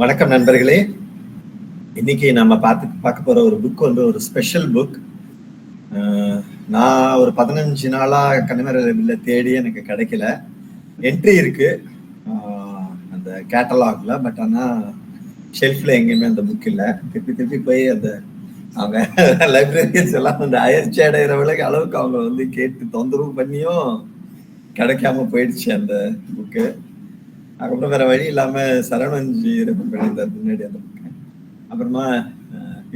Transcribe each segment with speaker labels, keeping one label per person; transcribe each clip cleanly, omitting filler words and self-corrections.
Speaker 1: வணக்கம் நண்பர்களே. இன்னைக்கு நம்ம பார்க்க போற ஒரு புக் வந்து ஒரு ஸ்பெஷல் புக். நான் ஒரு 15 நாளா கன்னிமரவில்ல தேடி எனக்கு கிடைக்கல. என்ட்ரி இருக்கு அந்த கேட்டலாக்ல, பட் ஆனா ஷெல்ஃப்ல எங்கேயுமே அந்த புக் இல்லை. திருப்பி போய் அந்த அவங்க லைப்ரரியன்ஸ் எல்லாம் வந்து அயற்சி அடைகிற அளவுக்கு அவங்க வந்து கேட்டு தொந்தரவு பண்ணியும் கிடைக்காம போயிடுச்சு அந்த புக்கு. அதுக்கப்புறம் வேற வழி இல்லாம சரவணன்ஜி ரெஃபர் பண்ணியிருந்தார் முன்னாடி அந்த புக்கு. அப்புறமா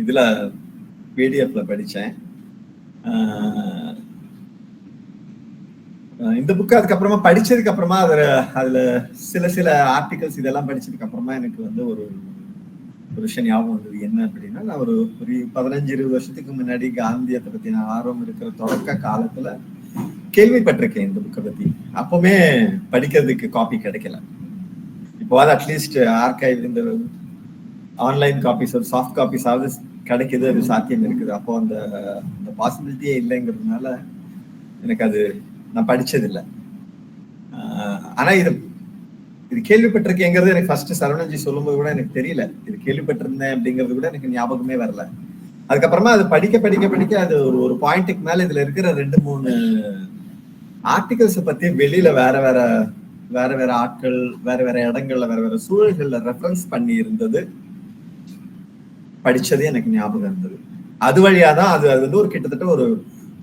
Speaker 1: இதுல பிடிஎஃப்ல படிச்சேன் இந்த புக்கு. அதுக்கப்புறமா படிச்சதுக்கு அப்புறமா அதுல சில ஆர்டிகல்ஸ் இதெல்லாம் படிச்சதுக்கு அப்புறமா எனக்கு வந்து ஒரு விஷயம் ஞாபகம் வந்தது. என்ன அப்படின்னா, நான் ஒரு 15-20 வருஷத்துக்கு முன்னாடி காந்தியத்தை பத்தின ஆர்வம் இருக்கிற தொடக்க காலத்துல கேள்விப்பட்டிருக்கேன் இந்த புக்கை பத்தி. அப்பவுமே படிக்கிறதுக்கு காப்பி கிடைக்கல. இப்போது அட்லீஸ்ட் ஆர்கைவ் இந்த ஆன்லைன் காப்பீஸ், ஒரு சாஃப்ட் காப்பீஸ் ஆகுது கிடைக்குது, அது சாத்தியம் இருக்குது. அப்போ அந்த பாசிபிலிட்டியே இல்லைங்கிறதுனால எனக்கு அது நான் படிச்சதில்லை. ஆனா இது கேள்விப்பட்டிருக்கேங்கிறது எனக்கு ஃபர்ஸ்ட் சரவணன்ஜி சொல்லும்போது கூட எனக்கு தெரியல. இது கேள்விப்பட்டிருந்தேன் அப்படிங்கிறது கூட எனக்கு ஞாபகமே வரல. அதுக்கப்புறமா அது படிக்க அது ஒரு பாயிண்ட்டுக்கு மேல இதுல இருக்கிற 2-3 ஆர்டிகல்ஸ் பத்தி வெளியில வேற ஆட்கள் வேற இடங்கள்ல வேற சூழல்கள்ல ரெஃபரன்ஸ் பண்ணி இருந்தது, படிச்சதே எனக்கு ஞாபகம் இருந்தது. அது வழியாதான் அது வந்து ஒரு கிட்டத்தட்ட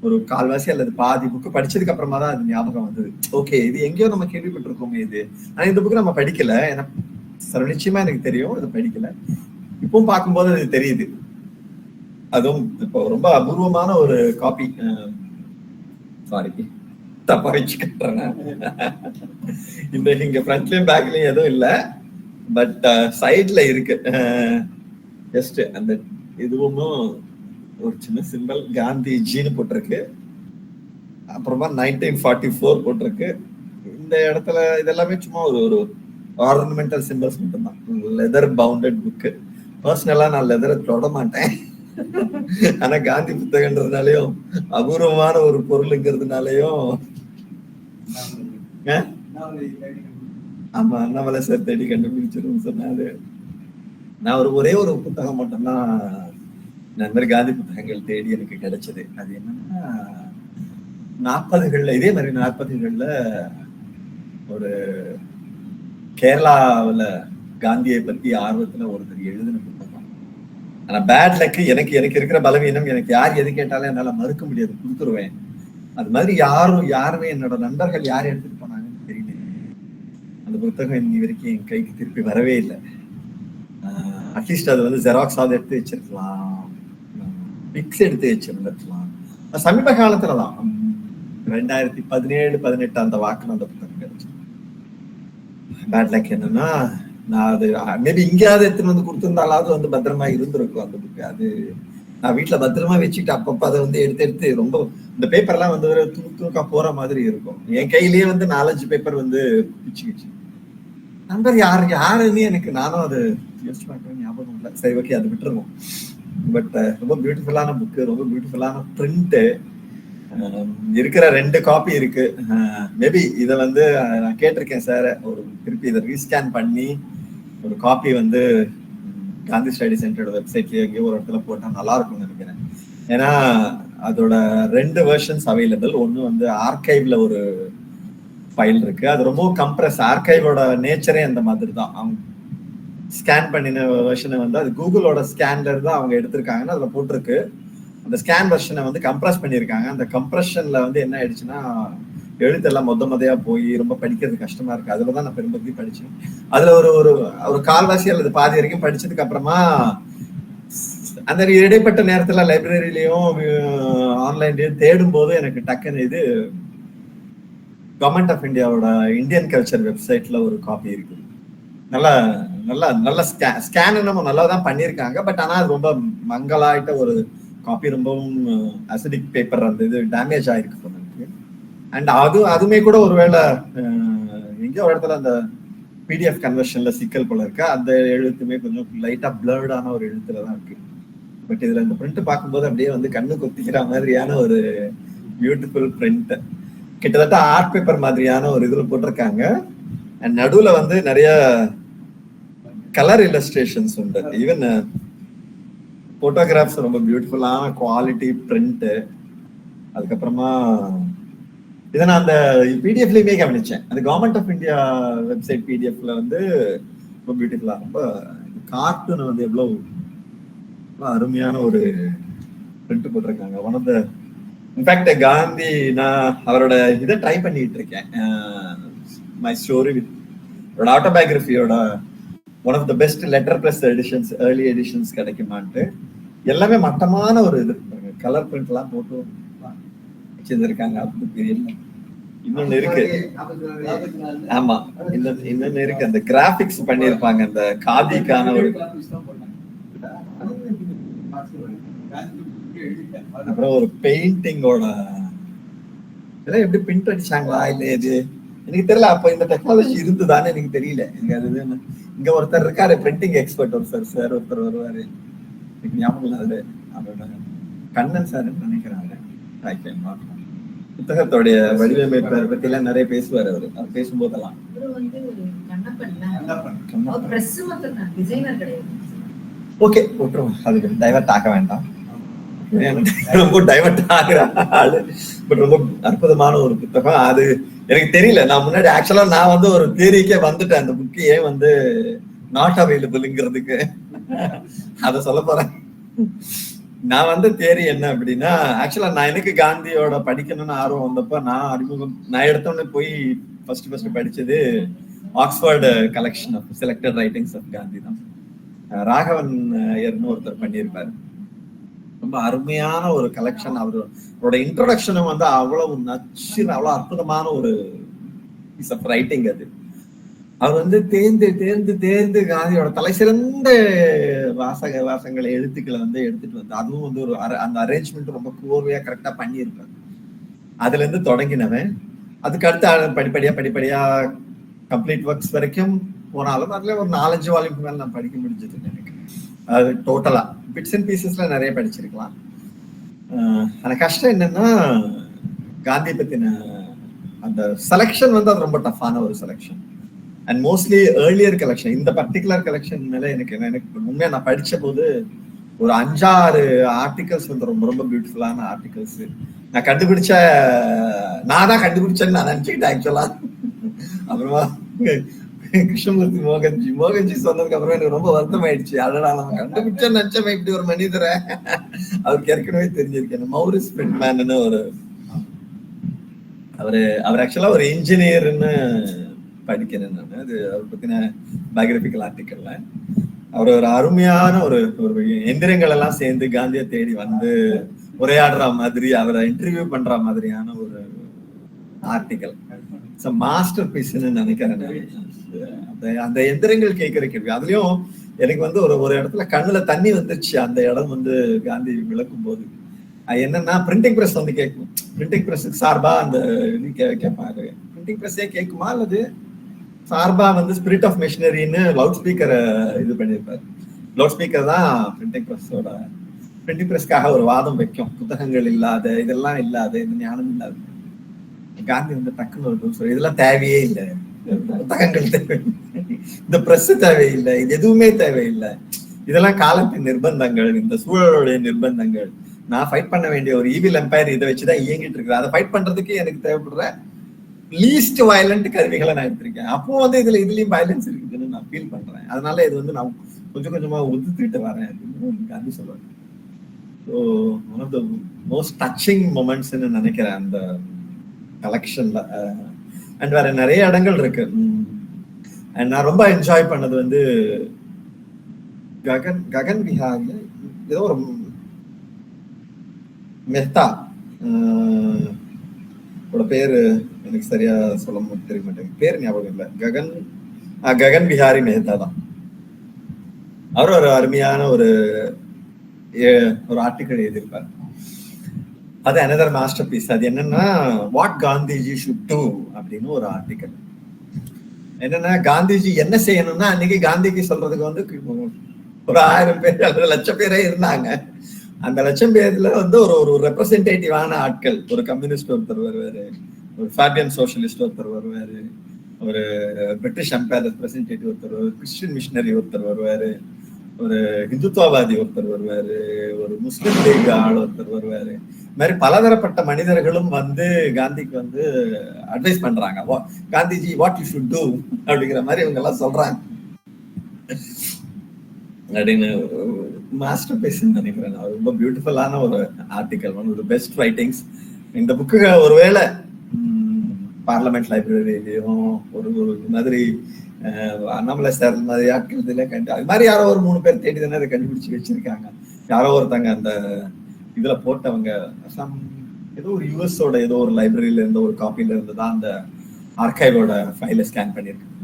Speaker 1: ஒரு கால்வாசி அல்லது பாதி புக்கு படிச்சதுக்கு அப்புறமா தான் அது ஞாபகம் வந்தது. ஓகே, இது எங்கேயோ நம்ம கேள்விப்பட்டிருக்கோமே இது. ஆனா இந்த புக்கு நம்ம படிக்கல. ஏன்னா நிச்சயமா எனக்கு தெரியும், இது படிக்கல. இப்பவும் பார்க்கும்போது அது தெரியுது. அதுவும் இப்போ ரொம்ப அபூர்வமான ஒரு காப்பி. சாரி, தப்பா வச்சு கட்டுறேன். இங்க ஃப்ரண்ட்லயும் பேக்லயும் எதுவும் இல்லை, பட் சைட்ல இருக்கு. ஜஸ்ட் அந்த இதுவும் ஒரு சின்ன சிம்பிள் காந்திஜின்னு போட்டிருக்கு. அப்புறமா 1944 போட்டிருக்கு. இந்த இடத்துல இதெல்லாமே சும்மா ஒரு ஆர்னமெண்டல் சிம்பிள்ஸ் மட்டும்தான். Leather bounded book. பர்சனலா நான் லெதரை தொட மாட்டேன். ஆனா காந்தி புத்தகன்றதுனாலயும் அபூர்வமான ஒரு பொருளுங்கிறதுனாலயும் ஆமா, அண்ணாமலை சார் தேடி கண்டுபிடிச்சிருன்னு சொன்னாரு. நான் ஒரே ஒரு புத்தகம் மட்டும்தான் நண்பர் காந்தி புத்தகங்கள் தேடி எனக்கு கிடைச்சது. அது என்னன்னா 40கள்ல, இதே மாதிரி 40கள்ல ஒரு கேரளாவில் காந்தியை பத்தி ஆர்வத்துல ஒருத்தர் எழுதின புத்தகம். ஆனா பேட் லக்கு, எனக்கு இருக்கிற பலவீனம், எனக்கு யார் எது கேட்டாலும் என்னால மறுக்க முடியாது, கொடுத்துருவேன். அது மாதிரி யாருமே என்னோட நண்பர்கள் யார் எடுத்துட்டு போனாங்கன்னு தெரியல. அந்த புத்தகம் இன்னி வரைக்கும் என் கைக்கு திருப்பி வரவே இல்லை. அட்லீஸ்ட் அது வந்து ஜெராக்ஸ் ஆகுது எடுத்து வச்சிருக்கலாம், பிக்ஸ் எடுத்து வச்சிருந்துருக்கலாம். சமீப காலத்துலதான் 2017-18 அந்த வாக்குல அந்த புத்தகம் கிடைச்சு. பேட் லக் என்னன்னா, நான் அது மேபி இங்கேயாவது எடுத்துன்னு வந்து கொடுத்துருந்தாலாவது வந்து பத்திரமா இருந்திருக்கும் அந்த புக்கு. அது நான் வீட்டுல பத்திரமா வச்சுட்டு அப்பப்ப அதை வந்து எடுத்து ரொம்ப இந்த பேப்பர்லாம் வந்து துணுக்கா போற மாதிரி இருக்கும். என் கையிலேயே வந்து 4-5 பேப்பர் வந்து பிச்சுக்கிச்சு. நண்பர் யாருன்னு எனக்கு நானும் அது யோசிச்சு பார்க்கணும், ஞாபகம் இல்லை. சரி, ஓகே, அது விட்டுருவோம். பட் ரொம்ப பியூட்டிஃபுல்லான புக்கு, ரொம்ப பியூட்டிஃபுல்லான பிரிண்ட். இருக்கிற 2 காப்பி இருக்கு. மேபி இதை வந்து நான் கேட்டிருக்கேன் சார், திருப்பி இதை ரீஸ்கேன் பண்ணி ஒரு காப்பி வந்து காந்தி ஸ்டடி சென்டரோட வெப்சைட்லயே எங்கேயோ ஒரு இடத்துல போட்டா நல்லா இருக்கும்னு நினைக்கிறேன். ஏன்னா அதோட 2 வெர்ஷன்ஸ் அவைலபிள். ஒன்னு வந்து ஆர்கைவ்ல ஒரு ஃபைல் இருக்கு, அது ரொம்ப கம்ப்ரஸ். ஆர்கைவோட நேச்சரே அந்த மாதிரி தான். அவங்க ஸ்கேன் பண்ணின வெர்ஷனை வந்து அது கூகுளோட ஸ்கேன்லர் தான் அவங்க எடுத்திருக்காங்கன்னு அதுல போட்டிருக்கு. அந்த ஸ்கேன் வெர்ஷனை வந்து கம்ப்ரஸ் பண்ணியிருக்காங்க. அந்த கம்ப்ரஷன்ல வந்து என்ன ஆயிடுச்சுன்னா, எழுத்தெல்லாம் மொதையா போய் ரொம்ப படிக்கிறது கஷ்டமா இருக்கு. அதுலதான் நான் பெரும்பகுதி படிச்சேன். அதுல ஒரு கால்வாசி அல்லது பாதி வரைக்கும் படிச்சதுக்கு அப்புறமா அந்த இடைப்பட்ட நேரத்துல லைப்ரரியிலையும் ஆன்லைன்லயும் தேடும் போது எனக்கு டக்குன்னு இது கவர்மெண்ட் ஆஃப் இந்தியாவோட இந்தியன் கல்ச்சர் வெப்சைட்ல ஒரு காப்பி இருக்கு. நல்லா நல்லா நல்ல ஸ்கேன் நம்ம நல்லா தான் பண்ணியிருக்காங்க. பட் ஆனால் அது ரொம்ப மங்களாயிட்ட ஒரு காப்பி, ரொம்பவும் அசிடிக் பேப்பர் அந்த இது டேமேஜ் ஆயிருக்கு எனக்கு. அண்ட் அதுவுமே கூட ஒருவேளை எங்கேயோ ஒரு இடத்துல அந்த பிடிஎஃப் கன்வர்ஷன்ல சிக்கல் போல இருக்கு. அந்த எழுத்துமே கொஞ்சம் லைட்டா பிளர்டான ஒரு எழுத்துல தான் இருக்கு. பட் இதுல இந்த பிரிண்ட் பார்க்கும்போது அப்படியே வந்து கண்ணு கொத்திக்கிற மாதிரியான ஒரு பியூட்டிஃபுல் பிரிண்ட், கிட்டத்தட்ட ஆர்ட் பேப்பர் மாதிரியான ஒரு இதுல போட்டிருக்காங்க. அண்ட் நடுவுல வந்து நிறைய கலர் இல்லஸ்ட்ரேஷன்ஸ் உண்டு. ஈவன் போட்டோகிராஃப்ஸ் ரொம்ப பியூட்டிஃபுல்லான குவாலிட்டி பிரிண்ட். அதுக்கப்புறமா இதை நான் அந்த பிடிஎஃப்லயுமே கவனிச்சேன். அந்த கவர்மெண்ட் ஆஃப் இந்தியா வெப்சைட் பிடிஎஃப்ல வந்து ரொம்ப பியூட்டிஃபுல்லா, ரொம்ப கார்ட்டூன் வந்து எவ்வளவு அருமையான ஒரு பிரிண்ட் போட்டிருக்காங்க. One of the in fact Gandhi, நான் அவரோட இதை ட்ரை பண்ணிட்டு இருக்கேன். மை ஸ்டோரி வித் ஆட்டோபயோகிராஃபியோட one of the best letter plus editions, early editions கிடைக்குமான்ட்டு. எல்லாமே மட்டமான ஒரு இது, கலர் பிரிண்ட் எல்லாம் போட்டு வச்சிருந்திருக்காங்க. அப்படி பீரியட்ல இன்னொன்னு இருக்கு. ஆமா, இன்னொன்னு இருக்கு, அந்த கிராபிக்ஸ் பண்ணிருப்பாங்க அந்த காதிக்கான ஒரு. அப்புறம் ஒரு பெயிண்டிங்கோட இதெல்லாம் எப்படி பிரிண்ட் அடிச்சாங்களா இல்ல எது எனக்கு தெரியல. அப்ப இந்த டெக்னாலஜி இருந்துதானே எனக்கு தெரியல. எனக்கு அது இங்க ஒருத்தர் இருக்காரு பிரிண்டிங் எக்ஸ்பர்ட், ஒருத்தர் சார் ஒருத்தர் வருவாரு, எனக்கு ஞாபகம் இல்லாது அவரோட கண்ணன் சார் நினைக்கிறாங்க. புத்தகத்தோடைய வடிவமைப்பை பத்தி எல்லாம் நிறைய பேசுவார் அவரு. அவர் பேசும்போதெல்லாம் ஓகே விட்டுருவோம், அதுக்கு டைவர்ட் ஆக வேண்டாம். ரொம்ப டைவர்ட் ஆகிற ஆளு. பட் ரொம்ப அற்புதமான ஒரு புத்தகம். அது எனக்கு தெரியல, நான் முன்னாடி ஆக்சுவலா நான் வந்து ஒரு தியரிக்கே வந்துட்டேன், அந்த புக்கு ஏன் வந்து நாட் அவைலபிள்ங்கிறதுக்கு. அத சொல்ல போறேன். நான் வந்து தியரி என்ன அப்படின்னா, ஆக்சுவலா நான் எனக்கு காந்தியோட படிக்கணும்னு ஆர்வம் வந்தப்ப நான் எடுத்தோடனே போய் ஃபர்ஸ்ட் படிச்சது Oxford collection of selected writings of Gandhi தான். ராகவன் ஐயர்னு ஒருத்தர் பண்ணியிருப்பாரு. ரொம்ப அருமையான ஒரு கலெக்ஷன். அவரோட இன்ட்ரோடக்ஷனும் வந்து அவ்வளவு நச்சு, அவ்வளவு அற்புதமான ஒரு பீஸ் ஆஃப் ரைட்டிங் அது. அவர் வந்து தேர்ந்து காந்தியோட தலை சிறந்த வாசங்களை எழுத்துக்களை வந்து எடுத்துட்டு வந்து, அதுவும் வந்து ஒரு அந்த அரேஞ்ச்மெண்ட் ரொம்ப கோர்வையா கரெக்டா பண்ணியிருப்பாரு. அதுல இருந்து தொடங்கினவன் அதுக்கு அடுத்து படிப்படியா கம்ப்ளீட் ஒர்க்ஸ் வரைக்கும் போனாலும் அதுல ஒரு 4-5 வால்யூம் மேல நான் படிக்க முடிஞ்சது எனக்கு. அது டோட்டலா பிட்ஸ் அண்ட் பீசஸ்ல நிறைய படிச்சிருக்கலாம். ஆனா கஷ்டம் என்னன்னா, காந்தி பத்தின அந்த செலக்ஷன் வந்து அது ரொம்ப டஃப்பான ஒரு selection. And mostly earlier collection, இந்த பர்டிகுலர் கலெக்ஷன் மேல எனக்கு உண்மையா நான் படிச்ச போது ஒரு 5-6 ஆர்டிகல்ஸ் வந்து ரொம்ப ரொம்ப பியூட்டிஃபுல்லான ஆர்டிகல்ஸ். நான் தான் கண்டுபிடிச்சேன்னு நான் நினைச்சுக்கிட்டேன் ஆக்சுவலா. அப்புறமா கிருஷ்ணமூர்த்தி மோகன்ஜி சொன்னதுக்கு அப்புறம் எனக்கு ரொம்ப வருத்தம் ஆயிடுச்சு. அதனால நம்ம கண்டுபிடிச்சேன்னு நினைச்சவன் இப்படி ஒரு மனிதரை அவருக்கு ஏற்கனவே தெரிஞ்சிருக்கேன். மௌரிஸ் பிரிட்மேன்னு ஒரு அவர் ஆக்சுவலா ஒரு இன்ஜினியர்னு படிக்கிறேன் நான். அது அவர் பத்தின பயோகிராபிக்கல் ஆர்டிக்கல்ல அவர் ஒரு அருமையான ஒரு எந்திரங்கள் எல்லாம் சேர்ந்து காந்தியை தேடி வந்து உரையாடுற மாதிரி, அவரை இன்டர்வியூ பண்ற மாதிரியான ஒரு ஆர்டிக்கல். மாஸ்டர் பீஸ்ன்னு நினைக்கிறேன். அந்த எந்திரங்கள் கேட்கிற கேள்வி அதுலயும் எனக்கு வந்து ஒரு இடத்துல கண்ணுல தண்ணி வந்துருச்சு. அந்த இடம் வந்து காந்தி விளக்கும் போது என்னன்னா, பிரிண்டிங் பிரஸ் வந்து கேட்கும். பிரிண்டிங் பிரஸுக்கு சார்பா அந்த இது கேட்பாரு. பிரிண்டிங் பிரஸ்ஸே கேட்குமா அல்லது சார்பா வந்து ஸ்பிரிட் ஆஃப் மிஷினரின்னு லவுட் ஸ்பீக்கரை இது பண்ணியிருப்பாரு. லவுட் ஸ்பீக்கர் தான் பிரிண்டிங் பிரஸ்க்காக ஒரு வாதம் வைக்கும். புத்தகங்கள் இல்லாத, இதெல்லாம் இல்லாத, இந்த ஞானம் இல்லாத. காந்தி வந்து டக்குன்னு ஒரு சொல்லி, இதெல்லாம் தேவையே இல்லை, புத்தகங்கள் தேவையில்லை, இந்த பிரஸ் தேவையில்லை, இது எதுவுமே தேவையில்லை, இதெல்லாம் காலத்தின் நிர்பந்தங்கள், இந்த சூழலுடைய நிர்பந்தங்கள். நான் ஃபைட் பண்ண வேண்டிய ஒரு ஈவில் எம்பையர் இதை வச்சுதான் இயங்கிட்டு இருக்கு. அதை ஃபைட் பண்றதுக்கு எனக்கு தேவைப்படுற லீஸ்ட் வயலண்ட் கருவிகளை நான் எடுத்திருக்கேன். அப்போ வந்து இதுலயும் வயலன்ஸ் இருக்குதுன்னு நான் ஃபீல் பண்றேன். அதனால இது வந்து நான் கொஞ்சம் கொஞ்சமா ஒதுக்கிட்டு வரேன் அப்படின்னு காந்தி சொல்லுவாங்க. So one of the most touching மொமெண்ட்ஸ்ன்னு நினைக்கிறேன் அந்த கலெக்ஷன்ல. அண்ட் வேற நிறைய இடங்கள் இருக்கு. அண்ட் நான் ரொம்ப என்ஜாய் பண்ணது வந்து ககன் விஹாரி, ஏதோ ஒரு மெஹ்தா பேரு எனக்கு சரியா சொல்ல தெரிய மாட்டேங்குது, பேர் ஞாபகம் இல்லை. ககன் விஹாரி மேத்தா தான். அவர் ஒரு அருமையான ஒரு ஆர்டிக்கல் எழுதியிருப்பார். அது அனதர் மாஸ்டர் பீஸ். அது என்னன்னா, வாட் காந்திஜி ஷுட் டூ அப்படின்னு ஒரு ஆர்டிக்கல். என்னன்னா, காந்திஜி என்ன செய்யணும்னா, அன்னைக்கு காந்திக்கு சொல்றதுக்கு வந்து ஒரு 1000 பேர் அல்லது 1,00,000 பேரே இருந்தாங்க. அந்த 1,00,000 பேர்ல வந்து ஒரு ரெப்ரசன்டேட்டிவான ஆட்கள், ஒரு கம்யூனிஸ்ட் ஒருத்தர் வருவாரு, ஒரு ஃபேபியன் சோசியலிஸ்ட் ஒருத்தர் வருவாரு, ஒரு பிரிட்டிஷ் எம்பையர் ரெப்ரசன்டேட்டிவ் ஒருத்தர், ஒரு கிறிஸ்டியன் மிஷனரி ஒருத்தர் வருவாரு, ஒரு இந்துத்துவவாதி ஒருத்தர் வருவாரு, ஒரு முஸ்லிம் லீக் ஆள் ஒருத்தர் வருவாரு. இந்த மாதிரி பலதரப்பட்ட மனிதர்களும் வந்து காந்திக்கு வந்து அட்வைஸ் பண்றாங்க. Gandhiji what you should do அப்படிங்கிற மாதிரி இவங்க எல்லாம் சொல்றாங்க அப்படின்னு. மாஸ்டர் பீஸ் நினைக்கிறேன். ரொம்ப பியூட்டிஃபுல்லான ஒரு article, one of the best writings. இந்த புக்கு ஒருவேளை பார்லமெண்ட் லைப்ரரியிலையும் ஒரு மாதிரி அண்ணாமலை சார் மாதிரி ஆட்கள் அது மாதிரி யாரோ ஒரு 3 பேர் தேடி தானே அதை கண்டுபிடிச்சு வச்சிருக்காங்க. யாரோ ஒருத்தங்க அந்த இதுல போட்டவங்க ஏதோ ஒரு யூஎஸோட ஏதோ ஒரு லைப்ரரியில இருந்த ஒரு காப்பில இருந்து தான் அந்த ஆர்கைவோட ஃபைலை ஸ்கேன் பண்ணியிருக்காங்க.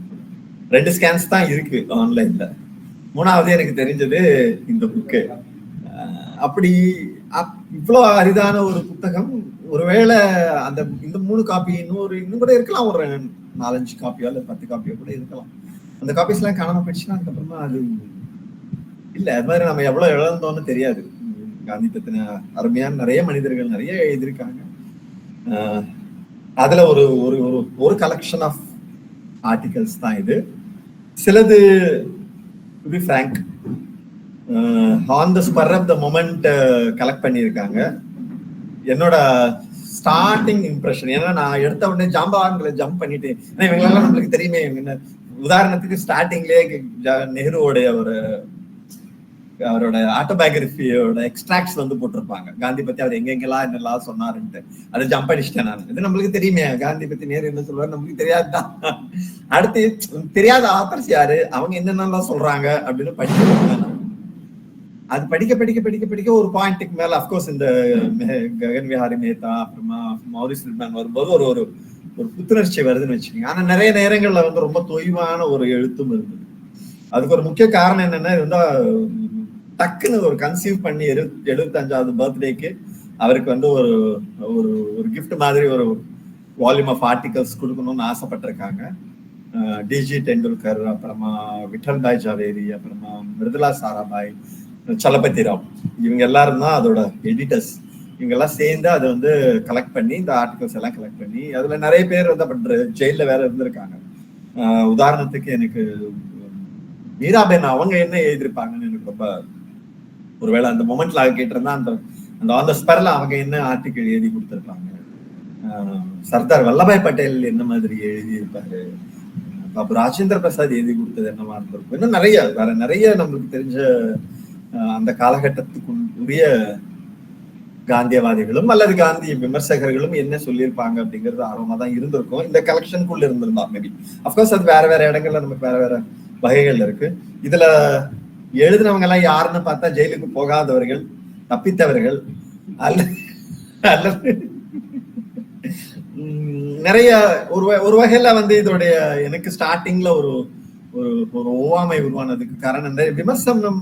Speaker 1: 2 ஸ்கேன்ஸ் தான் இருக்கு ஆன்லைன்ல. 3வது எனக்கு தெரிஞ்சது இந்த புக்கு. அப்படி இவ்வளோ அரிதான ஒரு புத்தகம், ஒருவேளை அந்த இந்த 3 காப்பி இன்னும் கூட இருக்கலாம், ஒரு 4-5 காப்பியோ அல்லது 10 காப்பியோ கூட இருக்கலாம். அந்த காப்பீஸ் எல்லாம் காணாம போயிடுச்சுன்னா அதுக்கப்புறமா அது இல்ல. அது மாதிரி நம்ம எவ்வளவு இழந்தோம்னு தெரியாது. காந்தி பத்தின அருமையான நிறைய மனிதர்கள் நிறைய எழுதியிருக்காங்க. அதுல ஒரு கலெக்ஷன் ஆஃப் ஆர்டிகல்ஸ் தான் இது. சிலது to be frank on the spur of the moment collect பண்ணியிருக்காங்க. என்னோட ஸ்டார்டிங் இம்ப்ரெஷன், ஏன்னா நான் எடுத்த உடனே ஜாம்பவான்களை ஜம்ப் பண்ணிட்டு, ஏன்னா இவங்களெல்லாம் நம்மளுக்கு தெரியுமே. உதாரணத்துக்கு ஸ்டார்டிங்லேயே நெஹ்ருவோடைய அவரோட ஆட்டோபயோகிராபியோட எக்ஸ்ட்ராக்ட்ஸ் வந்து போட்டிருப்பாங்க. காந்தி பத்தி அவர் எங்கெங்கெல்லாம் என்னெல்லாம் சொன்னாருன்ட்டு. அதை ஜம்ப் அடிச்சிட்டேன் நான். இது நம்மளுக்கு தெரியுமே, காந்தி பத்தி நேரு என்ன சொல்லுவாரு நம்மளுக்கு தெரியாதுதான். அடுத்து தெரியாத ஆத்தர்ஸ் யாரு, அவங்க என்னென்னலாம் சொல்றாங்க அப்படின்னு படிக்க. அது படிக்க படிக்க படிக்க படிக்க ஒரு பாயிண்ட்டுக்கு மேல அப்கோர்ஸ் இந்த ககன் விஹாரி மேத்தா அப்புறமா மௌரிஸ் லிட்மேன் வரும்போது ஒரு புத்துணர்ச்சி வருதுன்னு வச்சுக்கோங்க. ஆனா நிறைய நேரங்கள்ல வந்து ரொம்ப தொய்வான ஒரு எழுத்தும் இருந்தது. அதுக்கு ஒரு முக்கிய காரணம் என்னன்னா, இது வந்து டக்குன்னு ஒரு கன்சீவ் பண்ணி 75வது பர்த்டேக்கு அவருக்கு வந்து ஒரு கிஃப்ட் மாதிரி ஒரு வால்யூம் ஆஃப் ஆர்டிகல்ஸ் கொடுக்கணும்னு ஆசைப்பட்டிருக்காங்க. டிஜி டெண்டுல்கர், அப்புறமா விட்டல் பாய் ஜாவேரி, அப்புறமா மிருதுலா சாராபாய், சலபதி ராவ், இவங்க எல்லாரும் தான் அதோட எடிட்டர்ஸ். இவங்க எல்லாம் சேர்ந்து அதை வந்து கலெக்ட் பண்ணி இந்த ஆர்டிகல்ஸ் எல்லாம் கலெக்ட் பண்ணி, அதுல நிறைய பேர் வந்து ஜெயில வேற இருந்திருக்காங்க. உதாரணத்துக்கு எனக்கு மீராபென் அவங்க என்ன எழுதியிருப்பாங்கன்னு எனக்கு ரொம்ப, ஒருவேளை அந்த மொமெண்ட்ல கேட்டிருந்தா அந்த ஆன் த ஸ்பர்ல அவங்க என்ன ஆர்டிகல் எழுதி கொடுத்துருப்பாங்க. சர்தார் வல்லபாய் பட்டேல் என்ன மாதிரி எழுதியிருப்பாரு, அப்புறம் ராஜேந்திர பிரசாத் எழுதி கொடுத்தது என்னவா இருந்திருக்கும். இன்னும் நிறைய நம்மளுக்கு தெரிஞ்ச அந்த காலகட்டத்துக்கு உரிய காந்தியவாதிகளும் அல்லது காந்திய விமர்சகர்களும் என்ன சொல்லியிருப்பாங்க அப்படிங்கிறது ஆர்வமா தான் இருந்திருக்கும். இந்த கலெக்ஷனுக்குள்ள இருந்திருந்தா மேபி. அப்கோர்ஸ் அது வேற இடங்கள்ல நமக்கு வேற வகைகள் இருக்கு. இதுல எழுதினவங்க எல்லாம் யாருன்னு பார்த்தா ஜெயிலுக்கு போகாதவர்கள், தப்பித்தவர்கள் அல்லது நிறைய ஒரு வகையில வந்து இதோடைய எனக்கு ஸ்டார்டிங்ல ஒரு ஓவாமை உருவானதுக்கு காரணம் விமர்சனம்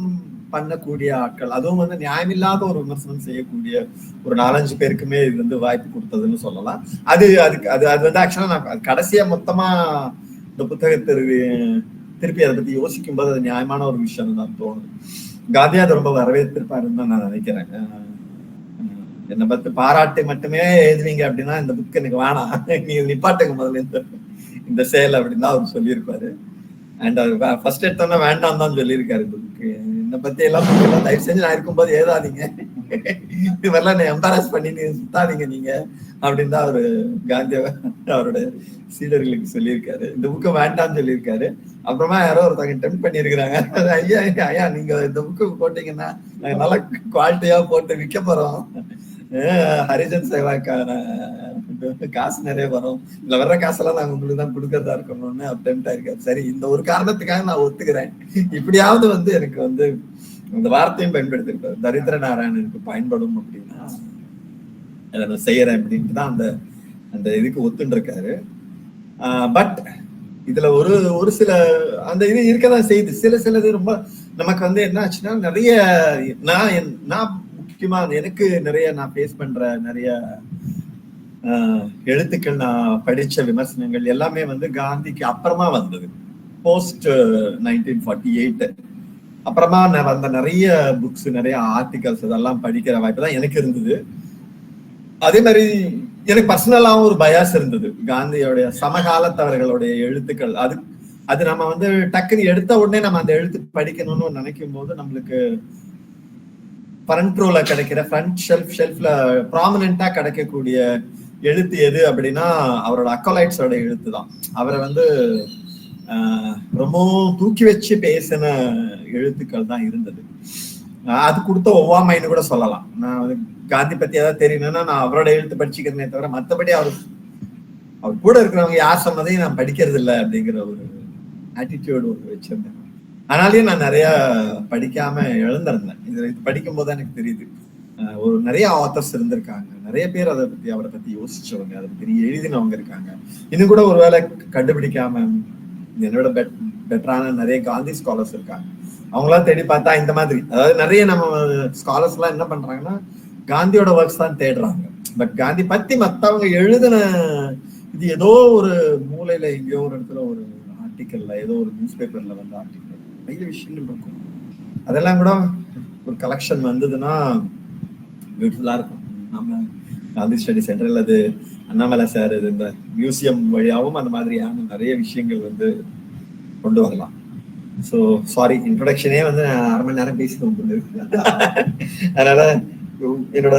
Speaker 1: பண்ணக்கூடிய ஆட்கள், அதுவும் வந்து நியாயமில்லாத ஒரு விமர்சனம் செய்யக்கூடிய ஒரு 4-5 பேருக்குமே இது வந்து வாய்ப்பு கொடுத்ததுன்னு சொல்லலாம். அது வந்து ஆக்சுவலா நான் கடைசியா மொத்தமா இந்த புத்தகத்திற்கு திருப்பி அதை பத்தி யோசிக்கும் போது அது நியாயமான ஒரு விஷயம் தான் தோணுது. காந்தி அதை ரொம்ப வரவேற்றிருப்பாருன்னு தான் நான் நினைக்கிறேன். என்னை பத்தி பாராட்டு மட்டுமே எழுதுவீங்க அப்படின்னா இந்த புக் எனக்கு வேணாம், நீ நிப்பாட்டுங்க முதல்ல இந்த செயல் அப்படின்னு தான் அவர் சொல்லியிருப்பாரு. அண்ட் அவர் ஃபர்ஸ்ட் எடுத்தோன்னா வேண்டாம் தான் சொல்லியிருக்காரு. இந்த புக்கு என்னை பத்தி எல்லாம் தயவு செஞ்சு நான் இருக்கும்போது எழுதாதீங்க, இது மாதிரிலாம் என்னை எம்பாரஸ் பண்ணி சுத்தாதீங்க நீங்க அப்படின்னு தான் அவரு காந்தி அவரோட சீடர்களுக்கு சொல்லியிருக்காரு. இந்த புக்கை வேண்டாம்னு சொல்லியிருக்காரு. அப்புறமா யாரோ ஒருத்தவங்க டெம்ப் பண்ணியிருக்கிறாங்க, ஐயா நீங்க இந்த புக்கு போட்டீங்கன்னா நாங்க நல்லா குவாலிட்டியா போட்டு விற்க போறோம், ஹரிஜன் சேவாக்கான காசு நிறைய வரும், இதுல வர்ற காசெல்லாம் நாங்க உங்களுக்கு தான் கொடுக்கறதா இருக்கணும்னு அட்டெம்ட் ஆயிருக்காரு. சரி, இந்த ஒரு காரணத்துக்காக நான் ஒத்துக்கிறேன், இப்படியாவது வந்து எனக்கு வந்து இந்த வார்த்தையும் பயன்படுத்திருப்பாரு, தரித்திர நாராயணனுக்கு பயன்படும் அப்படின்னா அதை நான் செய்யறேன் அப்படின்ட்டு தான் அந்த அந்த இதுக்கு ஒத்துன்னு இருக்காரு. பட் இதுல ஒரு ஒரு சில அந்த இது இருக்கதான் செய்யுது. சிலது ரொம்ப நமக்கு வந்து என்ன ஆச்சுன்னா, நிறைய நான் முக்கியமா எனக்கு நிறைய நான் ஃபேஸ் பண்ற நிறைய எழுத்துக்கள், நான் படிச்ச விமர்சனங்கள் எல்லாமே வந்து காந்திக்கு அப்புறமா வந்தது. போஸ்ட் 1948 அப்புறமா நான் வந்த நிறைய புக்ஸ், நிறைய ஆர்டிகல்ஸ் அதெல்லாம் படிக்கிற வாய்ப்பு தான் எனக்கு இருந்தது. அதே மாதிரி எனக்கு பர்சனலாவும் ஒரு பயாஸ் இருந்தது. காந்தியோடைய சமகாலத்தவர்களுடைய எழுத்துக்கள் அது நம்ம வந்து டக்குன்னு எடுத்த உடனே நம்ம அந்த எழுத்து படிக்கணும்னு நினைக்கும் போது நம்மளுக்கு ஃப்ரண்ட் ரோல கிடைக்கிற ஃப்ரண்ட் ஷெல்ஃப்ல ப்ராமினென்ட்டா கிடைக்கக்கூடிய எழுத்து எது அப்படின்னா அவரோட அக்கோலைட்ஸோட எழுத்து தான். அவரை வந்து ரொம்பவும் தூக்கி வச்சு பேசின எழுத்துக்கள் தான் இருந்தது. அது கொடுத்த ஒவ்வாமைன்னு கூட சொல்லலாம். நான் வந்து காந்தி பத்தி ஏதாவது தெரியணும்னா நான் அவரோட எழுத்து படிச்சுக்கிறேனே தவிர மற்றபடி அவர் கூட இருக்கிறவங்க யார் சொன்னதையும் நான் படிக்கிறது இல்லை அப்படிங்கிற ஒரு ஆட்டிடியூடு ஒன்று வச்சிருந்தேன். அதனாலயும் நான் நிறைய படிக்காம இழந்திருந்தேன். இது படிக்கும் போது எனக்கு தெரியுது, ஒரு நிறைய ஆத்தர்ஸ் இருந்திருக்காங்க, நிறைய பேர் அவரை பத்தி யோசிச்சவங்க, அதை பத்தி எழுதினவங்க இருக்காங்க. இன்னும் கூட ஒருவேளை கண்டுபிடிக்காம என்னோட பெட்டரான நிறைய காந்தி ஸ்காலர்ஸ் இருக்காங்க. அவங்களாம் தேடி பார்த்தா இந்த மாதிரி, அதாவது நிறைய நம்ம ஸ்காலர்ஸ் எல்லாம் என்ன பண்றாங்கன்னா காந்தியோட ஒர்க்ஸ் தான் தேடுறாங்க. பட் காந்தி பத்தி மத்தவங்க எழுதின இது ஏதோ ஒரு மூலையில எங்கேயோ ஒரு இடத்துல ஒரு ஆர்டிக்கல்ல ஏதோ ஒரு நியூஸ் பேப்பர்ல வந்து ஆர்டிக்கல் நிறைய விஷயங்கள் இருக்கும். அதெல்லாம் கூட ஒரு கலெக்ஷன் வந்ததுன்னா பியூட்டிஃபுல்லா இருக்கும். நம்ம காந்தி ஸ்டடி சென்டர் அது அண்ணாமலை சார் இந்த மியூசியம் வழியாகவும் அந்த மாதிரியான நிறைய விஷயங்கள் வந்து கொண்டு வரலாம். ஸோ சாரி, இன்ட்ரோடக்ஷனே வந்து நான் 1/2 மணி நேரம் பேசி கொண்டு அதனால என்னோட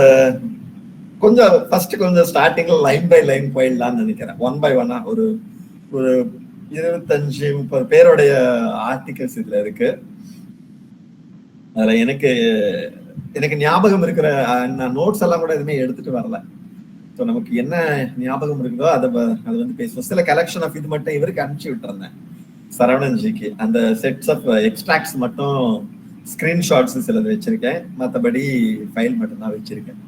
Speaker 1: கொஞ்சம் ஸ்டார்டிங்ல லைன் பை லைன் போயிடலாம்னு நினைக்கிறேன். 1 by 1 ஒரு 25-30 பேருடைய ஆர்டிகல்ஸ் இதுல இருக்கு. அதுல எனக்கு ஞாபகம் இருக்கிற நான் நோட்ஸ் எல்லாம் கூட எதுவுமே எடுத்துட்டு வரல. ஸோ நமக்கு என்ன ஞாபகம் இருக்குதோ அதை வந்து பேசுவோம். சில கலெக்ஷன் ஆஃப் இது மட்டும் இவருக்கு அனுப்பிச்சு விட்டுருந்தேன், சரவணன்ஜிக்கு. அந்த செட்ஸ் ஆஃப் எக்ஸ்ட்ராக்ட்ஸ் மட்டும் ஸ்கிரீன்ஷாட்ஸ் சிலது வச்சிருக்கேன், மற்றபடி ஃபைல் மட்டும்தான் வச்சிருக்கேன்.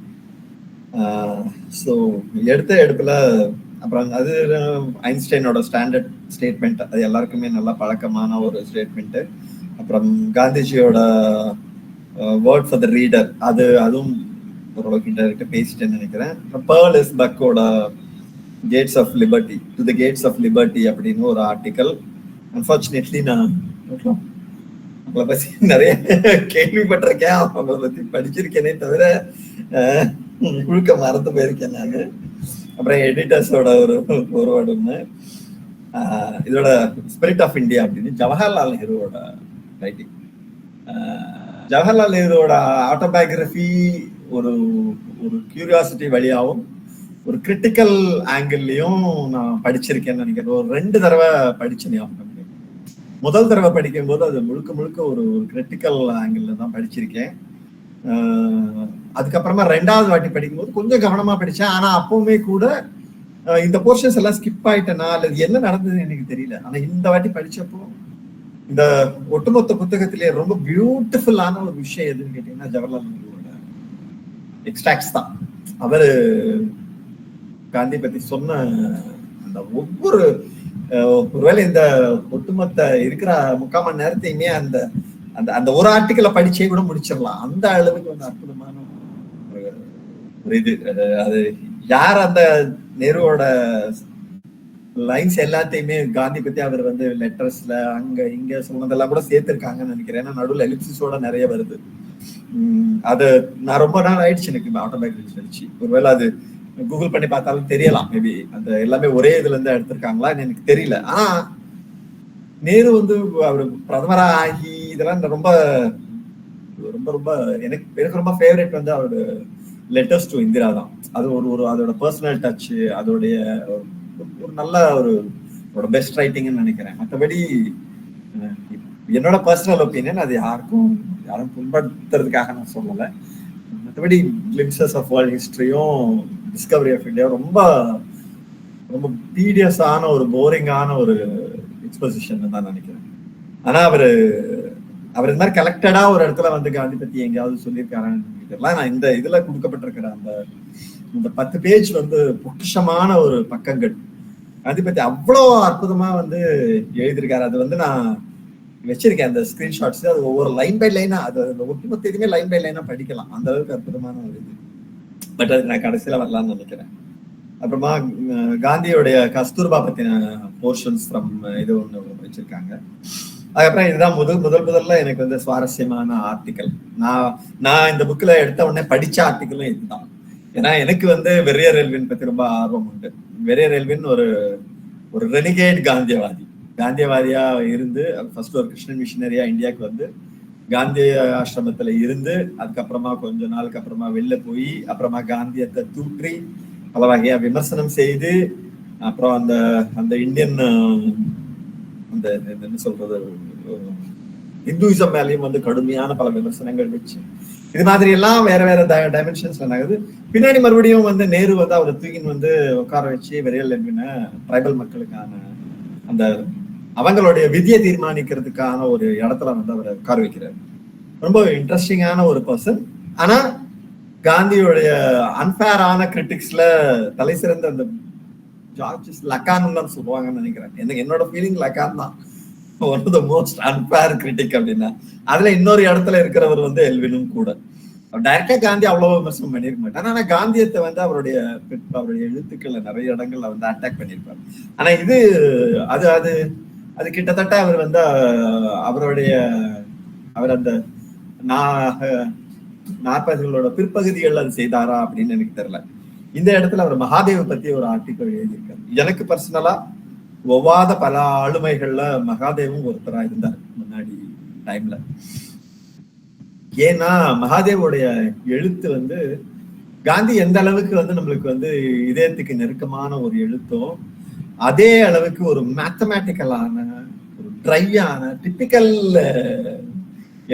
Speaker 1: ஸோ எடுப்புல அப்புறம் அது ஐன்ஸ்டைனோட ஸ்டாண்டர்ட் ஸ்டேட்மெண்ட், அது எல்லாருக்குமே நல்லா பழக்கமான ஒரு ஸ்டேட்மெண்ட். அப்புறம் காந்திஜியோட வேர்ட் ஃபார் த ரீடர், அதுவும் ஓரளவுக்கு இன்டெரக்டா பேசிட்டேன்னு நினைக்கிறேன். பேர்ல் இஸ் பக்கோட gates of liberty, to the gates of liberty அப்படின்னு ஒரு ஆர்டிக்கல். அன்பார்ச்சுனேட்லி நான் அவங்கள பத்தி நிறைய கேள்விப்பட்டிருக்கேன், அவங்கள பத்தி படிச்சிருக்கேனே தவிர முழுக்க மறந்து போயிருக்கேன் நான். அப்புறம் எடிட்டர்ஸோட ஒரு வேர்டு ஒன்று, இதோட ஸ்பிரிட் ஆஃப் இந்தியா அப்படின்னு ஜவஹர்லால் நேருவோட ரைட்டிங். ஜவஹர்லால் நேருவோட ஆட்டோபயோகிராஃபி ஒரு கியூரியாசிட்டி வழியாகவும் ஒரு கிரிட்டிக்கல் ஆங்கிள்லயும் நான் படிச்சிருக்கேன்னு நினைக்கிறேன். ஒரு 2 தடவை படிச்ச ஞாபகம். முதல் தடவை படிக்கும் போது அது முழுக்க ஒரு கிரிட்டிக்கல் ஆங்கிள் தான் படிச்சிருக்கேன். அதுக்கப்புறமா 2வது வாட்டி படிக்கும்போது கொஞ்சம் கவனமா படிச்சேன். ஆனா அப்பவுமே கூட இந்த போர்ஷன்ஸ் எல்லாம் ஸ்கிப் ஆயிட்டேனா அல்லது என்ன நடந்ததுன்னு எனக்கு தெரியல. ஆனா இந்த வாட்டி படிச்சப்போ இந்த ஒட்டுமொத்த புத்தகத்திலேயே ரொம்ப பியூட்டிஃபுல்லான ஒரு விஷயம் எதுன்னு கேட்டீங்கன்னா ஜவஹர்லால் நேருவோட எக்ஸ்ட்ராக்ட்ஸ் தான். அவரு காந்தி பத்தி சொன்ன அந்த ஒருவேளை இந்த ஒட்டுமொத்த இருக்கிற 3/4 மணி நேரத்தையுமே அந்த அந்த ஒரு ஆர்டிக்கலை படிச்சே கூட முடிச்சிடலாம். அந்த அளவுக்கு வந்து அற்புதமான ஒரு இது. அது யார் அந்த நேருவோட லைன்ஸ் எல்லாத்தையுமே காந்தி பத்தி அவர் வந்து லெட்டர்ஸ்ல அங்க இங்க சொன்னதெல்லாம் கூட சேர்த்திருக்காங்கன்னு நினைக்கிறேன். ஏன்னா நடுவில் எலிப்சிஸோட நிறைய வருது. அது நான் ரொம்ப நாள் ஆயிடுச்சு எனக்கு ஆட்டோபயோகிராஃபி படிச்சு. ஒருவேளை அது கூகுள் பண்ணி பார்த்தாலும் தெரியலாம், மேபி அந்த எல்லாமே ஒரே இதுல இருந்து எடுத்திருக்காங்களா எனக்கு தெரியல. ஆனா நேரு வந்து அவர் பிரதமரா ஆகி இதெல்லாம் ரொம்ப ரொம்ப ரொம்ப எனக்கு ரொம்ப ஃபேவரட் வந்து அவரோட லெட்டர்ஸ் டு இந்திரா தான். அது அதோட பர்சனல் டச், அதோடைய ஒரு நல்ல ஒரு பெஸ்ட் ரைட்டிங்னு நினைக்கிறேன். மற்றபடி என்னோட பர்சனல் ஒப்பீனியன், அது யாரும் புண்படுத்துறதுக்காக நான் சொல்லலை. மற்றபடி கிளிம்சஸ் ஆஃப் வேர்ல்ட் ஹிஸ்டரியும் டிஸ்கவரி ஆஃப் இந்தியா ரொம்ப ரொம்ப டீடியஸான ஒரு போரிங்கான ஒரு எக்ஸ்போசிஷன் தான் நினைக்கிறேன். ஆனா அவர் இந்த மாதிரி கலெக்டடா ஒரு இடத்துல வந்து காந்தி பத்தி எங்கேயாவது சொல்லியிருக்காரான்னு தெரியல. நான் இந்த இதுல கொடுக்கப்பட்டிருக்கிற அந்த இந்த 10 பேஜ் வந்து பொக்கிஷமான ஒரு பக்கங்கள். அதை பத்தி அவ்வளோ அற்புதமா வந்து எழுதியிருக்காரு. அது வந்து நான் வச்சிருக்கேன் அந்த ஸ்கிரீன்ஷாட்ஸ். அது ஒவ்வொரு லைன் பை லைனா, அது ஒட்டுமொத்த இதுமே லைன் பை லைனா படிக்கலாம். அந்த அளவுக்கு அற்புதமான ஒரு இது. பட் அது நான் கடைசியில வரலாம்னு நினைக்கிறேன். அப்புறமா காந்தியோடைய கஸ்தூர்பா பத்தின போர்ஷன்ஸ் ஃப்ரம் இது ஒண்ணு வச்சிருக்காங்க. அதுக்கப்புறம் இதுதான் முதல்ல எனக்கு வந்து சுவாரஸ்யமான ஆர்டிக்கல். நான் இந்த புக்ல எடுத்த உடனே படிச்ச ஆர்டிக்கலும் இதுதான். ஏன்னா எனக்கு வந்து வெறியர் எல்வின் பத்தி ரொம்ப ஆர்வம் உண்டு. வெறியர் எல்வின் ஒரு ரெனிகேட் காந்தியவாதியா இருந்து ஃபர்ஸ்ட் ஒரு கிறிஸ்டியன் மிஷினரியா இந்தியாவுக்கு வந்து காந்திய ஆசிரமத்துல இருந்து அதுக்கப்புறமா கொஞ்ச நாளுக்கு அப்புறமா வெளில போய் அப்புறமா காந்தியத்தை தூற்றி பல வகையா விமர்சனம் செய்து அப்புறம் அந்த அந்த இந்தியன் அந்த என்ன சொல்றது இந்துயிசம் மேலேயும் வந்து கடுமையான பல விமர்சனங்கள் வச்சு இது மாதிரி எல்லாம் வேற வேற டைமென்ஷன்ஸ்ல நடக்குது. பின்னாடி மறுபடியும் வந்து நேரு வந்து அவரை தூக்கின்னு வந்து உட்கார வச்சு வெறியல் எல்வினை ட்ரைபல் மக்களுக்கான அந்த அவங்களுடைய விதியை தீர்மானிக்கிறதுக்கான ஒரு இடத்துல வந்து அவரை உட்கார வைக்கிறார். ரொம்ப இன்ட்ரெஸ்டிங்கான ஒரு பர்சன். ஆனா காந்தியோடைய அன்பேரான கிரிட்டிக்ஸ்ல தலை சிறந்த அந்த ஜார்ஜ் லக்கான் தான் சொல்லுவாங்கன்னு நினைக்கிறேன். என்னோட ஃபீலிங் லக்கான் தான் one of the most unfair critic அப்படின்னா. அதுல இன்னொரு இடத்துல இருக்கிறவர் வந்து எல்வினும் கூட. டைரக்டா காந்தி அவ்வளவு விமர்சனம் பண்ணிருக்க மாட்டார். ஆனா காந்தியத்தை வந்து அவருடைய எழுத்துக்கள்ல நிறைய இடங்கள்ல வந்து அட்டாக் பண்ணியிருப்பார். ஆனா இது அது அது அது கிட்டத்தட்ட அவர் வந்து அவர் அந்த 40களோட பிற்பகுதிகள் அது செய்தாரா அப்படின்னு எனக்கு தெரியல. இந்த இடத்துல அவர் மகாதேவ் பத்தி ஒரு ஆர்டிக்கல் எழுதியிருக்காரு. எனக்கு பர்சனலா ஒவ்வாத பல ஆளுமைகள்ல மகாதேவும் ஒருத்தரா இருந்தார் முன்னாடி டைம்ல. ஏன்னா மகாதேவோடைய எழுத்து வந்து காந்தி எந்த அளவுக்கு வந்து நம்மளுக்கு வந்து இதயத்துக்கு நெருக்கமான ஒரு எழுத்தோ அதே அளவுக்கு ஒரு மேத்தமேட்டிக்கலான ஒரு ட்ரையான டிப்பிக்கல்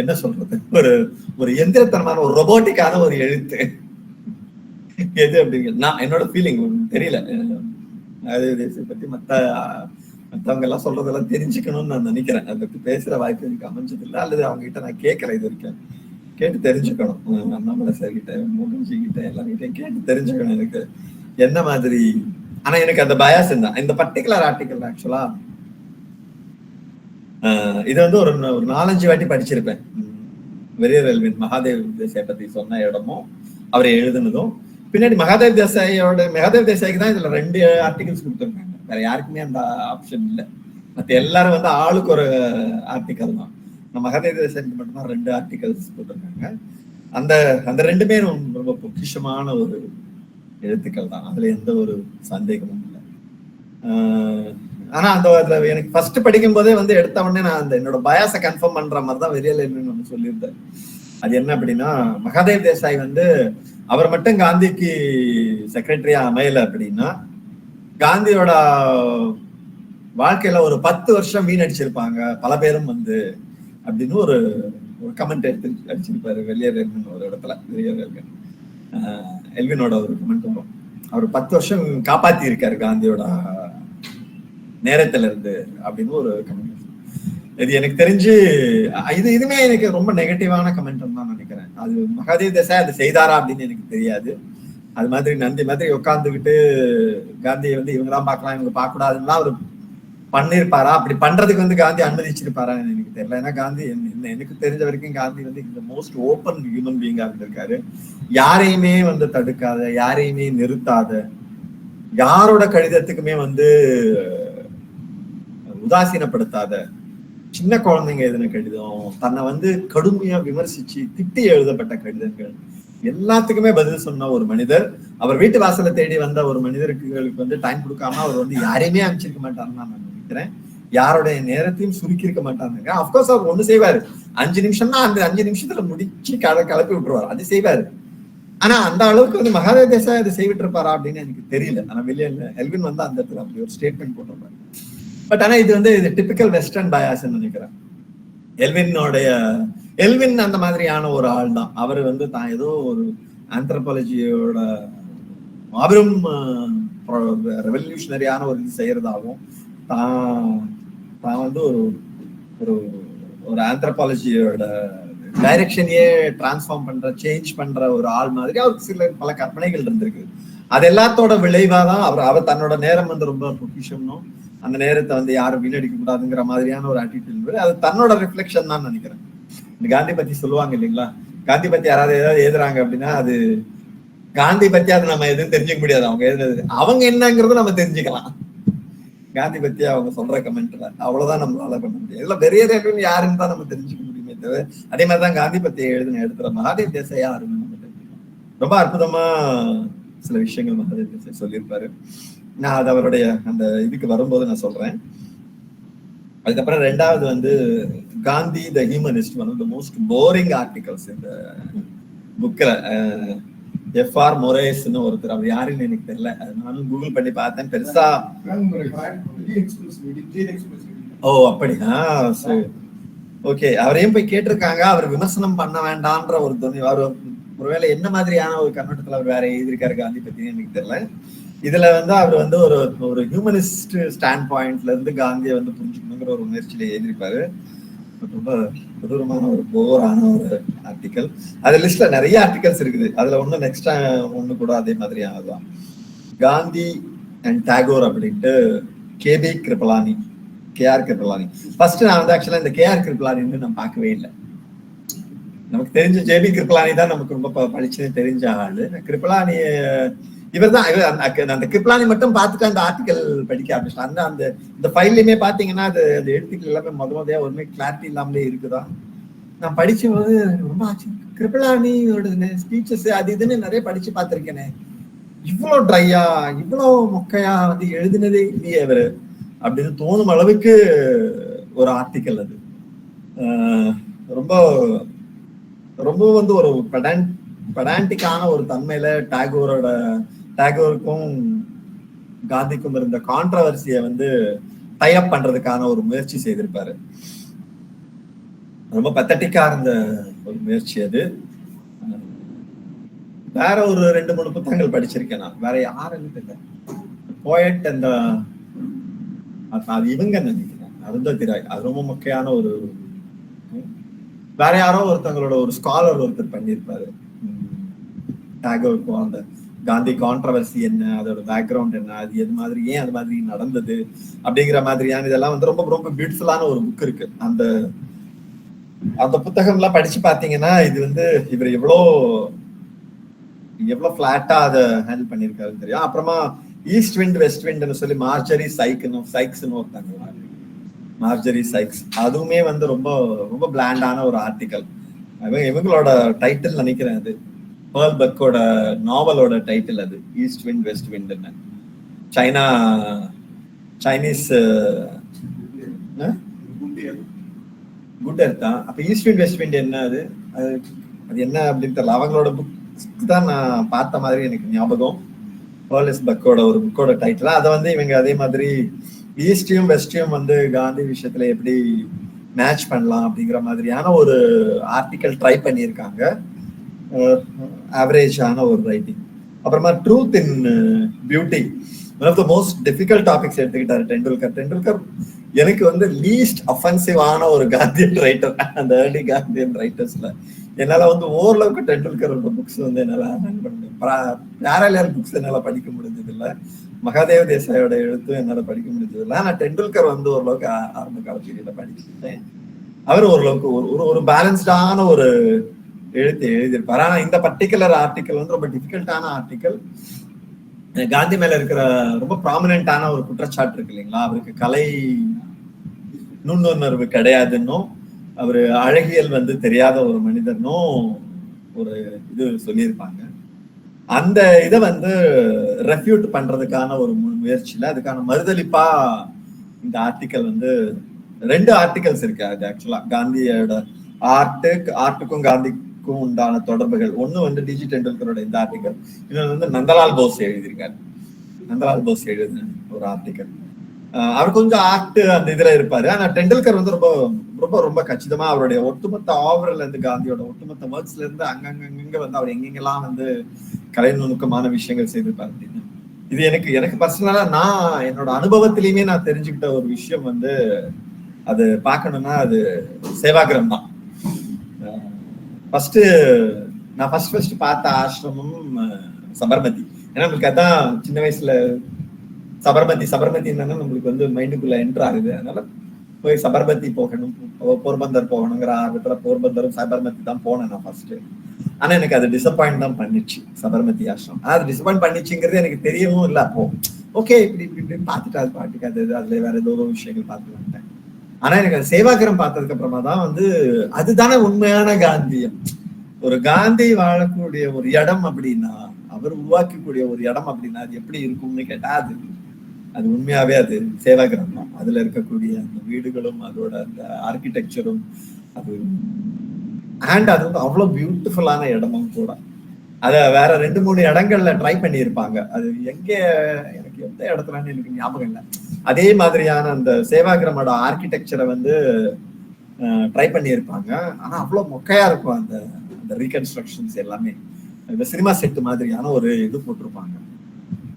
Speaker 1: என்ன சொல்றது ஒரு எந்திரத்தனமான ஒரு ரொபோட்டிக்கான ஒரு எழுத்து எது அப்படிங்கிறது நான் என்னோட ஃபீலிங். தெரியல பத்தி மத்தவங்க எல்லாம் சொல்றதெல்லாம் தெரிஞ்சுக்கணும்னு நான் நினைக்கிறேன். அதை பத்தி பேசுற வாய்ப்பு எனக்கு அமைஞ்சது இல்லை, அல்லது அவங்க கிட்ட நான் கேட்கல. இது வரைக்கும் கேட்டு தெரிஞ்சுக்கணும். அண்ணாமலை சார் கிட்ட முகஞ்சி கிட்ட எல்லார்கிட்டையும் கேட்டு தெரிஞ்சுக்கணும் எனக்கு என்ன மாதிரி. ஆனா எனக்கு அந்த பயாஸ் தான். இந்த பர்டிகுலர் ஆர்டிக்கல் ஆக்சுவலா இது வந்து ஒரு 4-5 வாட்டி படிச்சிருப்பேன். வெறியர் எல்வின் மகாதேவ் தேசாய் பத்தி சொன்ன இடமும் அவரை எழுதுனதும் பின்னாடி மகாதேவ் தேசாய்க்கு தான் இதுல 2 ஆர்டிகல்ஸ் கொடுத்துருக்காங்க. வேற யாருக்குமே அந்த ஆப்ஷன் இல்லை. மற்ற எல்லாரும் வந்து ஆளுக்கு ஒரு ஆர்டிக்கல் தான். மகாதேவ் தேசாய்க்கு மட்டும்தான் 2 ஆர்டிகல்ஸ் போட்டிருக்காங்க. அந்த அந்த 2மே ரொம்ப பொக்கிஷமான ஒரு எழுத்துக்கள் தான். அதுல எந்த ஒரு சந்தேகமும் இல்லை. ஆனா அந்த எனக்கு ஃபர்ஸ்ட் படிக்கும் போதே வந்து எடுத்த உடனே நான் அந்த என்னோட பயாஸை கன்ஃபார்ம் பண்ற மாதிரி தான் வெறியல் எல்வின் சொல்லியிருந்தாரு. அது என்ன அப்படின்னா மகாதேவ் தேசாய் வந்து அவர் மட்டும் காந்திக்கு செக்ரட்டரியா அமையல அப்படின்னா காந்தியோட வாழ்க்கையில ஒரு 10 வருஷம் வீணடிச்சிருப்பாங்க பல பேரும் வந்து அப்படின்னு ஒரு கமெண்ட் அடிச்சிருப்பாரு வெறியல் எல்வின் ஒரு இடத்துல. வெறியல் எல்வினோட ஒரு கமெண்ட் வரும். அவர் 10 வருஷம் காப்பாத்தி இருக்காரு காந்தியோட நேரத்துல இருந்து அப்படின்னு ஒரு கமெண்ட். இது எனக்கு தெரிஞ்சு இதுவுமே எனக்கு ரொம்ப நெகட்டிவான கமெண்ட் தான் நினைக்கிறேன். அது மகாதேவ் தேசாய் அது செய்தாரா அப்படின்னு எனக்கு தெரியாது. அது மாதிரி நந்தி மாதிரி உட்காந்துக்கிட்டு காந்தியை வந்து இவங்கதான் பார்க்கலாம் இவங்க பார்க்க கூடாதுன்னா அவர் பண்ணிருப்பாரா? அப்படி பண்றதுக்கு வந்து காந்தி அனுமதிச்சிருப்பாரான்னு எனக்கு தெரியல. ஏன்னா காந்தி எனக்கு தெரிஞ்ச வரைக்கும் காந்தி வந்து இந்த மோஸ்ட் ஓப்பன் ஹியூமன் பீயிங்கா இருந்திருக்காரு. யாரையுமே வந்து தடுக்காத, யாரையுமே நிறுத்தாத, யாரோட கடிதத்துக்குமே வந்து உதாசீனப்படுத்தாத, சின்ன குழந்தைங்க எழுதின கடிதம், தன்னை வந்து கடுமையா விமர்சிச்சு திட்டி எழுதப்பட்ட கடிதங்கள் எல்லாத்துக்குமே பதில் சொன்ன ஒரு மனிதர். அவர் வீட்டு வாசலை தேடி வந்த ஒரு மனிதர்களுக்கு வந்து டைம் கொடுக்காம அவர் வந்து யாரையுமே அனுப்பிச்சிருக்க மாட்டாருன்னு நான் நினைக்கிறேன். யாருடைய நேரத்தையும் சுருக்கிருக்க மாட்டாருங்க. அப்கோர்ஸ் அவர் ஒண்ணு செய்வாரு, 5 நிமிஷம்னா அந்த 5 நிமிஷத்துல முடிச்சு கிளப்பி விட்டுருவாரு, அது செய்வாரு. ஆனா அந்த அளவுக்கு வந்து மகாதேவ் தேசாய் அதை செய்விட்டு இருப்பாரா அப்படின்னு எனக்கு தெரியல. ஆனா வெளியில எல்வின் வந்து அந்த இடத்துல அப்படி ஒரு ஸ்டேட்மெண்ட் போட்டிருப்பாரு. பட் ஆனா இது வந்து டிபிக்கல் வெஸ்டர்ன் பயாஸ் நினைக்கிறேன். எல்வின் அந்த மாதிரியான ஒரு ஆள் தான். அவர் வந்து தான் ஏதோ ஒரு ஆந்த்ரோபாலஜியோட மாபெரும் ரெவல்யூஷனரியான ஒரு இது செய்யறதாகவும் தான் வந்து ஒரு ஒரு ஆந்த்ரோபாலஜியோட டைரக்ஷனையே டிரான்ஸ்ஃபார்ம் பண்ற, சேஞ்ச் பண்ற ஒரு ஆள் மாதிரி அவருக்கு சில பல கற்பனைகள் இருந்திருக்கு. அது எல்லாத்தோட விளைவாதான் அவர் தன்னோட நேரம் வந்து ரொம்ப பொக்கிஷம்னும், அந்த நேரத்தை வந்து யாரும் வீணடிக்க கூடாதுங்கிற மாதிரியான ஒரு ஆட்டிடியூட், அது தன்னோட ரிஃப்ளெக்ஷன் தான் நினைக்கிறேன். இந்த காந்தி பத்தி சொல்லுவாங்க இல்லைங்களா, காந்தி பத்தி யாராவது ஏதாவது எழுதுறாங்க அப்படின்னா அது காந்தி பத்தி அதை நம்ம எதுவும் தெரிஞ்சுக்க முடியாது. அவங்க எழுதுறது அவங்க என்னங்கிறத நம்ம தெரிஞ்சுக்கலாம். காந்தி பத்தி அவங்க சொல்ற கமெண்ட்ல அவ்வளவுதான் நம்மளால பண்ண முடியும். இதுல பெரிய யாருன்னு தான் நம்ம தெரிஞ்சுக்க முடியுமே தவிர, அதே மாதிரிதான் காந்தி பத்தி எழுதுற மகாதேவ் தேசாய் யாருன்னு நம்ம தெரிஞ்சுக்கலாம். ரொம்ப அற்புதமா சில விஷயங்கள் மகாதேவ் தேசாய் சொல்லியிருப்பாரு. நான் அது அவருடைய அந்த இதுக்கு வரும்போது நான் சொல்றேன். அதுக்கப்புறம் ரெண்டாவது வந்து Gandhi the humanist, one of the most boring articles இந்த புக்ல. எஃப்ஆர் மொரேஸ்னு ஒருத்தர், அவர் யாருன்னு எனக்கு தெரியல, நானும் கூகுள் பண்ணி பார்த்தேன். பெருசா அப்படியா, ஓகே. அவரையும் போய் கேட்டிருக்காங்க. அவர் விமர்சனம் பண்ண வேண்டாம்ன்ற ஒரு துணி, அவர் ஒருவேளை என்ன மாதிரியான ஒரு கண்ணோட்டத்துல அவர் வேற எழுதியிருக்காரு காந்தி பத்தி எனக்கு தெரியல. இதுல வந்து அவர் வந்து ஒரு ஹியூமனிஸ்ட் ஸ்டாண்ட் பாயிண்ட்ல இருந்து காந்தியை வந்து புரிஞ்சுக்கணுங்கிற ஒரு முயற்சியில எழுதியிருப்பாரு. ரொம்ப கொடூரமான ஒரு போரான ஒரு ஆர்டிக்கல். அது லிஸ்ட்ல நிறைய ஆர்டிகல்ஸ் இருக்குது. அதுல ஒண்ணு நெக்ஸ்ட் ஒண்ணு கூட அதே மாதிரி ஆகுதான். காந்தி அண்ட் டாகோர் அப்படின்ட்டு KB Kripalani, KR Kripalani. First நான் வந்து ஆக்சுவலா இந்த கேஆர் கிருபலானின்னு நான் பார்க்கவே இல்லை. நமக்கு தெரிஞ்ச ஜேபி கிருபலானி தான் நமக்கு ரொம்ப படிச்சு தெரிஞ்ச ஆளு. கிருபலானி இவர் தான். அந்த கிருபலானி மட்டும் பார்த்துட்டு அந்த ஆர்டிகல் படிக்க ஆரம்பிச்சிட்டேன். அந்த இந்த ஃபைல்லையுமே பாத்தீங்கன்னா அது எழுத்துக்கள் எல்லாமே முதல்ல ஒருமே கிளாரிட்டி இல்லாமலே இருக்குதான். நான் படிச்சும் போது ரொம்ப ஆச்சு. கிருபலானியோட ஸ்பீச்சஸ் அது இதுன்னு நிறைய படிச்சு பார்த்திருக்கேனே, இவ்வளவு ட்ரையா இவ்வளவு மொக்கையா வந்து எழுதினதே இல்லையே அவரு அப்படின்னு தோணும் அளவுக்கு ஒரு ஆர்டிக்கல் அது. ரொம்ப ரொம்ப வந்து ஒரு பெடான்டிக்கான ஒரு தன்மையில டாகோருக்கும் காந்திக்கும் இருந்த கான்ட்ரவர்சியை வந்து டைப் பண்றதுக்கான ஒரு முயற்சி செய்திருப்பாரு. ரொம்ப பத்தட்டிக்கா இருந்த ஒரு முயற்சி அது. வேற ஒரு 2-3 புத்தகங்கள் படிச்சிருக்கேன் நான். வேற யாருன்னு தெரியல. போயட் அந்த அது இவங்க நினைக்கிறேன், அருந்ததி ராய். அது ரொம்ப முக்கியமான ஒரு, வேற யாரோ ஒருத்தவங்களோட ஒரு ஸ்காலர் ஒருத்தர் பண்ணியிருப்பாரு டாகோருக்கும் அந்த காந்தி கான்ட்ரவர்சி என்ன, அதோட பேக்ரவுண்ட் என்ன, அது எது மாதிரி, ஏன் அது மாதிரி நடந்தது அப்படிங்கிற மாதிரியான இதெல்லாம் வந்து ரொம்ப ரொம்ப பியூட்டிஃபுல்லான ஒரு புக் இருக்கு. அந்த அந்த புத்தகம் எல்லாம் படிச்சு பாத்தீங்கன்னா இது வந்து இவர் எவ்வளவு பிளாட்டா அதை ஹேண்டில் பண்ணிருக்காருன்னு தெரியும். அப்புறமா ஈஸ்ட் விண்ட் வெஸ்ட் விண்ட்னு சொல்லி மார்ஜரி சைக்ஸ்னு ஒருத்தாங்க, மார்ஜரி சைக்ஸ். அதுவுமே வந்து ரொம்ப ரொம்ப பிளாண்டான ஒரு ஆர்டிக்கல். இவங்களோட டைட்டில் நினைக்கிறேன், அது பேர்ல் பக்கோட நாவலோட டைட்டில் அது, ஈஸ்ட் விண்ட் வெஸ்ட் விண்ட்னு. சைனீஸ் குட் எர்த் தான். அப்ப ஈஸ்ட் விண்ட் வெஸ்ட் விண்ட் என்ன, அது என்ன அப்படின்னு தெரியல. அவங்களோட புக் தான் நான் பார்த்த மாதிரி எனக்கு ஞாபகம். பேர்ல் பக்கோட ஒரு புக்கோட டைட்டில். அதை வந்து இவங்க அதே மாதிரி ஈஸ்டையும் வெஸ்டையும் வந்து காந்தி விஷயத்துல எப்படி மேட்ச் பண்ணலாம் அப்படிங்கிற மாதிரியான ஒரு ஆர்டிக்கல் ட்ரை பண்ணியிருக்காங்க. ஆவரேஜான ஒரு ரைட்டிங். அப்புறமா truth in beauty, one of the most difficult topics எடுத்துக்கிட்டாரு டெண்டுல்கர். எனக்கு வந்து லீஸ்ட் அஃபென்சிவான ஒரு காந்தியன் ரைட்டர் அந்த ஏர்லி காந்தியன் ரைட்டர்ஸ்ல. என்னால வந்து ஓரளவுக்கு டெண்டுல்கரோட புக்ஸ் வந்து என்னால ஹேண்டில் பண்ண முடியும். பேரலல் புக்ஸ் என்னால படிக்க முடிஞ்சது இல்லை. மகாதேவ் தேசாயோட எழுத்தும் என்னால படிக்க முடிஞ்சது இல்லை. ஆனா டெண்டுல்கர் வந்து ஓரளவுக்கு ஆரம்ப கால பீரியட்ல படிச்சுட்டேன். அவர் ஓரளவுக்கு ஒரு பேலன்ஸ்டான ஒரு எழுத்து எழுதியிருப்பாரு. ஆனா இந்த பர்டிகுலர் ஆர்டிக்கல் வந்து ரொம்ப டிஃபிகல்ட்டான ஆர்டிக்கல். காந்தி மேல இருக்கிற ரொம்ப ப்ராமினென்டான ஒரு குற்றச்சாட்டு இருக்கு இல்லைங்களா, அவருக்கு கலை நுண்ணுணர்வு கிடையாதுன்னும், அவரு அழகியல் வந்து தெரியாத ஒரு மனிதனும் ஒரு இது சொல்லியிருப்பாங்க. அந்த இதை வந்து ரெஃப்யூட் பண்றதுக்கான ஒரு முயற்சியில அதுக்கான மறுதளிப்பா இந்த ஆர்டிக்கல் வந்து 2 ஆர்டிகல்ஸ் இருக்கு. அது ஆக்சுவலா காந்தியோட ஆர்ட்டுக்கும் காந்திக்கும் உண்டான தொடர்புகள். ஒண்ணு வந்து டிஜி டெண்டுல்கரோட இந்த ஆர்டிக்கல், இன்னொன்று வந்து நந்தலால் போஸ் எழுதியிருக்காரு. நந்தலால் போஸ் எழுதின ஒரு ஆர்டிக்கல். அவர் கொஞ்சம் ஆர்ட் அந்த இதுல இருப்பாரு. ஆனா டெண்டுல்கர் வந்து ரொம்ப ரொம்ப ரொம்ப கச்சிதமா அவருடைய ஒட்டுமொத்த ஆவரல்ல இருந்து, காந்தியோட ஒட்டுமொத்த ஒர்க்ஸ்ல இருந்து அங்கங்க வந்து அவர் எங்கெங்கெல்லாம் வந்து கலை நுணுக்கமான விஷயங்கள் செய்திருப்பாரு அப்படின்னு. இது எனக்கு பர்சனலா நான் என்னோட அனுபவத்திலயுமே நான் தெரிஞ்சுக்கிட்ட ஒரு விஷயம் வந்து, அது பார்க்கணும்னா அது சேவாகிரம் தான். ஃபர்ஸ்ட் நான் ஃபர்ஸ்ட் பார்த்த ஆசிரமம் சபர்மதி. ஏன்னா நம்மளுக்கு அதான் சின்ன வயசுல சபர்மதி என்னன்னா நம்மளுக்கு வந்து மைண்டுக்குள்ள என்டர் ஆகுது. அதனால போய் சபர்மதி போகணும், போர்பந்தர் போகணுங்கிற ஆர்வத்துல போர்பந்தரும் சபர்மதி தான் போனேன் நான் ஃபர்ஸ்ட். ஆனா எனக்கு அது டிசப்பாயிண்ட் தான் பண்ணிச்சு சபர்மதி ஆசிரமம். அது டிசப்பாயிண்ட் பண்ணிச்சுங்கிறது எனக்கு தெரியவும் இல்லை அப்போ. ஓகே இப்படி பார்த்துட்டு அது பாட்டுக்கு அதுல வேற ஏதோ விஷயங்கள் பார்த்து வந்துட்டேன். ஆனா எனக்கு அது சேவாகிரம் பார்த்ததுக்கு அப்புறமா தான் வந்து அதுதானே உண்மையான காந்தியம். ஒரு காந்தி வாழக்கூடிய ஒரு இடம் அப்படின்னா, அவர் உருவாக்கக்கூடிய ஒரு இடம் அப்படின்னா அது எப்படி இருக்கும்னு கேட்டா அது உண்மையாவே அது சேவாகிரம் தான். அதுல இருக்கக்கூடிய அந்த வீடுகளும் அதோட அந்த ஆர்கிடெக்சரும் அது அது வந்து அவ்வளவு பியூட்டிஃபுல்லான இடமும் கூட. அத வேற 2-3 இடங்கள்ல ட்ரை பண்ணியிருப்பாங்க. அது எங்க எனக்கு எந்த இடத்துலன்னு எனக்கு ஞாபகம் இல்லை. அதே மாதிரியான அந்த சேவாகிரமோட ஆர்கிடெக்சரை வந்து ட்ரை பண்ணியிருப்பாங்க. ஆனா அவ்வளவு மொக்கையா இருக்கும் அந்த அந்த ரீகன்ஸ்ட்ரக்ஷன்ஸ் எல்லாமே. இந்த சினிமா செட் மாதிரியான ஒரு இது போட்டிருப்பாங்க.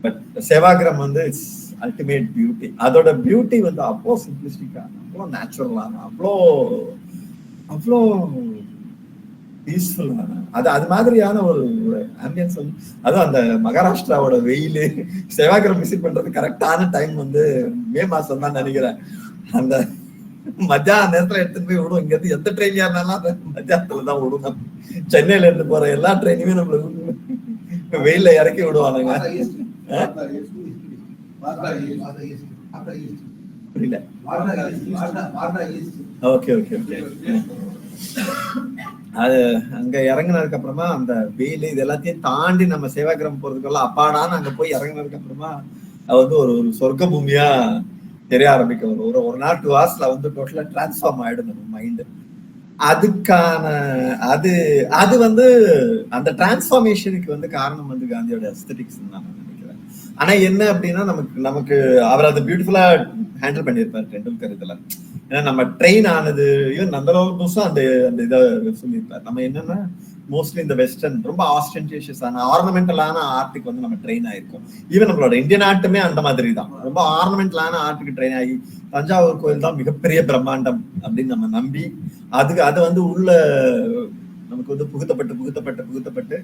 Speaker 1: பட் சேவாகிரம் வந்து இட்ஸ் அல்டிமேட் பியூட்டி. அதோட பியூட்டி வந்து அவ்வளோ சிம்பிளிஸ்டிக்கான, அவ்வளோ நேச்சுரலான, அவ்வளோ பீஸ்ஃபுல்லான அது மாதிரியான ஒரு ஆம்பியன்ஸ் வந்து. அதுவும் அந்த மகாராஷ்டிராவோட வெயிலு சேவாகிரம் விசிட் பண்றது கரெக்டான டைம் வந்து மே மாசம் தான் நினைக்கிறேன். அந்த மத்தியான நேரத்துல எடுத்துட்டு போய் விடும். இங்க இருந்து எந்த ட்ரெயின் ஏறினாலும் அந்த மத்தியானத்துல தான் விடும். சென்னையில இருந்து போற எல்லா ட்ரெயினுமே நம்மளுக்கு வெயில இறக்கி விடுவானுங்க. புரியல. Okay okay okay. அது அங்க இறங்கினதுக்கு அப்புறமா அந்த வெயில் இது எல்லாத்தையும் தாண்டி நம்ம சேவாகிரம் போறதுக்குள்ள அப்பாடான்னு அங்க போய் இறங்கினதுக்கு அப்புறமா அது வந்து ஒரு சொர்க்க பூமியா தெரிய ஆரம்பிக்கும். ஒரு நாள் 2 hours வந்து டோட்டலா டிரான்ஸ்ஃபார்ம் ஆயிடும் நம்ம மைண்ட். அதுக்கான அது வந்து அந்த டிரான்ஸ்ஃபார்மேஷனுக்கு வந்து காரணம் வந்து காந்தியோட எஸ்தெட்டிக்ஸ் நான் நினைக்கிறேன். ஆனா என்ன அப்படின்னா நமக்கு அவர் அதை பியூட்டிஃபுல்லா ஹேண்டில் பண்ணியிருப்பாரு டெண்டுல்கர் இதுல. ஏன்னா நம்ம ட்ரெயின் ஆனது நந்தலோகம் அந்த இதை சொல்லியிருப்பாரு. நம்ம என்னன்னா மோஸ்ட்லி இந்த வெஸ்டர்ன் ரொம்ப ஆஸ்டென்டேஷியஸான ஆர்னமெண்டலான ஆர்ட்டுக்கு வந்து நம்ம ட்ரெயின் ஆயிருக்கோம். ஈவன் நம்மளோட இந்தியன் ஆர்ட்டுமே அந்த மாதிரி தான். ரொம்ப ஆர்னமெண்டலான ஆர்ட்டுக்கு ட்ரெயின் ஆகி தஞ்சாவூர் கோயில் தான் மிகப்பெரிய பிரம்மாண்டம் அப்படின்னு நம்ம நம்பி அது வந்து உள்ள நமக்கு வந்து புகுத்தப்பட்டு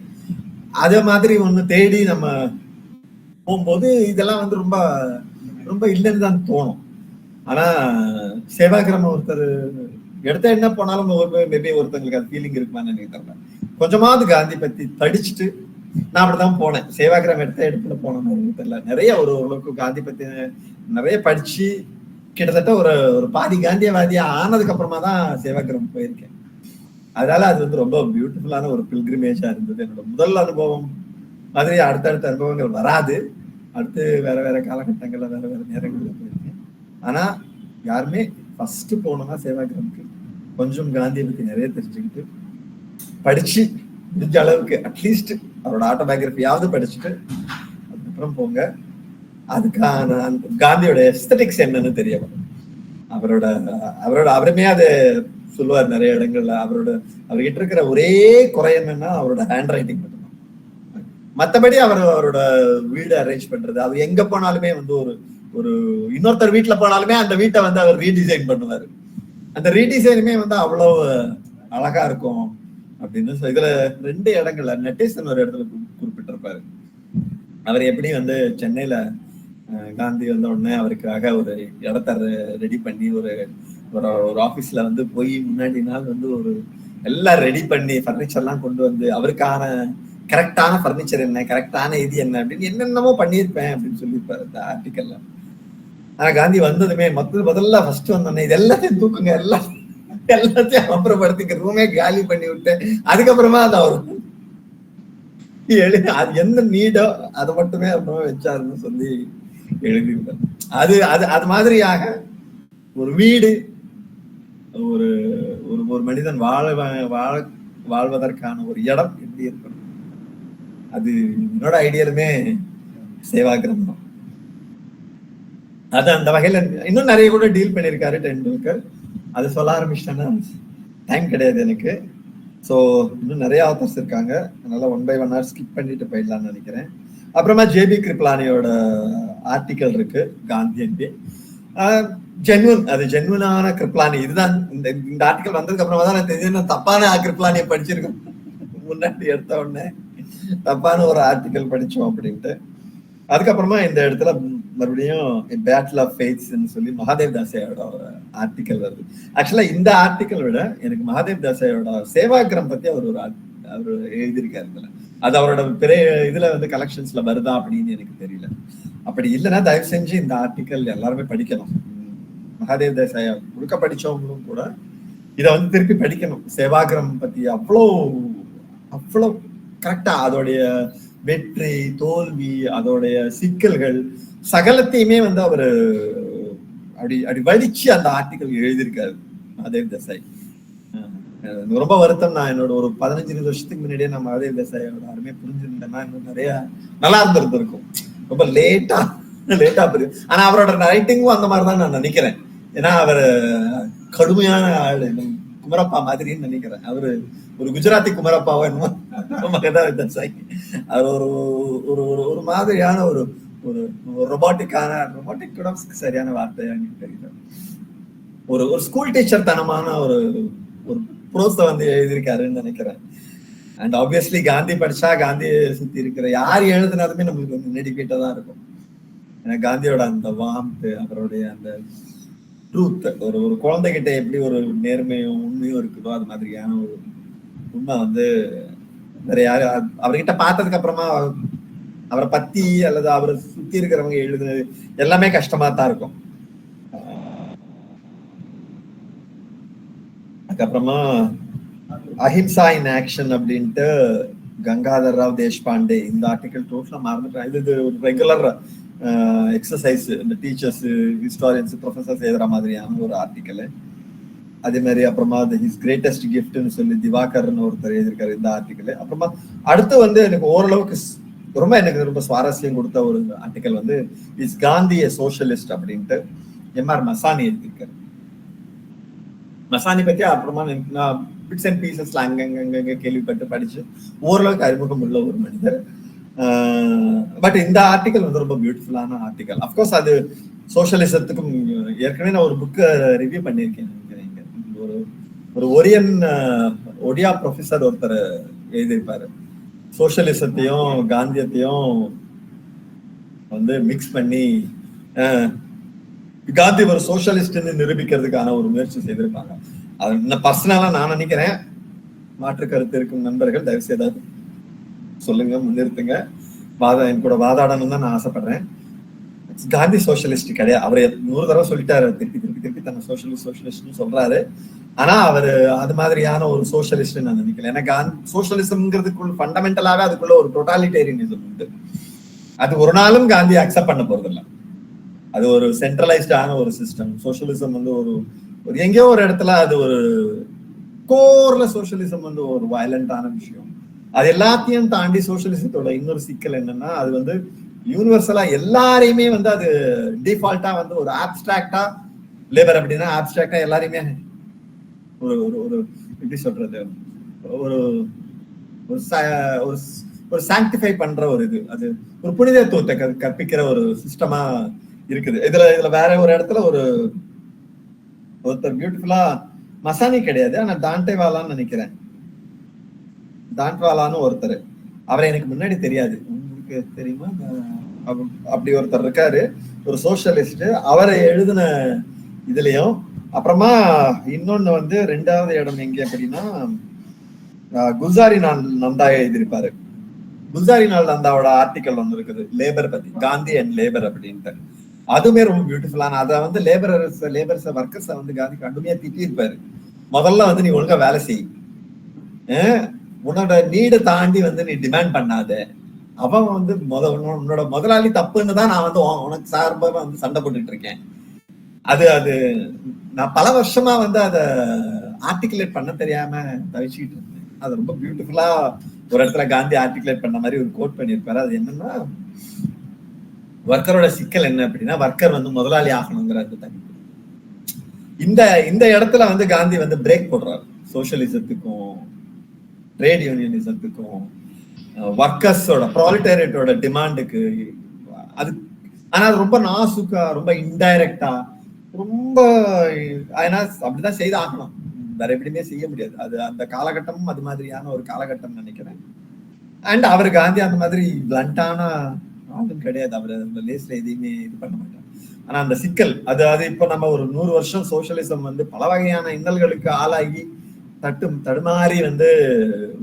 Speaker 1: அதே மாதிரி ஒண்ணு தேடி நம்ம போகும்போது இதெல்லாம் வந்து ரொம்ப ரொம்ப இல்லைன்னு தான் தோணும். ஆனா சேவாகிரம் ஒருத்தர் எடுத்த என்ன போனாலும் மேபி ஒருத்தங்களுக்கு அது ஃபீலிங் இருக்குமான்னு எனக்கு தெரியல. கொஞ்சமாவது காந்தி பத்தி படிச்சுட்டு நான் அப்படிதான் போனேன். சேவாகிரம் எடுத்த இடத்துல போனேன்னு தெரியல. நிறைய ஓரளவுக்கு காந்தி பத்தி நிறைய படிச்சு கிட்டத்தட்ட ஒரு பாதி காந்தியவாதியா ஆனதுக்கு அப்புறமா தான் சேவாகிரம் போயிருக்கேன். அதனால அது வந்து ரொம்ப பியூட்டிஃபுல்லான ஒரு பில்கிரிமேஜா இருந்தது. என்னோட முதல் அனுபவம் மாதிரி அடுத்தடுத்த அனுபவங்கள் வராது. அடுத்து வேற காலகட்டங்கள்ல வேற நேரங்கள்ல போயிருக்கேன். ஆனா யாருமே ஃபர்ஸ்ட் போனோம்னா சேவாகிரமுக்கு கொஞ்சம் காந்தியை பத்தி நிறைய தெரிஞ்சுக்கிட்டு படிச்சு முடிஞ்ச அளவுக்கு அட்லீஸ்ட் அவரோட ஆட்டோபயோகிராஃபியாவது படிச்சுட்டு அதுக்கப்புறம் போங்க. அதுக்கான காந்தியோட எஸ்தெட்டிக்ஸ் என்னன்னு தெரிய வரும். அவருமே அதை சொல்லுவார் நிறைய இடங்கள்ல. அவர்கிட்ட இருக்கிற ஒரே குறை என்னன்னா அவரோட ஹேண்ட் ரைட்டிங் மட்டும்தான். மற்றபடி அவரோட வீடு அரேஞ்ச் பண்றது, அவர் எங்க போனாலுமே வந்து ஒரு இன்னொருத்தர் வீட்டுல போனாலுமே அந்த வீட்டை வந்து அவர் ரீடிசைன் பண்ணுவாரு. அந்த ரீடிசைனுமே வந்து அவ்வளவு அழகா இருக்கும் அப்படின்னு. இதுல 2 இடங்கள்ல நெட்டேசன் ஒரு இடத்துல குறிப்பிட்டிருப்பாரு. அவர் எப்படி வந்து சென்னையில காந்தி வந்த உடனே அவருக்காக ஒரு இடத்த ரெடி பண்ணி ஒரு ஆபீஸ்ல வந்து போய் முன்னாடி நாள் வந்து எல்லாம் ரெடி பண்ணி பர்னிச்சர் எல்லாம் கொண்டு வந்து அவருக்கான கரெக்டான பர்னிச்சர் என்ன, கரெக்டான இது என்ன அப்படின்னு என்னென்னமோ பண்ணியிருப்பேன் அப்படின்னு சொல்லியிருப்பாரு அந்த ஆர்டிக்கல்ல. ஆனா காந்தி வந்ததுமே முதல்ல ஃபர்ஸ்ட் வந்தோடனே இது எல்லாத்தையும் தூக்குங்க, எல்லாத்தையும் அப்புறப்படுத்திக்க, ரூமே காலி பண்ணி விட்டு அதுக்கப்புறமா அது அவரு அது என்ன நீடோ அதை மட்டுமே அப்புறமா வச்சாருன்னு சொல்லி எழுதியிருப்பாரு. அது மாதிரியாக ஒரு வீடு ஒரு ஒரு மனிதன் வாழ்வதற்கான ஒரு இடம் எப்படி இருக்கணும், அது என்னோட ஐடியாலுமே சேவாகிரம் தான். அது அந்த வகையில இன்னும் நிறைய கூட டீல் பண்ணியிருக்காரு டெண்டுல்கர். அது சொல்ல ஆரம்பிச்சிட்டேன்னா டைம் கிடையாது எனக்கு. ஸோ இன்னும் நிறைய ஆத்தர்ஸ் இருக்காங்க, அதனால 1 by 1 hour ஸ்கிப் பண்ணிட்டு போயிடலாம்னு நினைக்கிறேன். அப்புறமா ஜேபி கிருப்லானியோட ஆர்டிக்கல் இருக்கு காந்தி ஜென்வன், அது ஜென்வனான கிருப்லானி. இதுதான் இந்த ஆர்டிக்கல் வந்ததுக்கு அப்புறமா தான் நான் தெரிஞ்சு தப்பான கிருப்லானியை படிச்சிருக்கேன். முன்னாடி எடுத்த உடனே தப்பான ஒரு ஆர்டிக்கல் படிச்சோம் அப்படின்ட்டு. அதுக்கப்புறமா இந்த இடத்துல மறுபடியும் பேட்டில் ஆஃப் ஃபெய்த்ஸ்ன்னு சொல்லி மகாதேவ் தாசையோட ஒரு ஆர்டிக்கல் வருது. ஆக்சுவலா இந்த ஆர்டிக்கல் விட எனக்கு மகாதேவ் தாசையோட சேவாகிரம் பத்தி அவர் எழுதியிருக்காரு இதுல. அது அவரோட பெரிய இதுல வந்து கலெக்ஷன்ஸ்ல வருதா அப்படின்னு எனக்கு தெரியல. அப்படி இல்லைன்னா தயவு செஞ்சு இந்த ஆர்டிக்கல் எல்லாருமே படிக்கணும். மகாதேவ் தேசாய முழுக்க படிச்சவங்களும் கூட இதை வந்து திருப்பி படிக்கணும். சேவாகிரம் பத்தி அவ்வளோ அவ்வளோ கரெக்டா அதோடைய வெற்றி தோல்வி அதோடைய சிக்கல்கள் சகலத்தையுமே வந்து அவரு அப்படி வடிச்சு அந்த ஆர்டிக்கல் எழுதியிருக்காரு மகாதேவ் தேசாய். ரொம்ப வருத்தம். நான் என்னோட ஒரு 15-20 வருஷத்துக்கு முன்னாடியே நான் மகாதேவ் தேசாயோட அருமையை புரிஞ்சிருந்தேன்னா இன்னும் நிறைய நல்லா இருந்திருக்கும். ரொம்ப லேட்டா புரியும். ஆனா அவரோட ரைட்டிங்கும் அந்த மாதிரிதான் நான் நினைக்கிறேன். ஏன்னா அவர் கடுமையான ஆளு, குமரப்பா மாதிரின்னு நினைக்கிறேன். அவரு ஒரு குஜராத்தி குமரப்பாவோ என்னமோ மகாதேவ் தேசாய். அவர் ஒரு ஒரு மாதிரியான ஒரு ரொபாட்டிக் கூட சரியான வார்த்தையான்னு தெரியல. ஒரு ஸ்கூல் டீச்சர் தனமான ஒரு ப்ரோஸ வந்து எழுதியிருக்காருன்னு நினைக்கிறேன். அண்ட் ஆப்வியஸ்லி காந்தி படிச்சா காந்தியை சுத்தி இருக்கிற யார் எழுதுனாலுமே நம்மளுக்கு வந்து நெடிக்கேட்டா தான் இருக்கும். ஏன்னா காந்தியோட அந்த வார்ம்த், அவருடைய அந்த ட்ரூத், ஒரு குழந்தைகிட்ட எப்படி ஒரு நேர்மையும் உண்மையும் இருக்குதோ அது மாதிரியான ஒரு உண்மை வந்து வேற யாரு அவர்கிட்ட பார்த்ததுக்கு அப்புறமா அவரை பத்தி அல்லது அவரை சுத்தி இருக்கிறவங்க எழுதுனது எல்லாமே கஷ்டமா தான் இருக்கும். அதுக்கப்புறமா அஹிம்சா இன் ஆக்ஷன் அப்படின்ட்டு கங்காதர் ராவ் தேஷ்பாண்டே இந்த ஆர்டிகல் டோட்டலா மறந்துட்டேன். இது ஒரு ரெகுலர் எக்ஸசைஸ் இந்த டீச்சர்ஸ் ஹிஸ்டாரியன்ஸ் ப்ரொஃபசர்ஸ் எழுதுற மாதிரியான ஒரு ஆர்டிக்கல். அதே மாதிரி அப்புறமா ஹிஸ் கிரேட்டஸ்ட் கிஃப்ட்னு சொல்லி திவாகர்னு ஒருத்தர் எழுதியிருக்காரு இந்த ஆர்டிக்கல். அப்புறமா அடுத்து வந்து எனக்கு ஓரளவுக்கு எனக்கு ரொம்ப சுவாரஸ்யம் கொடுத்த ஒரு ஆர்டிக்கல் வந்து இஸ் காந்தி எ சோஷலிஸ்ட் அப்படின்ட்டு எம்ஆர் மசானி எழுதியிருக்காரு. மசானி பத்தி அப்புறமா நான் பிட்ஸ் அண்ட் பீசஸ்ல அங்கங்க கேள்விப்பட்டு படிச்சு ஓரளவுக்கு அறிமுகம் உள்ள ஒரு மனிதர். பட் இந்த ஆர்டிக்கல் வந்து ரொம்ப பியூட்டிஃபுல்லான ஆர்டிக்கல். அப்கோர்ஸ் அது சோஷலிசத்துக்கும் ஏற்கனவே நான் ஒரு புக்கை ரிவ்யூ பண்ணியிருக்கேன். ஒரு ஒடியா ப்ரொஃபஸர் ஒருத்தர் எழுதியிருப்பாரு. சோஷலிசத்தையும் காந்தியத்தையும் வந்து மிக்ஸ் பண்ணி காந்தி ஒரு சோஷலிஸ்ட்னு நிரூபிக்கிறதுக்கான ஒரு முயற்சி செய்திருப்பாங்க. அது பர்சனலா நான் நினைக்கிறேன். மாற்று கருத்து இருக்கும் நண்பர்கள் தயவு செய்து சொல்லுங்க, முன்னிறுத்துங்க. என் கூட வாதாடணும் தான் நான் ஆசைப்படுறேன். காந்தி சோஷலிஸ்ட் கிடையாது. அவரை 100 தடவை சொல்லிட்டாரு, திருப்பி தன்னை சோஷலிஸ்ட்னு சொல்றாரு. ஆனா அவரு அது மாதிரியான ஒரு சோஷலிஸ்ட் நான் நினைக்கல. ஏன்னா சோஷலிசம்ங்கிறதுக்குள்ள ஃபண்டமெண்டலாவே அதுக்குள்ள ஒரு டோட்டாலிட்டேரியனிசம் உண்டு. அது ஒரு நாளும் காந்தி அக்செப்ட் பண்ண போறது இல்லை. அது ஒரு சென்ட்ரலைஸ்டான ஒரு சிஸ்டம். சோஷலிசம் வந்து ஒரு எங்கேயோ ஒரு இடத்துல அது ஒரு கோர்ல சோஷலிசம் வந்து ஒரு வயலண்டான விஷயம். அது எல்லாத்தையும் தாண்டி சோஷலிசத்தோட இன்னொரு சிக்கல் என்னன்னா அது வந்து யூனிவர்சலா எல்லாரையுமே வந்து அது டிஃபால்ட்டா வந்து ஒரு ஆப்ஸ்ட்ராக்டா லேபர் அப்படின்னா ஆப்ஸ்ட்ராக்டா எல்லாரையுமே ஒரு ஒரு எப்படி சொல்றது ஒரு ஒரு சாங்டிஃபை பண்ற ஒரு இது, அது ஒரு புனிதத்துவத்தை கற்பிக்கிற ஒரு சிஸ்டமா இருக்குது. இதுல வேற ஒரு இடத்துல ஒருத்தர் பியூட்டிஃபுல்லா மசானி கிடையாது, ஆனா தாண்டேவாலான்னு நினைக்கிறேன். தாண்ட்வாலான்னு ஒருத்தர், அவரை எனக்கு முன்னாடி தெரியாது, உங்களுக்கு தெரியுமா? அப்படி ஒருத்தர் இருக்காரு, ஒரு சோஷலிஸ்ட். அவரை எழுதின இதுலயும் அப்புறமா இன்னொன்னு வந்து 2வது இடம் எங்க அப்படின்னா குல்சாரி நந்தா எழுதியிருப்பாரு. குல்சாரி நந்தாவோட ஆர்டிக்கல் ஒன்று இருக்குது லேபர் பத்தி, காந்தி அண்ட் லேபர் அப்படின்ட்டு. அதுவுமே ரொம்ப பியூட்டிஃபுல்லான. அதை வந்து லேபர்ஸ் ஒர்க்கர்ஸை வந்து காந்தி கடுமையா திட்டிருப்பாரு. முதல்ல வந்து நீ ஒழுங்கா வேலை செய், உன்னோட நீடை தாண்டி வந்து நீ டிமாண்ட் பண்ணாத, அவன் வந்து உன்னோட முதலாளி தப்புன்னு தான் நான் வந்து உனக்கு சார்பாக வந்து சண்டை போட்டுட்டு இருக்கேன். அது நான் பல வருஷமா வந்து அதை ஆர்டிகுலேட் பண்ண தெரியாம தவிச்சுக்கிட்டு இருந்தேன். அது ரொம்ப பியூட்டிஃபுல்லா ஒரு இடத்துல காந்தி ஆர்டிகுலேட் பண்ண மாதிரி ஒரு கோட் பண்ணியிருப்பாரு. அது என்னன்னா, ஒர்க்கரோட சிக்கல் என்ன அப்படின்னா ஒர்க்கர் வந்து முதலாளி ஆகணுங்கிறது தனி. இந்த இடத்துல வந்து காந்தி வந்து பிரேக் போடுறாரு சோஷலிசத்துக்கும் ட்ரேட் யூனியனிசத்துக்கும் ஒர்க்கர்ஸோட ப்ராலிட்டேரியட்டோட டிமாண்டுக்கு. அது ஆனா அது ரொம்ப நாசுக்கா, ரொம்ப இன்டைரக்டா, ரொம்ப அப்படிதான் செய்து ஆகணும். வேற எப்படியுமே செய்ய முடியாது. அது அந்த காலகட்டமும் அது மாதிரியான ஒரு காலகட்டம் நினைக்கிறேன். அண்ட் அவர் காந்தி அந்த மாதிரி பிளண்டான ஆளும் கிடையாது. அவர் அந்த லேஸ்ல எதையுமே இது பண்ண மாட்டார். ஆனா அந்த சிக்கல் அது அது இப்ப நம்ம ஒரு 100 வருஷம் சோசியலிசம் வந்து பல வகையான இன்னல்களுக்கு ஆளாகி தடுமாறி வந்து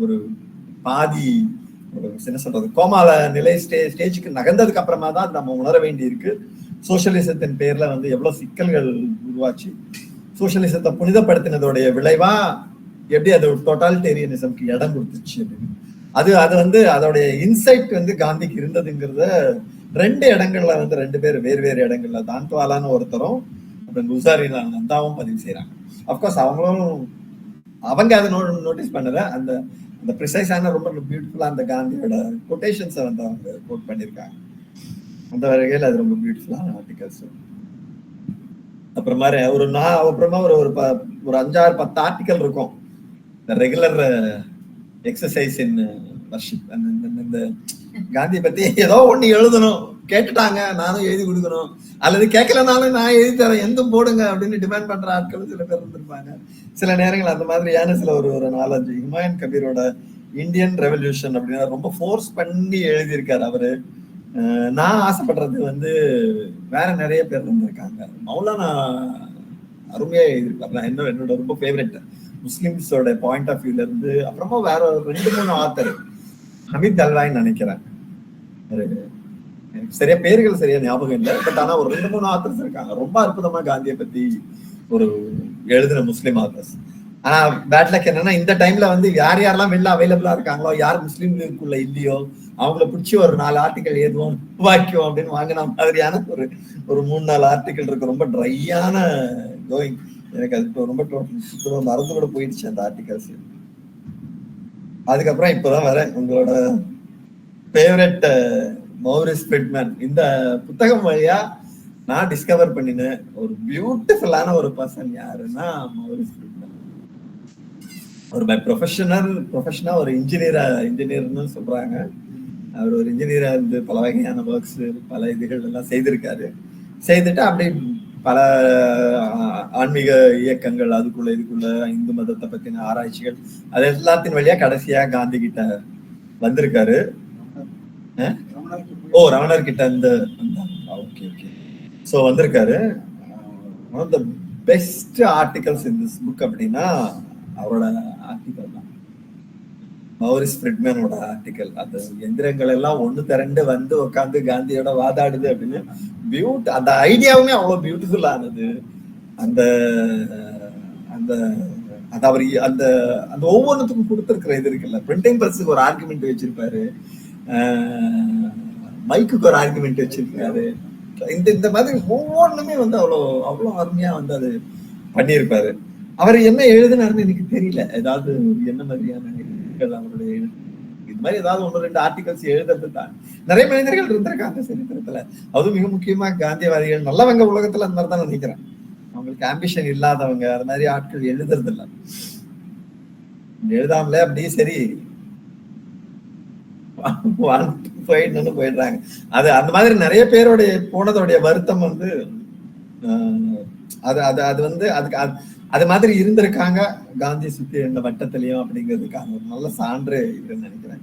Speaker 1: ஒரு பாதி என்ன சொல்றது கோமால நிலை ஸ்டேஜுக்கு நகர்ந்ததுக்கு அப்புறமா தான் நம்ம உணர வேண்டி இருக்கு. சோசியலிசத்தின் பேர்ல வந்து எவ்வளவு சிக்கல்கள் உருவாச்சு, சோசியலிசத்தை புனிதப்படுத்தினதோடைய விளைவா எப்படி அது டோட்டாலிட்டேரியனிசம்க்கு இடம் கொடுத்துச்சு அப்படின்னு. அது அது வந்து அதோடைய இன்சைட் வந்து காந்திக்கு இருந்ததுங்கிறத 2 இடங்கள்ல வந்து 2 பேர் வேறு வேறு இடங்கள்ல தான்ட்வாலான்னு ஒருத்தரும் அப்புறம் குசாரிலா நந்தாவும் பதிவு செய்யறாங்க. அப்கோர்ஸ் அவங்க அதை நோட்டீஸ் பண்ணல. அந்த அந்த ப்ரிசைஸான ரொம்ப பியூட்டிஃபுல்லா அந்த காந்தியோட கொட்டேஷன்ஸை வந்து அவங்க கோட் பண்ணியிருக்காங்க. அந்த வகையில் அது ரொம்ப பியூட்டிஃபுல்லான ஆர்டிகல்ஸ். அப்புறமா ஒரு 5-6-10 ஆர்டிக்கல் இருக்கும். ரெகுலர் எக்ஸசைஸ் இன் வர்ஷிப். இந்த காந்தியை பத்தி ஏதோ ஒண்ணு எழுதணும், கேட்டுட்டாங்க நானும் எழுதி கொடுக்கணும், அல்லது கேட்கலனாலும் நான் எழுதி தரேன் எந்தும் போடுங்க அப்படின்னு டிமாண்ட் பண்ற ஆட்கள் சில பேர் இருந்திருப்பாங்க. சில நேரங்கள் அந்த மாதிரியான சில ஒரு 4-5 ஹுமாயூன் கபீரோட இந்தியன் ரெவல்யூஷன் அப்படின்னு ரொம்ப ஃபோர்ஸ் பண்ணி எழுதியிருக்காரு அவரு. நான் ஆசைப்படுறது வந்து வேற நிறைய பேர் இருந்திருக்காங்க. மௌலானா அருமையா எழுதியிருக்காரு. என்னோட ரொம்ப ஃபேவரட் முஸ்லிம்ஸோட பாயிண்ட் ஆஃப் வியூல இருந்து. அப்புறமா வேற 2-3 ஆத்தர், ஹமீத் அல்வாய்ன்னு நினைக்கிறேன், எனக்கு சரியா பேர்கள் சரியா ஞாபகம் இல்லை. பட் ஆனா ஒரு 2-3 ஆத்தர்ஸ் இருக்காங்க ரொம்ப அற்புதமா காந்தியை பத்தி ஒரு எழுதுன முஸ்லிம் ஆத்தர்ஸ். ஆனா பேட் லக் என்னன்னா இந்த டைம்ல வந்து யாரெல்லாம் வெளில அவைலபிளா இருக்காங்களோ, யார் முஸ்லீம் லீக்குள்ள இல்லையோ அவங்கள பிடிச்சி ஒரு 4 ஆர்டிக்கல் ஏதுவோம் வாக்கியம் அப்படின்னு வாங்கின மாதிரியான ஒரு 3-4 ஆர்டிக்கல் இருக்கு. ரொம்ப ட்ரையான கோயிங். எனக்கு அது ரொம்ப மறந்து கூட போயிடுச்சு அந்த ஆர்டிகல்ஸ். அதுக்கப்புறம் இப்பதான் வரேன் உங்களோட ஃபேவரட் மௌரிஸ் ஃப்ரிட்மேன். இந்த புத்தகம் வழியா நான் டிஸ்கவர் பண்ணின ஒரு பியூட்டிஃபுல்லான ஒரு பர்சன் யாருன்னா மௌரிஸ் ஃப்ரிட்மேன். ஒரு பை ப்ரொஃபஷனா ஒரு இன்ஜினியர்னு சொல்றாங்க. அவர் ஒரு இன்ஜினியரா இருந்து பல வகையான ஒர்க்ஸ் பல இதுகள் எல்லாம் செய்திருக்காரு. செய்துட்டு அப்படி பல ஆன்மீக இயக்கங்கள் இதுக்குள்ள இந்து மதத்தை பத்தின ஆராய்ச்சிகள் அது எல்லாத்தின் வழியா கடைசியா காந்தி கிட்ட வந்திருக்காரு. ரமணர் கிட்ட இருந்து வந்திருக்காரு. One of the best articles in this book அப்படின்னா அவரோட ஆர்டிகல் தான், மௌரிஸ் ஃப்ரிட்மேனோட ஆர்டிகல். அந்த எந்திரங்கள் எல்லாம் ஒண்ணு திரண்டு வந்து உட்காந்து காந்தியோட வாதாடுது அப்படின்னு அந்த ஐடியாவுமே அவ்வளவு பியூட்டிஃபுல்லானது. அந்த அந்த அவர் அந்த அந்த ஒவ்வொன்றுத்துக்கும் கொடுத்துருக்கிற இது இருக்குல்ல, பிரிண்டிங் பிரஸுக்கு ஒரு ஆர்குமெண்ட் வச்சிருப்பாரு, மைக்குக்கு ஒரு ஆர்குமெண்ட் வச்சிருக்காரு. இந்த மாதிரி ஒவ்வொன்றுமே வந்து அவ்வளோ அருமையா வந்து அது பண்ணியிருப்பாரு. அவர் என்ன எழுதினாருன்னு எனக்கு தெரியல. ஏதாவது என்ன மாதிரியான அவருடைய இது மாதிரி ஏதாவது 1-2 ஆர்டிகல்ஸ் எழுதுறது தான். நிறைய மனிதர்கள் இருந்திருக்காங்க சரித்திரத்துல. அதுவும் மிக முக்கியமா காந்தியவாதிகள் நல்லவங்க உலகத்துல அந்த மாதிரி தான் நினைக்கிறேன். அவங்களுக்கு ஆம்பிஷன் இல்லாதவங்க அது மாதிரி ஆட்கள் எழுதுறது இல்லை. எழுதாமலே அப்படியே சரி போயிடுறாங்க. அது அந்த மாதிரி நிறைய பேருடைய போனதோடைய வருத்தம் வந்து அது வந்து அது மாதிரி இருந்திருக்காங்க காந்தி சுத்தி இருந்த வட்டத்திலையும் அப்படிங்கிறதுக்கான ஒரு நல்ல சான்று இதுன்னு நினைக்கிறேன்.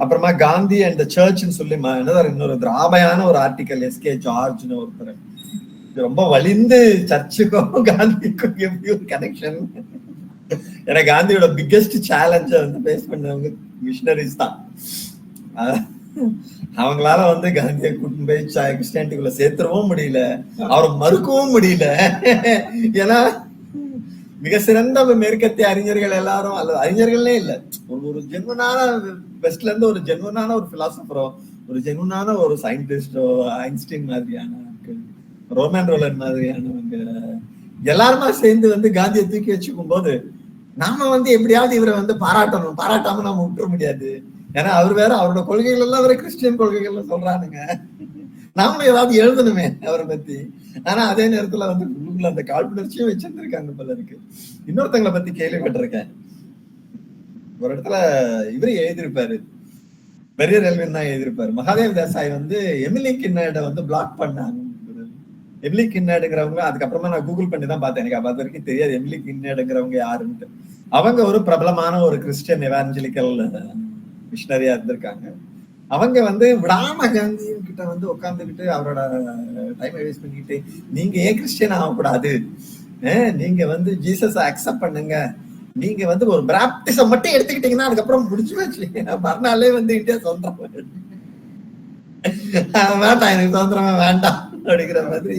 Speaker 1: அப்புறமா காந்தி அண்ட் சர்ச்ன்னு சொல்லி இன்னொரு திராபையான ஒரு ஆர்டிக்கல் எஸ்கே ஜார்ஜ்னு ஒருத்தர், ரொம்ப வலிந்து சர்ச்சுக்கும் காந்திக்கும் எப்படி ஒரு கனெக்ஷன். ஏன்னா காந்தியோட பிக்கெஸ்ட் சேலஞ்ச வந்து பேஸ் பண்ணவங்க மிஷனரிஸ் தான். அவங்களால வந்து காந்தியை கூட்டிட்டு போய் கிறிஸ்டியானிட்டிக்குள்ள சேர்த்துடவும் முடியல, அவரை மறுக்கவும் முடியல. ஏன்னா மிக சிறந்த மேற்கத்திய அறிஞர்கள் எல்லாரும், அல்லது அறிஞர்களே இல்ல, ஒரு ஜென்வனான வெஸ்ட்ல இருந்து ஒரு ஜென்வனான ஒரு பிலாசபரோ, ஒரு ஜென்வனான ஒரு சயின்டிஸ்டோ, ஐன்ஸ்டைன் மாதிரியான ஆட்கள், ரோமன் ரோலன் மாதிரியானவங்க எல்லாருமா சேர்ந்து வந்து காந்தியை தூக்கி வச்சுக்கும் போது நாம வந்து எப்படியாவது இவரை வந்து பாராட்டாம நாம விட்டுற முடியாது. ஏன்னா அவர் வேற, அவரோட கொள்கைகள் எல்லாம் வேற கிறிஸ்டியன் கொள்கைகள்ல சொல்றானுங்க. நாமளும் ஏதாவது எழுதணுமே அவரை பத்தி. ஆனா அதே நேரத்துல வந்து அந்த காழ்ப்புணர்ச்சியும் வச்சிருந்திருக்காங்க போல இருக்கு. இன்னொருத்தங்களை பத்தி கேள்விப்பட்டிருக்கேன். ஒரு இடத்துல இவரு எழுதியிருப்பாரு, பெரிய ரயில்வே தான் எழுதியிருப்பாரு, மகாதேவ் தேசாய் வந்து எமிலி கின்னட வந்து பிளாக் பண்ணாங்க. எமிலி கின்னாடுங்கிறவங்க, அதுக்கப்புறமா நான் கூகுள் பண்ணி தான் பார்த்தேன். எனக்கு அது வரைக்கும் தெரியாது எமிலி கின்னாடுங்கிறவங்க யாருன்ட்டு. அவங்க ஒரு பிரபலமான ஒரு கிறிஸ்டியன் எவாஞ்சலிக்கல் மிஷனரியா இருந்திருக்காங்க. அவங்க வந்து விடாம காந்தி கிட்ட வந்து உட்காந்துக்கிட்டு அவரோட டைமை வேஸ்ட் பண்ணிக்கிட்டு, நீங்க ஏன் கிறிஸ்டியன் ஆகக்கூடாது, நீங்க வந்து ஜீசஸ் அக்செப்ட் பண்ணுங்க, நீங்க வந்து ஒரு பிராப்டிசம் மட்டும் எடுத்துக்கிட்டீங்கன்னா அதுக்கப்புறம் முடிச்சு வச்சு மறுநாளே வந்து இந்தியா சுதந்திரம் வேண்டாம், எனக்கு சுதந்திரமா வேண்டாம் அப்படிங்கிற மாதிரி.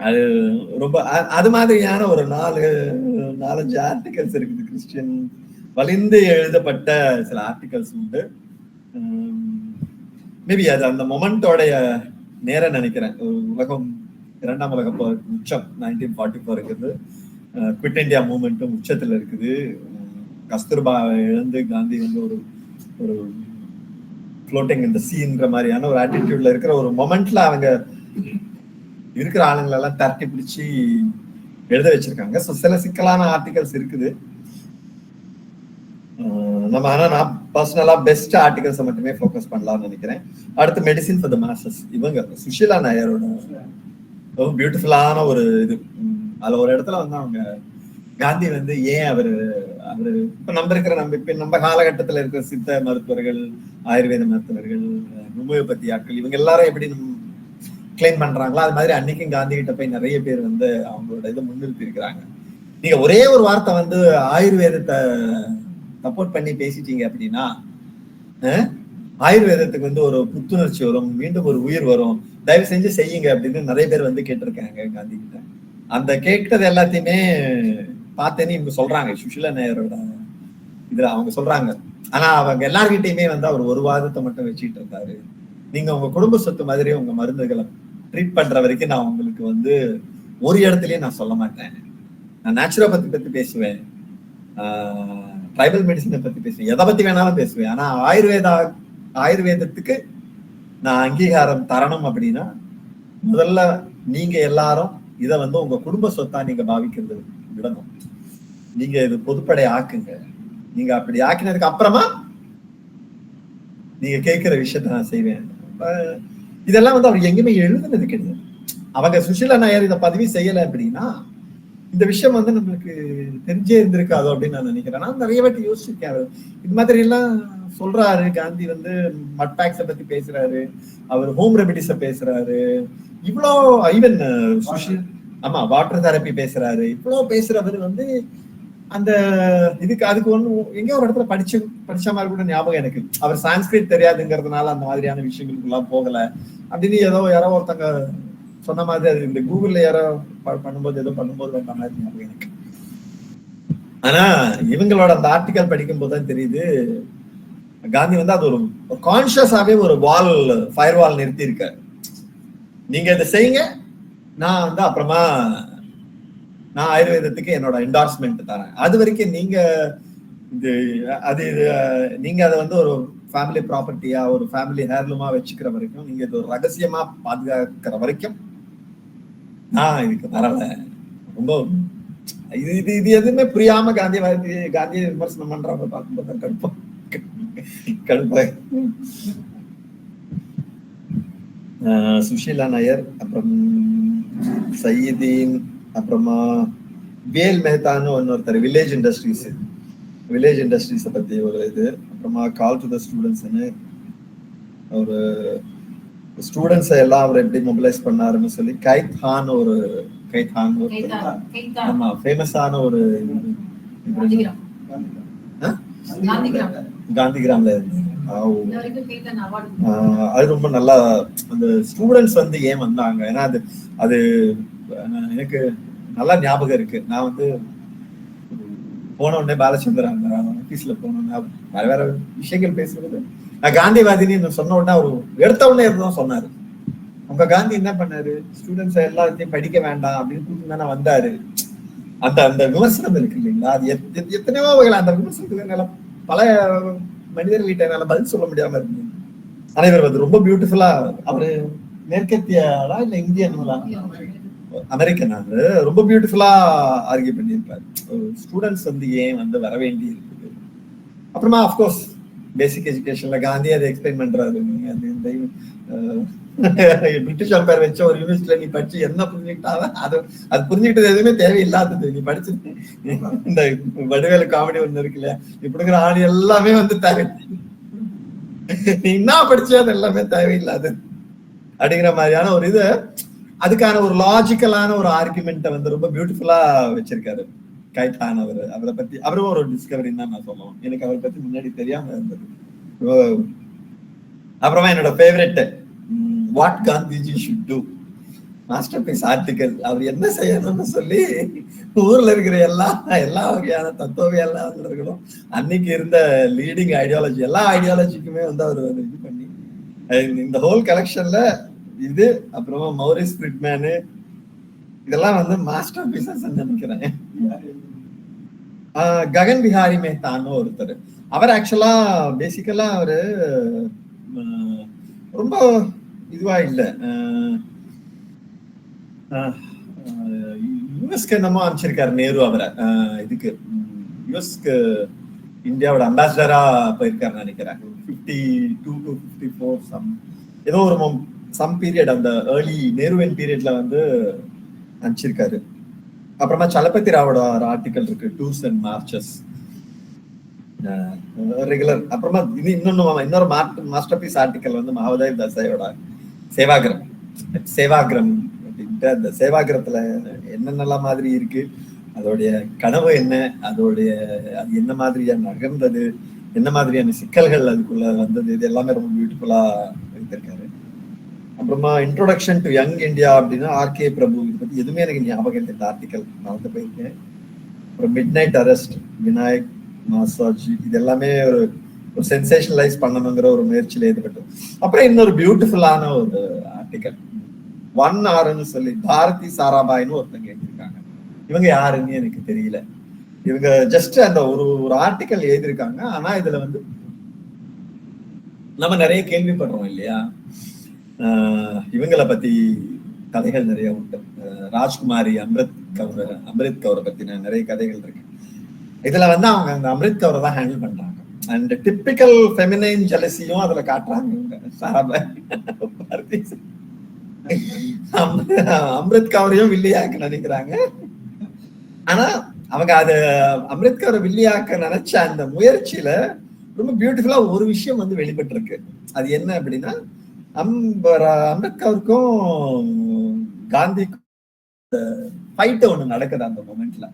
Speaker 1: அது ரொம்ப அது மாதிரியான ஒரு 4-5 ஆர்டிகல்ஸ் இருக்குது. கிறிஸ்டியன் வலிந்து எழுதப்பட்ட சில ஆர்டிகல்ஸ் உண்டு. மேபி அது அந்த மொமெண்டோடைய நேரம் நினைக்கிறேன். உலகம் 2ஆம் உலக போர் உச்சம் 1944 இருக்குது. குவிட் இண்டியா மூவ்மெண்ட்டும் உச்சத்துல இருக்குது. கஸ்தூர்பா இழந்து காந்தி வந்து ஒரு ஃப்ளோட்டிங் இந்த சீன்ற மாதிரியான ஒரு ஆட்டிடியூட்ல இருக்கிற ஒரு மொமெண்ட்ல அவங்க இருக்கிற ஆளுங்களை எல்லாம் தரட்டி பிடிச்சி எழுத வச்சிருக்காங்க. ஸோ சில சிக்கலான ஆர்டிகல்ஸ் இருக்குது. நம்ம ஆனா நான் பர்சனலா பெஸ்ட் ஆர்டிகல்ஸை மட்டுமே ஃபோக்கஸ் பண்ணலாம்னு நினைக்கிறேன். அடுத்து மெடிசின் ஃபார் த மாசஸ். இவங்க சுஷீலா நாயரோட ரொம்ப பியூட்டிஃபுல்லான ஒரு இது. அதுல ஒரு இடத்துல வந்து அவங்க காந்தி வந்து ஏன் அவரு இப்ப நம்ம காலகட்டத்துல இருக்கிற சித்த மருத்துவர்கள், ஆயுர்வேத மருத்துவர்கள், ஹோமியோபதி ஆட்கள், இவங்க எல்லாரும் எப்படி கிளைம் பண்றாங்களோ அது மாதிரி அன்னைக்கும் காந்தி கிட்ட போய் நிறைய பேர் வந்து அவங்களோட இதை முன்னிறுத்தி இருக்கிறாங்க. நீங்க ஒரே ஒரு வார்த்தை வந்து ஆயுர்வேதத்தை சப்போர்ட் பண்ணி பேசிட்டீங்க அப்படின்னா ஆயுர்வேதத்துக்கு வந்து ஒரு புத்துணர்ச்சி வரும், மீண்டும் ஒரு உயிர் வரும், தயவு செஞ்சு செய்யுங்க அப்படின்னு நிறைய பேர் வந்து கேட்டிருக்காங்க காந்தி கிட்ட. அந்த கேட்டது எல்லாத்தையுமே பார்த்தேன்னு இவங்க சொல்றாங்க. சுஷீலா நாயரோட இதுல அவங்க சொல்றாங்க. ஆனா அவங்க எல்லார்கிட்டையுமே வந்து அவர் ஒரு வாதத்தை மட்டும் வச்சுட்டு இருந்தாரு. நீங்க உங்க குடும்ப சொத்து மாதிரி உங்க மருந்துகளை ட்ரீட் பண்ற வரைக்கும் நான் உங்களுக்கு வந்து ஒரு இடத்துலயும் நான் சொல்ல மாட்டேன். நான் நேச்சுரோபதி பத்தி பேசுவேன், ட்ரைபல் மெடிசனை பத்தி பேசுவேன், எதை பத்தி வேணாலும் பேசுவேன். ஆனா ஆயுர்வேதத்துக்கு நான் அங்கீகாரம் தரணும் அப்படின்னா முதல்ல நீங்க எல்லாரும் இதை வந்து உங்க குடும்ப சொத்தா நீங்க பாவிக்கிறது விடணும். நீங்க இது பொதுப்படை ஆக்குங்க. நீங்க அப்படி ஆக்கினதுக்கு அப்புறமா நீங்க கேட்கிற விஷயத்த நான் செய்வேன். இதெல்லாம் வந்து அவர் எங்கேயுமே எழுதுனது கிடையாது. அவங்க சுஷீலா நாயர் இதை பதிவு செய்யல அப்படின்னா இந்த விஷயம் வந்து நம்மளுக்கு தெரிஞ்சே இருந்திருக்காதோ அப்படின்னு நான் நினைக்கிறேன். நான் நிறைய வாட்டி யோசிச்சிருக்கேன். இது மாதிரி எல்லாம் சொல்றாரு காந்தி வந்து மட் பேக்ஸை பத்தி பேசுறாரு, அவர் ஹோம் ரெமிடிஸ பேசுறாரு, இவ்வளோ ஈவன் ஆமா வாட்டர் தெரப்பி பேசுறாரு, இவ்வளவு பேசுறவர் வந்து அந்த இதுக்கு அதுக்கு ஒண்ணு எங்கேயோ ஒரு இடத்துல படிச்ச மாதிரி கூட ஞாபகம் எனக்கு. அவர் சான்ஸ்கிரிட் தெரியாதுங்கிறதுனால அந்த மாதிரியான விஷயங்களுக்கு எல்லாம் போகல அப்படின்னு யாரோ ஒருத்தங்க சொன்ன மாதிரி. அது இந்த கூகுள்ல யாரோ பண்ணும்போது வந்த மாதிரி ஞாபகம் எனக்கு. ஆனா இவங்களோட அந்த ஆர்டிக்கல் படிக்கும் போதுதான் தெரியுது காந்தி வந்து அது ஒரு கான்சியஸாவே ஒரு ஃபயர் வால் நிறுத்தி இருக்காரு. நீங்க இதை செய்யுங்க, நான் வந்து அப்புறமா நான் ஆயுர்வேதத்துக்கு என்னோட என்டார்ஸ்மெண்ட் தரேன். அது வரைக்கும் நீங்க நீங்க அதை வந்து ஒரு ஃபேமிலி ப்ராப்பர்ட்டியா ஒரு ஃபேமிலி ஹேர்லூமா வச்சுக்கிற வரைக்கும், நீங்க இது ஒரு ரகசியமா பாதுகாக்கிற வரைக்கும் நான் இதுக்கு வரல. ரொம்ப இது எதுவுமே புரியாம காந்தியை விமர்சனம் பண்றவங்க பார்க்கும்போது கடுப்பா. சுஷீலா நாயர், அப்புறம் சையீதீன், அப்புறமா வேல் மேத்தான்னு ஒன்னொருத்தர் வில்லேஜ் இண்டஸ்ட்ரீஸை பத்தி ஒரு இது, அப்புறமா கால் டு த ஸ்டூடெண்ட்ஸ்ன்னு ஒரு ஸ்டூடெண்ட்ஸை எல்லாம் அவர் எப்படி மொபிலைஸ் பண்ணாருன்னு சொல்லி கைத்தான் ஆமா ஃபேமஸான ஒரு காந்திகிராம்ல இருந்து அது ரொம்ப நல்லா. அந்த ஸ்டூடெண்ட்ஸ் வந்து ஏன் வந்தாங்க, ஏன்னா அது எனக்கு நல்லா ஞாபகம் இருக்கு. நான் வந்து போன உடனே பாலச்சந்திரன் ஆபீஸ்ல போனோம்னா வேற விஷயங்கள் பேசுறது, நான் காந்திவாதின்னு சொன்ன உடனே அவரு எடுத்த உடனே தான் சொன்னாரு. உங்க காந்தி என்ன பண்ணாரு, ஸ்டூடெண்ட்ஸ் எல்லாத்தையும் படிக்க வேண்டாம் அப்படின்னு கூட்டு தானே வந்தாரு. அந்த விமர்சனம் இருக்கு இல்லைங்களா, அது எத்தனையோ வகையில் அந்த விமர்சனத்துக்கு பல மனிதர்கள்கிட்ட என்னால பதில் சொல்ல முடியாம இருந்தது. ஆனா இவர் வந்து ரொம்ப பியூட்டிஃபுல்லா, அவரு மேற்கத்தியாளா இல்ல இந்தியன்களா அமெரிக்கன், ரொம்ப பியூட்டிஃபுல்லா ஆர்கியூ பண்ணியிருப்பாரு. ஸ்டூடெண்ட்ஸ் வந்து ஏன் வந்து வர வேண்டி இருக்குது. அப்புறமா அப்கோர்ஸ் பேசிக் எஜுகேஷன்ல காந்தி அதை எக்ஸ்பிளைன் பண்றாரு. பிரிட்டிஷ் அம்பையர் வச்ச ஒரு யூனிவர்சிட்டியில நீ படிச்சு என்ன புரிஞ்சுக்கிட்டாலும் அது புரிஞ்சுக்கிட்டது எதுவுமே தேவையில்லாதது. நீ படிச்சு இந்த வடிவேலு காமெடி ஒண்ணு இருக்குல்ல, இப்படிங்கிற ஆணி எல்லாமே வந்து தேவை, நீ என்ன படிச்சு அது எல்லாமே தேவையில்லாது அப்படிங்கிற மாதிரியான ஒரு இது. அதுக்கான ஒரு லாஜிக்கலான ஒரு ஆர்குமெண்ட்டை வந்து ரொம்ப பியூட்டிஃபுல்லா வச்சிருக்காரு கைட்டான். அவரை பத்தி அவரும் ஒரு டிஸ்கவரின்னு தான் நான் சொல்லுவோம். எனக்கு அவரை பத்தி முன்னாடி தெரியாம இருந்தது. அப்புறமா என்னோட favourite what Gandhiji should do, masterpiece article. அவர் என்ன செய்யணும்னு சொல்லி ஊர்ல இருக்கிற எல்லா வகையான தத்துவவியலாளர்களும் அன்னைக்கு இருந்த லீடிங் ஐடியாலஜி எல்லா ஐடியாலஜிக்குமே வந்து அவர் இது பண்ணி இந்த ஹோல் கலெக்ஷன்ல இது, அப்புறமா மௌரிஸ் ஃப்ரிட்மேனு, இதெல்லாம் வந்து மாஸ்டர் பீசஸ் நினைக்கிறேன். ககன் பிஹாரி மேத்தான்னு ஒருத்தர். அவர் ஆக்சுவலா பேசிக்கலா அவரு ரொம்ப இதுவா இல்லை, யுஎஸ்க்கு என்னமோ அனுப்பிச்சிருக்காரு நேரு அவரை. இதுக்கு யுஎஸ்க்கு இந்தியாவோட அம்பாசிடரா போயிருக்காருன்னு நினைக்கிறேன். 52 to 54 ஏதோ ஒரு சம் பீரியட், அந்த ஏர்லி நேருவின் பீரியட்ல வந்து அனுப்பிச்சிருக்காரு. அப்புறமா சலபதி ராவோட ஒரு ஆர்டிக்கல் இருக்கு, டூர்ஸ் அண்ட் மார்ச்சஸ் ரெகுலர். அப்புறமா இன்னொரு மாஸ்டர் பீஸ் ஆர்டிக்கல் வந்து மகோதய் தசாயோட சேவாகிரம் அப்படின்ட்டு. அந்த சேவாகிரத்துல என்னென்னலாம் மாதிரி இருக்கு, அதோடைய கனவு என்ன, அதோடைய அது என்ன மாதிரியான நகர்ந்தது, என்ன மாதிரியான சிக்கல்கள் அதுக்குள்ள வந்தது, இது எல்லாமே ரொம்ப பியூட்டிஃபுல்லா எடுத்திருக்காரு. அப்புறமா இன்ட்ரோடக்ஷன் டு யங் இந்தியா அப்படின்னா ஆர்கே பிரபு, இதை பத்தி எதுவுமே எனக்கு ஞாபகம் இந்த ஆர்டிக்கல் நான் வந்து போயிருக்கேன். அப்புறம் மிட் நைட் அரெஸ்ட், விநாயக் மாசாஜி, இது எல்லாமே ஒரு சென்சேஷனலைஸ் பண்ணணுங்கிற ஒரு முயற்சியில ஈடுபட்டோம். அப்புறம் இன்னொரு பியூட்டிஃபுல்லான ஒரு ஆர்டிக்கல் 1 hourன்னு சொல்லி பாரதி சாராபாய்னு ஒருத்தங்க எழுதியிருக்காங்க. இவங்க யாருன்னு எனக்கு தெரியல. இவங்க ஜஸ்ட் அந்த ஒரு ஆர்டிக்கல் எழுதியிருக்காங்க. ஆனா இதுல வந்து நம்ம நிறைய கேள்விப்படுறோம் இல்லையா, இவங்களை பத்தி கதைகள் நிறைய உண்டு. ராஜ்குமாரி அம்ரித் கௌரை பத்தின நிறைய கதைகள் இருக்கு. இதுல வந்து அவங்க அந்த அம்ரித் கௌரை தான் ஹேண்டில் பண்றாங்க. அண்ட் டிப்பிக்கல் ஃபெமினைன் ஜெலசியும் அதுல காட்டுறாங்க. இவங்க சாராபாய் அம்ரித் கௌரையும் வில்லியாக்க நினைக்கிறாங்க. ஆனா அவங்க அது அம்ரித் கௌரை வில்லியாக்க நினைச்ச அந்த முயற்சியில ரொம்ப பியூட்டிஃபுல்லா ஒரு விஷயம் வந்து வெளிப்பட்டு இருக்கு. அது என்ன அப்படின்னா, அம்பேத்கருக்கும் காந்திக்கும் ஃபைட் ஒண்ணு நடக்குது அந்த மொமெண்ட்ல.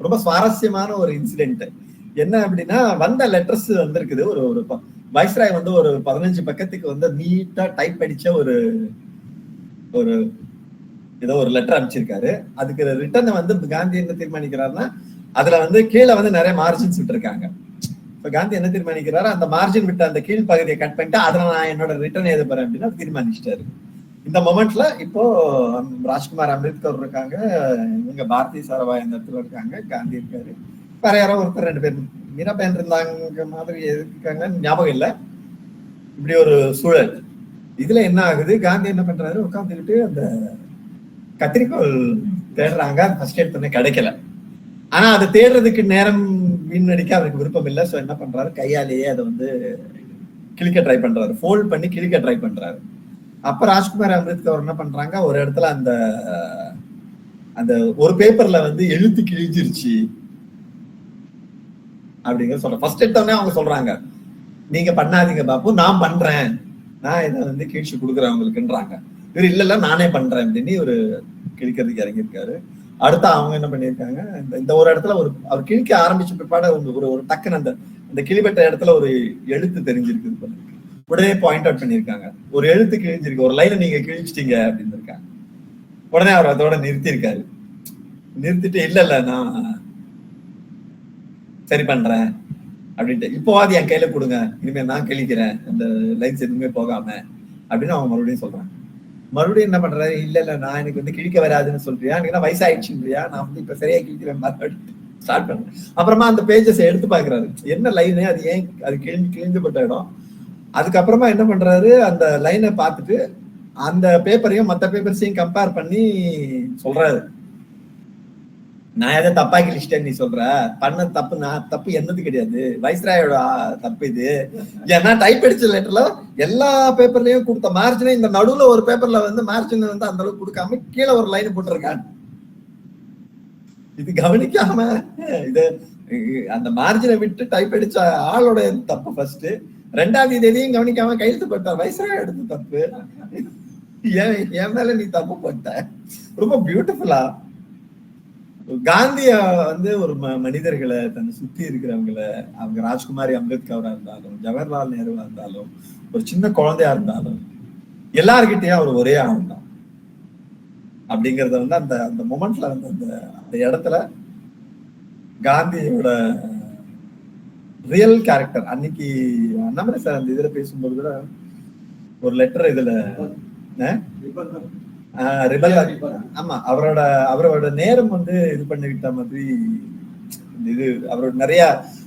Speaker 1: ரொம்ப சுவாரஸ்யமான ஒரு இன்சிடென்ட். என்ன அப்படின்னா, வந்த லெட்டர்ஸ் வந்திருக்குது. ஒரு வைஸ்ராய் வந்து ஒரு 15 பக்கத்துக்கு வந்து நீட்டா டைப் அடிச்ச ஒரு ஏதோ ஒரு லெட்டர் அனுப்பிச்சிருக்காரு. அதுக்கு ரிட்டர்னை வந்து காந்தி என்ன தீர்மானிக்கிறாருன்னா, அதுல வந்து கீழே வந்து நிறைய மார்ஜின்ஸ் விட்டுருக்காங்க. இப்ப காந்தி என்ன தீர்மானிக்கிறாரு, அந்த மார்ஜின் விட்டு அந்த கீழ் பகுதியை கட் பண்ணிட்டு அதுல நான் என்னோட ரிட்டர்ன் எழுத போறேன் அப்படின்னு தீர்மானிச்சிட்டாரு. இந்த மொமெண்ட்ல இப்போ ராஜ்குமார் அம்பேத்கர் இருக்காங்க, இவங்க பாரதி சாராபாய் அந்த இடத்துல இருக்காங்க, காந்தி இருக்காரு, வேற யாரோ ஒருத்தர் 2 பேர் மீரா பேன் இருந்தாங்க மாதிரி இருக்காங்க, ஞாபகம் இல்லை. இப்படி ஒரு சூழல். இதுல என்ன ஆகுது, காந்தி என்ன பண்றாரு, உட்காந்துக்கிட்டு அந்த கத்திரிக்கோள் தேடுறாங்க. ஃபர்ஸ்ட் எடுத்தோடனே கிடைக்கல. ஆனா அதை தேடுறதுக்கு நேரம் வீணடிக்க அவருக்கு விருப்பம் இல்லை. ஸோ என்ன பண்றாரு, கையாலேயே அதை வந்து கிழிக்க ட்ரை பண்றாரு, ஃபோல்ட் பண்ணி கிழிக்க ட்ரை பண்றாரு. அப்ப ராஜ்குமார் அம்பேத்கர் என்ன பண்றாங்க, ஒரு இடத்துல அந்த அந்த ஒரு பேப்பர்ல வந்து எழுத்து கிழிஞ்சிருச்சு அப்படிங்கிற சொல்ற. ஃபர்ஸ்ட் எடுத்தோடனே அவங்க சொல்றாங்க, நீங்க பண்ணாதீங்க பாப்பு, நான் பண்றேன், நான் இதை வந்து கிழிச்சு கொடுக்குறேன் அவங்களுக்குன்றாங்க. இவர் இல்ல நானே பண்றேன் அப்படின்னு ஒரு கிழிக்கிறதுக்கு இறங்கியிருக்காரு. அடுத்து அவங்க என்ன பண்ணியிருக்காங்க, இந்த ஒரு இடத்துல அவர் கிழிக்க ஆரம்பிச்ச பிற்பாடு ஒரு டக்குன்னு அந்த கிழிப்பட்ட இடத்துல ஒரு எழுத்து தெரிஞ்சிருக்கு. உடனே பாயிண்ட் அவுட் பண்ணியிருக்காங்க, ஒரு எழுத்து கிழிஞ்சிருக்கு, ஒரு லைனை நீங்க கிழிச்சிட்டீங்க அப்படின்னு இருக்காங்க. உடனே அவர் அதோட நிறுத்தியிருக்காரு. நிறுத்திட்டு இல்ல நான் சரி பண்றேன் அப்படின்ட்டு, இப்போ அது என் கையில கொடுங்க, இனிமே நான் கிழிக்கிறேன் அந்த லைன்ஸ் எதுவுமே போகாம அப்படின்னு அவங்க மறுபடியும் சொல்றாங்க. மறுபடியும் என்ன பண்றாரு, இல்ல நான் எனக்கு வந்து கிழிக்க வராதுன்னு சொல்றியா, எனக்கு வயசாயிடுச்சுன்றியா, நான் வந்து இப்ப சரியா கிழிக்கிறேன் ஸ்டார்ட் பண்றேன். அப்புறமா அந்த பேஜஸ் எடுத்து பாக்குறாரு, என்ன லைனு, அது ஏன் அது கிழிஞ்சப்பட்ட இடம். அதுக்கப்புறமா என்ன பண்றாரு, அந்த லைனை பார்த்துட்டு அந்த பேப்பரையும் மற்ற பேப்பர்ஸையும் கம்பேர் பண்ணி சொல்றாரு, நான் எதை தப்பா கிழிச்சிட்டேன்னு நீ சொல்ற, பண்ண தப்பு நான் தப்பு என்னது கிடையாது, வைஸ்ராயோட தப்பு இது. ஏன்னா டைப் அடிச்ச லெட்டர்ல எல்லா பேப்பர்லயும் கொடுத்த மார்ஜினை இந்த நடுவுல ஒரு பேப்பர்ல வந்து மார்ஜின் வந்து அந்த அளவுக்கு கொடுக்காம கீழே ஒரு லைன் போட்டிருக்கான். இது கவனிக்காம இது அந்த மார்ஜினை விட்டு டைப் அடிச்ச ஆளோட தப்பு ஃபர்ஸ்ட், ரெண்டாவது இது எதையும் கவனிக்காம கையெழுத்து போட்டார், வைஸ்ராய் எடுத்து தப்பு. என் மேல நீ தப்பு போட்ட. ரொம்ப பியூட்டிஃபுல்லா காந்திய வந்து ஒரு மனிதர்களை தன்னை சுத்தி இருக்கிறவங்களை, அவங்க ராஜ்குமாரி அம்பேத்கரா இருந்தாலும் ஜவஹர்லால் நேருவா இருந்தாலும் ஒரு சின்ன குழந்தையா இருந்தாலும் எல்லார்கிட்டயும் அவர் ஒரே ஆள் தான் அப்படிங்கறத வந்து அந்த அந்த மொமெண்ட்ல வந்து அந்த இடத்துல காந்தியோட ரியல் கேரக்டர். அன்னைக்கு அண்ணாமலை சார் அந்த இதுல பேசும்போது கூட ஒரு லெட்டர் இதுல ஆமா அவரோட நேரம் வந்து இது பண்ணிக்கிட்ட மாதிரி இது, அவரோட நிறைய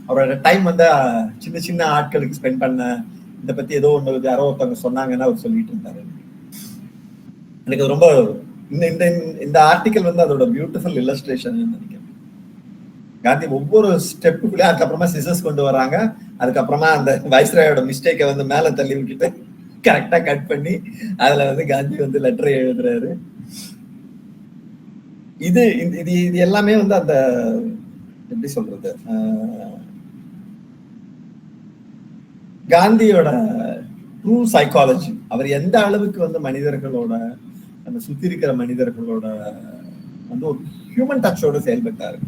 Speaker 1: அவரோட டைம் வந்து சின்ன சின்ன ஆட்களுக்கு ஸ்பெண்ட் பண்ண, இதை பத்தி ஏதோ ஒண்ணு யாரோ ஒருத்தவங்க சொன்னாங்கன்னா அவர் சொல்லிட்டு இருந்தாரு. எனக்கு ரொம்ப இந்த ஆர்டிக்கல் வந்து அதோட பியூட்டிஃபுல் இல்லஸ்ட்ரேஷன் நினைக்கிறேன். காந்தி ஒவ்வொரு ஸ்டெப்புக்குள்ளே அதுக்கப்புறமா சிசர்ஸ் கொண்டு வராங்க, அதுக்கப்புறமா அந்த வைஸ்ராயோட மிஸ்டேக்கை வந்து மேல தள்ளி விட்டுட்டு கரெக்டா கட் பண்ணி அதுல வந்து காந்தி வந்து லெட்டரை எழுதுறாரு. இது இது இது எல்லாமே வந்து அந்த எப்படி சொல்றது, காந்தியோட ட்ரூ சைக்காலஜி. அவர் எந்த அளவுக்கு வந்து மனிதர்களோட அந்த சுத்தி இருக்கிற மனிதர்களோட வந்து ஒரு ஹியூமன் டச்சோட செயல்பட்டாரு.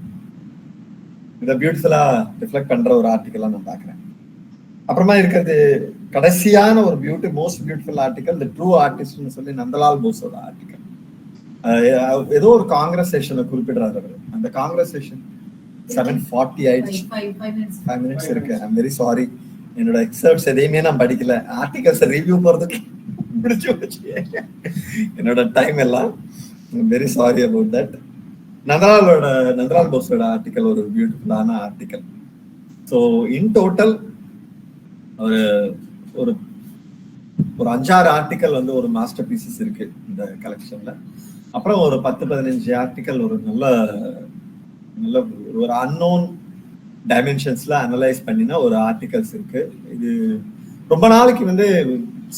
Speaker 1: இதை பியூட்டிஃபுல்லா ரிஃப்ளெக்ட் பண்ற ஒரு ஆர்டிக்கலா நான் பாக்குறேன். அப்புறமா இருக்கிறது கடைசியான ஒரு most beautiful article, the true ஆர்டிஸ்ட்னு சொல்லி நந்தலால் போஸோட ஆர்டிக்கல். ஏதோ ஒரு காங்கிரஸ் செஷனை குறிப்பிடுறாரு அவரு. அந்த காங்கிரஸ் செஷன் 7:40 ஆயிடுச்சு, 5 minutes இருக்கு. ஐம் வெரி சாரி, என்னோட எக்ஸர்ட்ஸ் எதையுமே நான் படிக்கல, ஆர்டிகல்ஸ் ரிவ்யூ போறதுக்கு முடிச்சு போச்சு என்னோட டைம் எல்லாம். Very sorry about that. Nandalal போஸோட ஆர்டிக்கல் ஒரு பியூட்டிஃபுல்லான ஆர்டிக்கல். ஸோ இன் டோட்டல் ஒரு ஒரு ஒரு 5-6 ஆர்டிக்கல் வந்து ஒரு மாஸ்டர் பீசஸ் இருக்கு இந்த கலெக்ஷன்ல. அப்புறம் ஒரு 10-15 ஆர்டிக்கல் ஒரு நல்ல நல்ல ஒரு அன்னோன் டைமென்ஷன்ஸ்ல அனலைஸ் பண்ணினா ஒரு ஆர்டிகல்ஸ் இருக்கு. இது ரொம்ப நாளைக்கு வந்து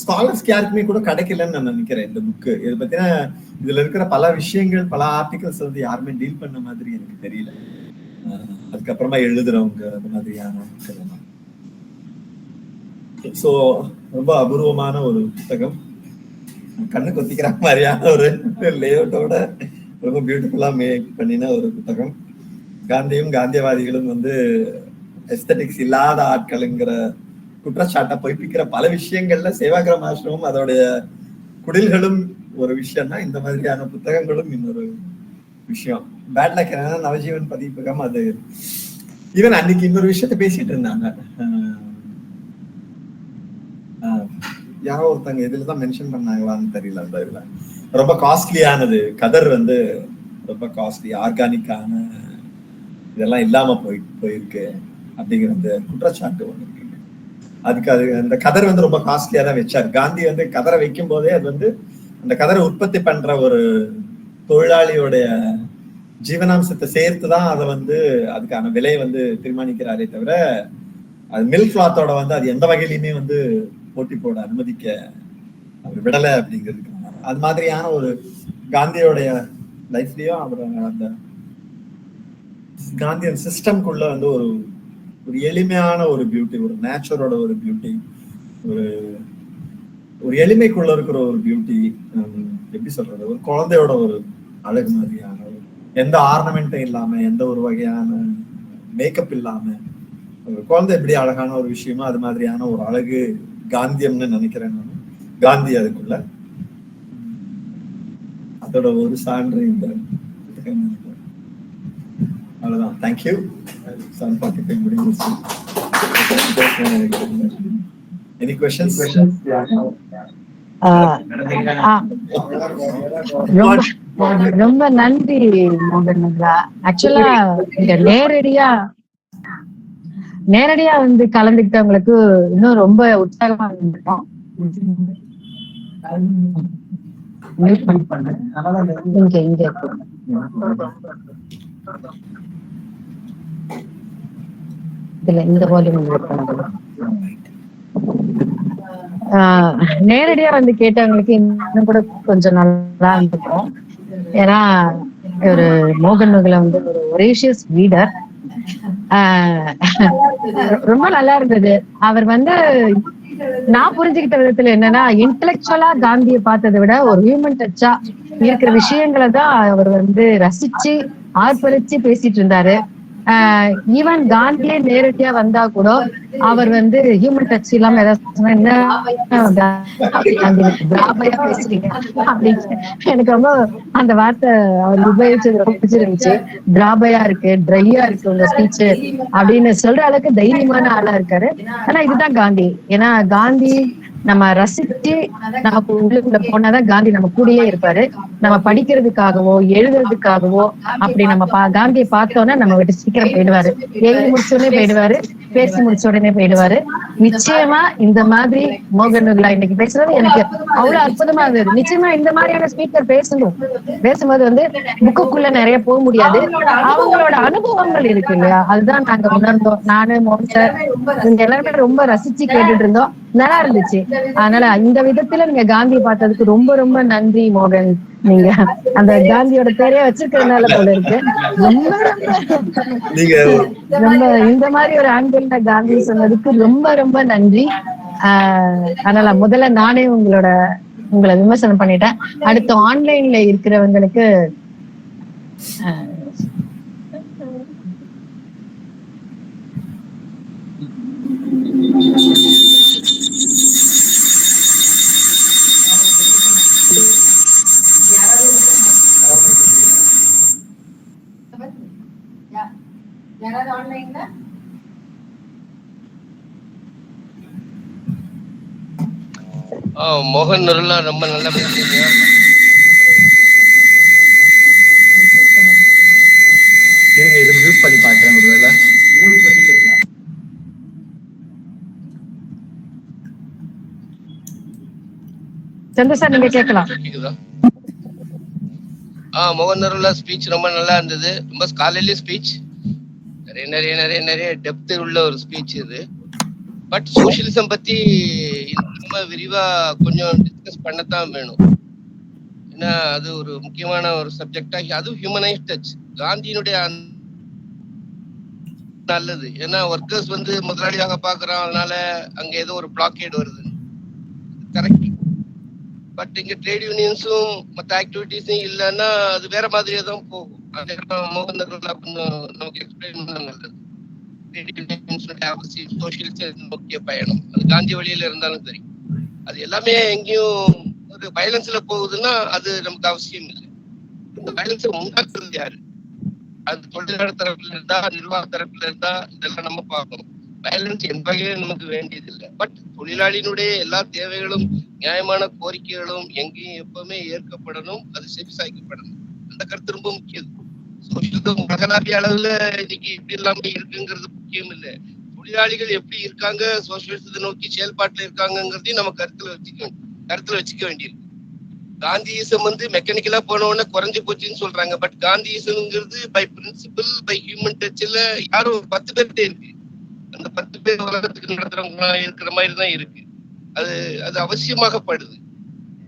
Speaker 1: ஸ்காலர்ஸ்க்கு யாருக்குமே கூட கிடைக்கலன்னு நான் நினைக்கிறேன் இந்த புக்கு. இதை பத்தின இதுல இருக்கிற பல விஷயங்கள், பல ஆர்டிகல்ஸ் வந்து யாருமே டீல் பண்ண மாதிரி எனக்கு தெரியல. அதுக்கப்புறமா எழுதுறவங்க அந்த மாதிரியான. ஸோ ரொம்ப அபூர்வமான ஒரு புத்தகம், கண்ணு கொத்திக்கிற மாதிரியான ஒரு லேஅவுட்டோட ரொம்ப பியூட்டிஃபுல்லா மேக் பண்ணின ஒரு புத்தகம். காந்தியும் காந்தியவாதிகளும் வந்து எஸ்தட்டிக்ஸ் இல்லாத ஆட்களுங்கிற குற்றச்சாட்டை பொய்ப்பிக்கிற பல விஷயங்கள்ல சேவாகிராம் ஆசிரமும் அதோடைய குடில்களும் ஒரு விஷயம்னா, இந்த மாதிரியான புத்தகங்களும் இன்னொரு விஷயம். பேட் லக் என்னன்னா நவஜீவன் பதிப்பகம் அது ஈவன் அன்னைக்கு இன்னொரு விஷயத்த பேசிட்டு இருந்தாங்க. யாரோ ஒருத்தங்க இதுலதான் மென்ஷன் பண்ணாங்களான்னு தெரியல. அந்த இதுல ரொம்ப காஸ்ட்லியானது கதர் வந்து ரொம்ப காஸ்ட்லி, ஆர்கானிக்கான இதெல்லாம் இல்லாம போயிருக்கு அப்படிங்கிற அந்த குற்றச்சாட்டு ஒண்ணு இருக்கு. அதுக்கு அந்த கதர் வந்து ரொம்ப காஸ்ட்லியா தான் வச்சாரு. காந்தி வந்து கதரை வைக்கும் போதே அது வந்து அந்த கதரை உற்பத்தி பண்ற ஒரு தொழிலாளியோடைய ஜீவனாம்சத்தை சேர்த்துதான் அதை வந்து அதுக்கான விலையை வந்து தீர்மானிக்கிறாரே தவிர அது மில்க் கிளாத்தோட வந்து அது எந்த வகையிலுமே வந்து போட்டி போட அனுமதிக்க அவர் விடலை அப்படிங்கிறதுக்கு. அது மாதிரியான ஒரு காந்தியோடைய லைஃப்லயும் அவர் அந்த காந்தியன் சிஸ்டம்குள்ள வந்து ஒரு எளிமையான ஒரு பியூட்டி, ஒரு நேச்சரோட ஒரு பியூட்டி, ஒரு எளிமைக்குள்ள இருக்கிற ஒரு பியூட்டி, எப்படி சொல்றது, ஒரு குழந்தையோட ஒரு அழகு மாதிரியான, எந்த ஆர்னமெண்ட்டும் இல்லாம, எந்த ஒரு வகையான மேக்கப் இல்லாம ஒரு குழந்தை எப்படி அழகான ஒரு விஷயமோ அது மாதிரியான ஒரு அழகு காந்தியம்னு நினைக்கிறேன் நான். காந்தி அதுக்குள்ள அதோட ஒரு சான்று இந்த அவ்வளவுதான். தேங்க்யூ. 7:45 முடிஞ்சிருச்சு. Any questions?
Speaker 2: ரொம்ப நன்றி மோகன். ஆக்சுவலா இங்க நேரடியா வந்து கலந்துக்கிட்டவங்களுக்கு இன்னும் ரொம்ப உற்சாகமா இருந்திருக்கும். இங்க இதுல இந்த வால்யூம் நேரடியா வந்து கேட்டவங்களுக்கு இன்னும் கூட கொஞ்சம் நல்லா இருந்திருக்கும். ஏன்னா ஒரு மோகன் மகள வந்து ஒரு ஒரேஷியஸ் லீடர். ரொம்ப நல்லா இருந்தது. அவர் வந்து நான் புரிஞ்சுக்கிட்ட விதத்துல என்னன்னா, இன்டெலக்சுவலா காந்தியை பார்த்ததை விட ஒரு ஹியூமன் டச்சா இருக்கிற விஷயங்களை தான் அவர் வந்து ரசிச்சு ஆர்ப்பரிச்சு பேசிட்டு இருந்தாரு. ஈவன் காந்தியே நேரடியா வந்தா கூட அவர் வந்து ஹியூமன் டச் இல்லாம ஏதாவது சொன்னா, என்ன திராபையா பேசுறீங்க அப்படின்னு எனக்கு ரொம்ப அந்த வார்த்தை அவர் உபயோகிச்சது ரொம்ப பிடிச்சிருந்துச்சு. திராபையா இருக்கு, ட்ரையா இருக்கு உங்க ஸ்பீச் அப்படின்னு சொல்ற அளவுக்கு தைரியமான ஆளா இருக்காரு. ஆனா இதுதான் காந்தி. ஏன்னா காந்தி நம்ம ரசிச்சு நமக்கு உள்ளுக்குள்ள போனாதான் காந்தி நம்ம கூடயே இருப்பாரு. நம்ம படிக்கிறதுக்காகவோ எழுதுறதுக்காகவோ அப்படி நம்ம காந்தியை பார்த்தோம்னா நம்ம விட்டு சீக்கிரம் போயிடுவாரு. எழுதி முடிச்ச உடனே போயிடுவாரு, பேசி முடிச்ச உடனே போயிடுவாரு. நிச்சயமா இந்த மாதிரி மோகன் மகளா இன்னைக்கு பேசுறது எனக்கு அவ்வளவு அற்புதமா இருந்தது. நிச்சயமா இந்த மாதிரியான ஸ்பீக்கர் பேசும்போது வந்து புக்குக்குள்ள நிறைய போக முடியாது. அவங்களோட அனுபவங்கள் இருக்கு இல்லையா, அதுதான் நாங்க உணர்ந்தோம். நானு மோகன் சார் இவங்க எல்லாருமே ரொம்ப ரசிச்சு கேட்டுட்டு இருந்தோம். நல்லா இருந்துச்சு. அதனால இந்த விதத்துல நீங்க காந்தியை பார்த்ததுக்கு ரொம்ப ரொம்ப நன்றி மோகன். நீங்க அந்த காந்தியோட பேரையே வச்சிருக்கிறதுனால போல இருக்கு. ரொம்ப ரொம்ப இந்த மாதிரி ஒரு ஆங்கிள் காந்தி சொன்னதுக்கு ரொம்ப ரொம்ப நன்றி. அதனால முதல்ல நானே உங்களை விமர்சனம் பண்ணிட்டேன். அடுத்து ஆன்லைன்ல இருக்கிறவங்களுக்கு
Speaker 3: மோகன் நருலா ரொம்ப நல்லா பேசுறீங்க.
Speaker 1: இருங்க, இது மியூட் பண்ணி பாக்குறேன். ஒருவேளை
Speaker 2: சந்தோஷம், நீங்க கேட்கலாம்.
Speaker 3: மோகன் நருலா ஸ்பீச் ரொம்ப நல்லா இருந்தது. ரொம்ப ஸ்காலர்லி ஸ்பீச், நிறைய நிறைய நிறைய நிறைய டெப்த் உள்ள ஒரு ஸ்பீச் இது. பட் சோசியலிசம் பத்தி ரொம்ப விரிவா கொஞ்சம் டிஸ்கஸ் பண்ணத்தான் வேணும். ஏன்னா அது ஒரு முக்கியமான ஒரு சப்ஜெக்டா, அதுவும் ஹியூமனைஸ் டச் காந்தியினுடைய நல்லது. ஏன்னா ஒர்க்கர்ஸ் வந்து முதலாளியாக பாக்குறோம், அதனால அங்க ஏதோ ஒரு பிளாக்கேட் வருது, கரெக்ட். பட் இங்க ட்ரேட் யூனியன்ஸும் மற்ற ஆக்டிவிட்டிஸும் இல்லைன்னா அது வேற மாதிரியே தான் போகும். அதே மோகன் நமக்கு எக்ஸ்பிளைன் பண்ண நல்லது. அவசியம் சோசியலிசம் நோக்கிய பயணம், அது காந்தி வழியில இருந்தாலும் சரி, அது எல்லாமே எங்கேயும் ஒரு வயலன்ஸ்ல போகுதுன்னா அது நமக்கு அவசியம் இல்லை. இந்த வயலன்ஸை உண்டாக்குறது யாரு? அது தொழிலாளர் தரப்புல இருந்தா, நிர்வாக தரப்புல இருந்தா, இதெல்லாம் நம்ம பார்க்கணும். வயலன்ஸ் எந்த வகையிலும் நமக்கு வேண்டியது இல்லை. பட் தொழிலாளியினுடைய எல்லா தேவைகளும் நியாயமான கோரிக்கைகளும் எங்கேயும் எப்பவுமே ஏற்கப்படணும், அது செவிசாய்க்கப்படணும். அந்த கருத்து ரொம்ப முக்கியம். சோசியலிசம் உலகளாவிய அளவுல இன்னைக்கு எப்படி இல்லாம இருக்குங்கிறது முக்கியம் இல்லை. தொழிலாளிகள் எப்படி இருக்காங்க, சோசியலிசத்தை நோக்கி செயல்பாட்டுல இருக்காங்கிறதையும் நம்ம கருத்துல வச்சுக்க வேண்டியிருக்கு. காந்தியிசம் வந்து மெக்கானிக்கலா போனோன்னு குறைஞ்சு போச்சுன்னு சொல்றாங்க. பட் காந்தியிசம்ங்கிறது பை பிரின்சிபிள், பை ஹியூமன் டச்ல யாரும் 10 பேர்கிட்ட இருக்கு. அந்த 10 பேர் உலகத்துக்கு நடத்துறவங்க இருக்கிற மாதிரி தான் இருக்கு. அது அவசியமாகப்படுது.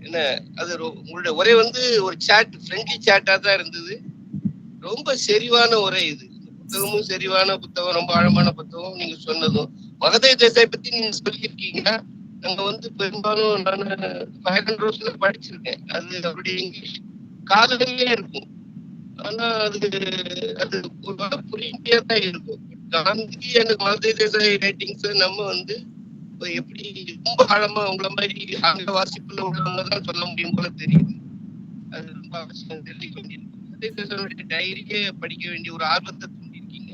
Speaker 3: என்ன அது உங்களுடைய உரை வந்து ஒரு சாட், ஃப்ரெண்ட்லி சாட்டா தான் இருந்தது. ரொம்ப செறிவான உரை இது. புத்தகமும் செறிவான புத்தகம், ரொம்ப ஆழமான புத்தகம். நீங்க சொன்னதும் மகதேவ் தேசாய் பத்தி நீங்க சொல்லியிருக்கீங்க. நாங்க வந்து பெரும்பாலும் நான் 500 ரோஸ்ல படிச்சிருக்கேன். அது அப்படி இங்கிலீஷ் காதலே இருக்கும். ஆனா அது ஒரு புரியா தான் இருக்கும். காந்தி அண்ட் மகதேவ் தேசாய் ரைட்டிங்ஸ் நம்ம வந்து எப்படி ரொம்ப ஆழமா உங்களை மாதிரி ஆங்கில வாசிப்புல உள்ளவங்க தான் சொல்ல முடியும் போல தெரியுது. அது ரொம்ப அவசியம் தெரிவிக்க வேண்டியிருக்கு. மகதேவ் தேசாயோட டைரியே படிக்க வேண்டிய ஒரு ஆர்வத்தை தூண்டிருக்கீங்க.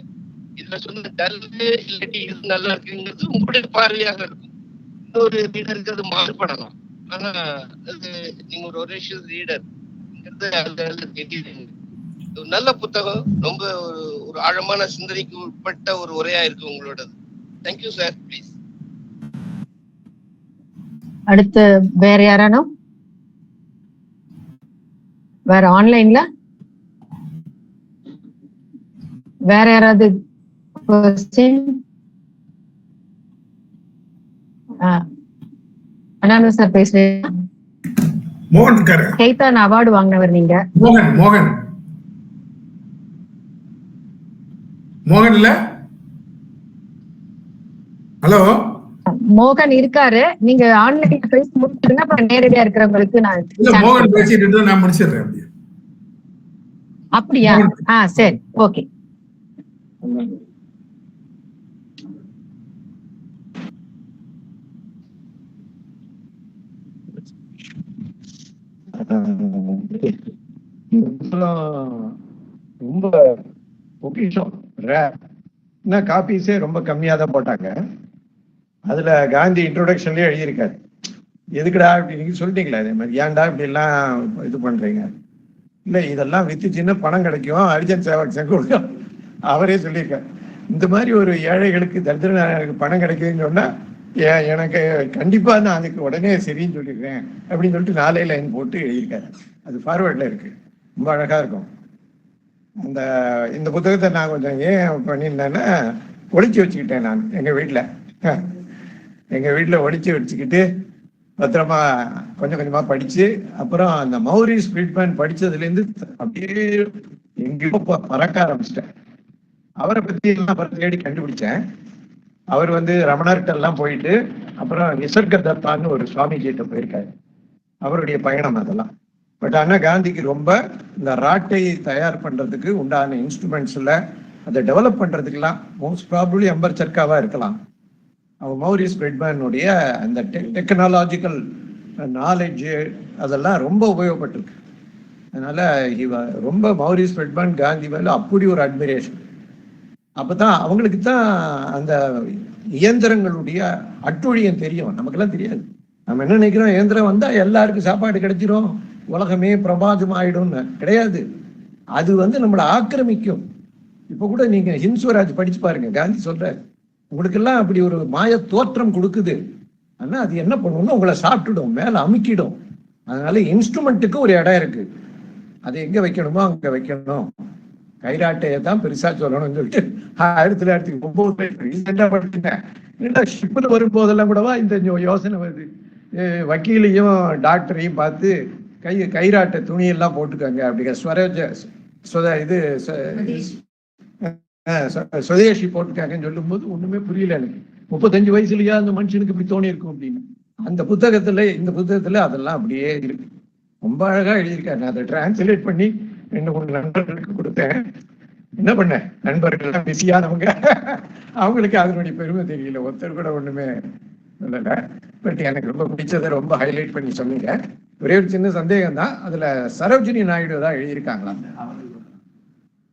Speaker 3: இதுல சொன்ன டல்லு இல்லாட்டி இது நல்லா இருக்குங்கிறது உங்களுடைய பார்வையாக இருக்கும். இன்னொரு ரீடருக்கு அது மாறுபடலாம். ஆனா அது நீங்க ஒரு ஒரேஷியஸ் ரீடர், நல்ல புத்தகம். ரொம்ப ஒரு ஆழமான சிந்தனைக்கு உட்பட்ட ஒரு உரையா இருக்கு உங்களோடது. Thank you sir. ப்ளீஸ்.
Speaker 2: அடுத்து வேற யாரானோ? வேற ஆன்லைன்ல வேற யாராவது கொஸ்டின்? அண்ணா சார் பேசுறேன்.
Speaker 4: மோகன் இருக்காரு.
Speaker 2: கைத்தான் அவார்டு வாங்கினவர் நீங்க.
Speaker 4: மோகன் மோகன் மோகன் இல்ல? ஹலோ
Speaker 2: மோகன் இருக்காரு. நீங்க ஆன்லைன் பேசி முடிச்சிருங்க, அப்புறம் நேரடியா இருக்கிறவங்களுக்கு நான்
Speaker 4: மோகன் பேசிட்டு நான் முடிச்சிடுறேன்.
Speaker 2: அப்படியா? சரி, ஓகே.
Speaker 1: ரொம்ப பொக்கிஷம், காப்பீஸே ரொம்ப கம்மியா தான் போட்டாங்க. அதுல காந்தி இன்ட்ரோடக்ஷன்லயே எழுதியிருக்காரு. எதுக்குடா அப்படி நீங்க சொல்லிட்டீங்களா அதே மாதிரி, ஏன்டா இப்படி எல்லாம் இது பண்றீங்க? இல்ல இதெல்லாம் வித்துச்சுன்னு பணம் கிடைக்கும், அர்ஜென்ட் சேவக் சங்கம் அவரே சொல்லியிருக்காரு. இந்த மாதிரி ஒரு ஏழைகளுக்கு தரித்திரனுக்கு பணம் கிடைக்குதுன்னு சொன்னா எனக்கு கண்டிப்பா நான் அதுக்கு உடனே சரின்னு சொல்லிடுறேன் அப்படின்னு சொல்லிட்டு 4 லைன் போட்டு எழுதியிருக்காரு. அது ஃபார்வேர்ட்ல இருக்கு, ரொம்ப அழகா இருக்கும். இந்த புத்தகத்தை நான் கொஞ்சம் ஏன் பண்ணியிருந்தேன்னா, ஒழிச்சு வச்சுக்கிட்டேன். நான் எங்க வீட்டுல ஒழிச்சு வச்சுக்கிட்டு பத்திரமா கொஞ்சம் கொஞ்சமா படிச்சு, அப்புறம் அந்த மௌரிஸ் ஃப்ரீட்மேன் படிச்சதுல இருந்து அப்படியே எங்கேயோ பறக்க ஆரம்பிச்சிட்டேன். அவரை பத்தி எல்லாம் அப்புறம் தேடி கண்டுபிடிச்சேன். அவர் ரமணர்கிட்ட எல்லாம் போயிட்டு அப்புறம் நிசர்க தத்தான்னு ஒரு சுவாமிஜிட்ட போயிருக்காரு. அவருடைய பயணம் அதெல்லாம். பட் ஆனா காந்திக்கு ரொம்ப இந்த ராட்டை தயார் பண்றதுக்கு உண்டான இன்ஸ்ட்ருமெண்ட்ஸ்ல அதை டெவலப் பண்றதுக்கெல்லாம் மோஸ்ட் ப்ராபபிளி அம்பர் சர்க்காவா இருக்கலாம். அவர் மௌரிஸ் ஃப்ரீட்மேனுடைய அந்த டெக்னாலஜிக்கல் நாலேஜ் அதெல்லாம் ரொம்ப உபயோகப்பட்டிருக்கு. அதனால ரொம்ப மௌரிஸ் ஃப்ரீட்மேன் காந்தி மேல அப்படி ஒரு அட்மிரேஷன். அப்பதான் அவங்களுக்கு தான் அந்த இயந்திரங்களுடைய அட்டொழியம் தெரியும், நமக்கெல்லாம் தெரியாது. நம்ம என்ன நினைக்கிறோம், இயந்திரம் வந்தா எல்லாருக்கும் சாப்பாடு கிடைச்சிரும், உலகமே பிரபாதம் ஆயிடும்னு. கிடையாது, அது நம்மளை ஆக்கிரமிக்கும். இப்ப கூட நீங்க ஹிம்ஸ்வராஜ் படிச்சு பாருங்க, காந்தி சொல்றாரு உங்களுக்கெல்லாம் அப்படி ஒரு மாய தோற்றம் கொடுக்குது, ஆனா அது என்ன பண்ணும்னா உங்களை சாப்பிட்டுடும், மேல அமுக்கிடும். அதனால இன்ஸ்ட்ருமெண்ட்டுக்கு ஒரு இடம் இருக்கு, அதை எங்க வைக்கணுமோ அங்க வைக்கணும். கைராட்டையை தான் பெருசா சொல்லணும்னு சொல்லிட்டு 1909 ஷிப்ல வரும்போதெல்லாம் கூடவா இந்த யோசனை வருது. வக்கீலையும் டாக்டரையும் பார்த்து கைராட்டை துணியெல்லாம் போட்டுக்காங்க அப்படிங்க, சுதேசி போட்டுக்காங்கன்னு சொல்லும் போது ஒண்ணுமே புரியல எனக்கு. 35 வயசுலயா அந்த மனுஷனுக்கு இப்படி தோணி இருக்கும் அப்படின்னு. இந்த புத்தகத்துல அதெல்லாம் அப்படியே இருக்கு, ரொம்ப அழகா எழுதியிருக்காரு. நான் அதை டிரான்ஸ்லேட் பண்ணி 2-3 நண்பர்களுக்கு கொடுத்தேன். என்ன பண்ண, நண்பர்கள் பிஸியானவங்க, அவங்களுக்கு அதனுடைய பெருமை தெரியல, ஒருத்தர் கூட ஒண்ணுமே சொல்லல. பட் எனக்கு ரொம்ப பிடிச்சதை ரொம்ப ஹைலைட் பண்ணி சொன்னீங்க. ஒரே ஒரு சின்ன சந்தேகம் தான், அதுல சரோஜினி நாயுடு தான் எழுதியிருக்காங்களா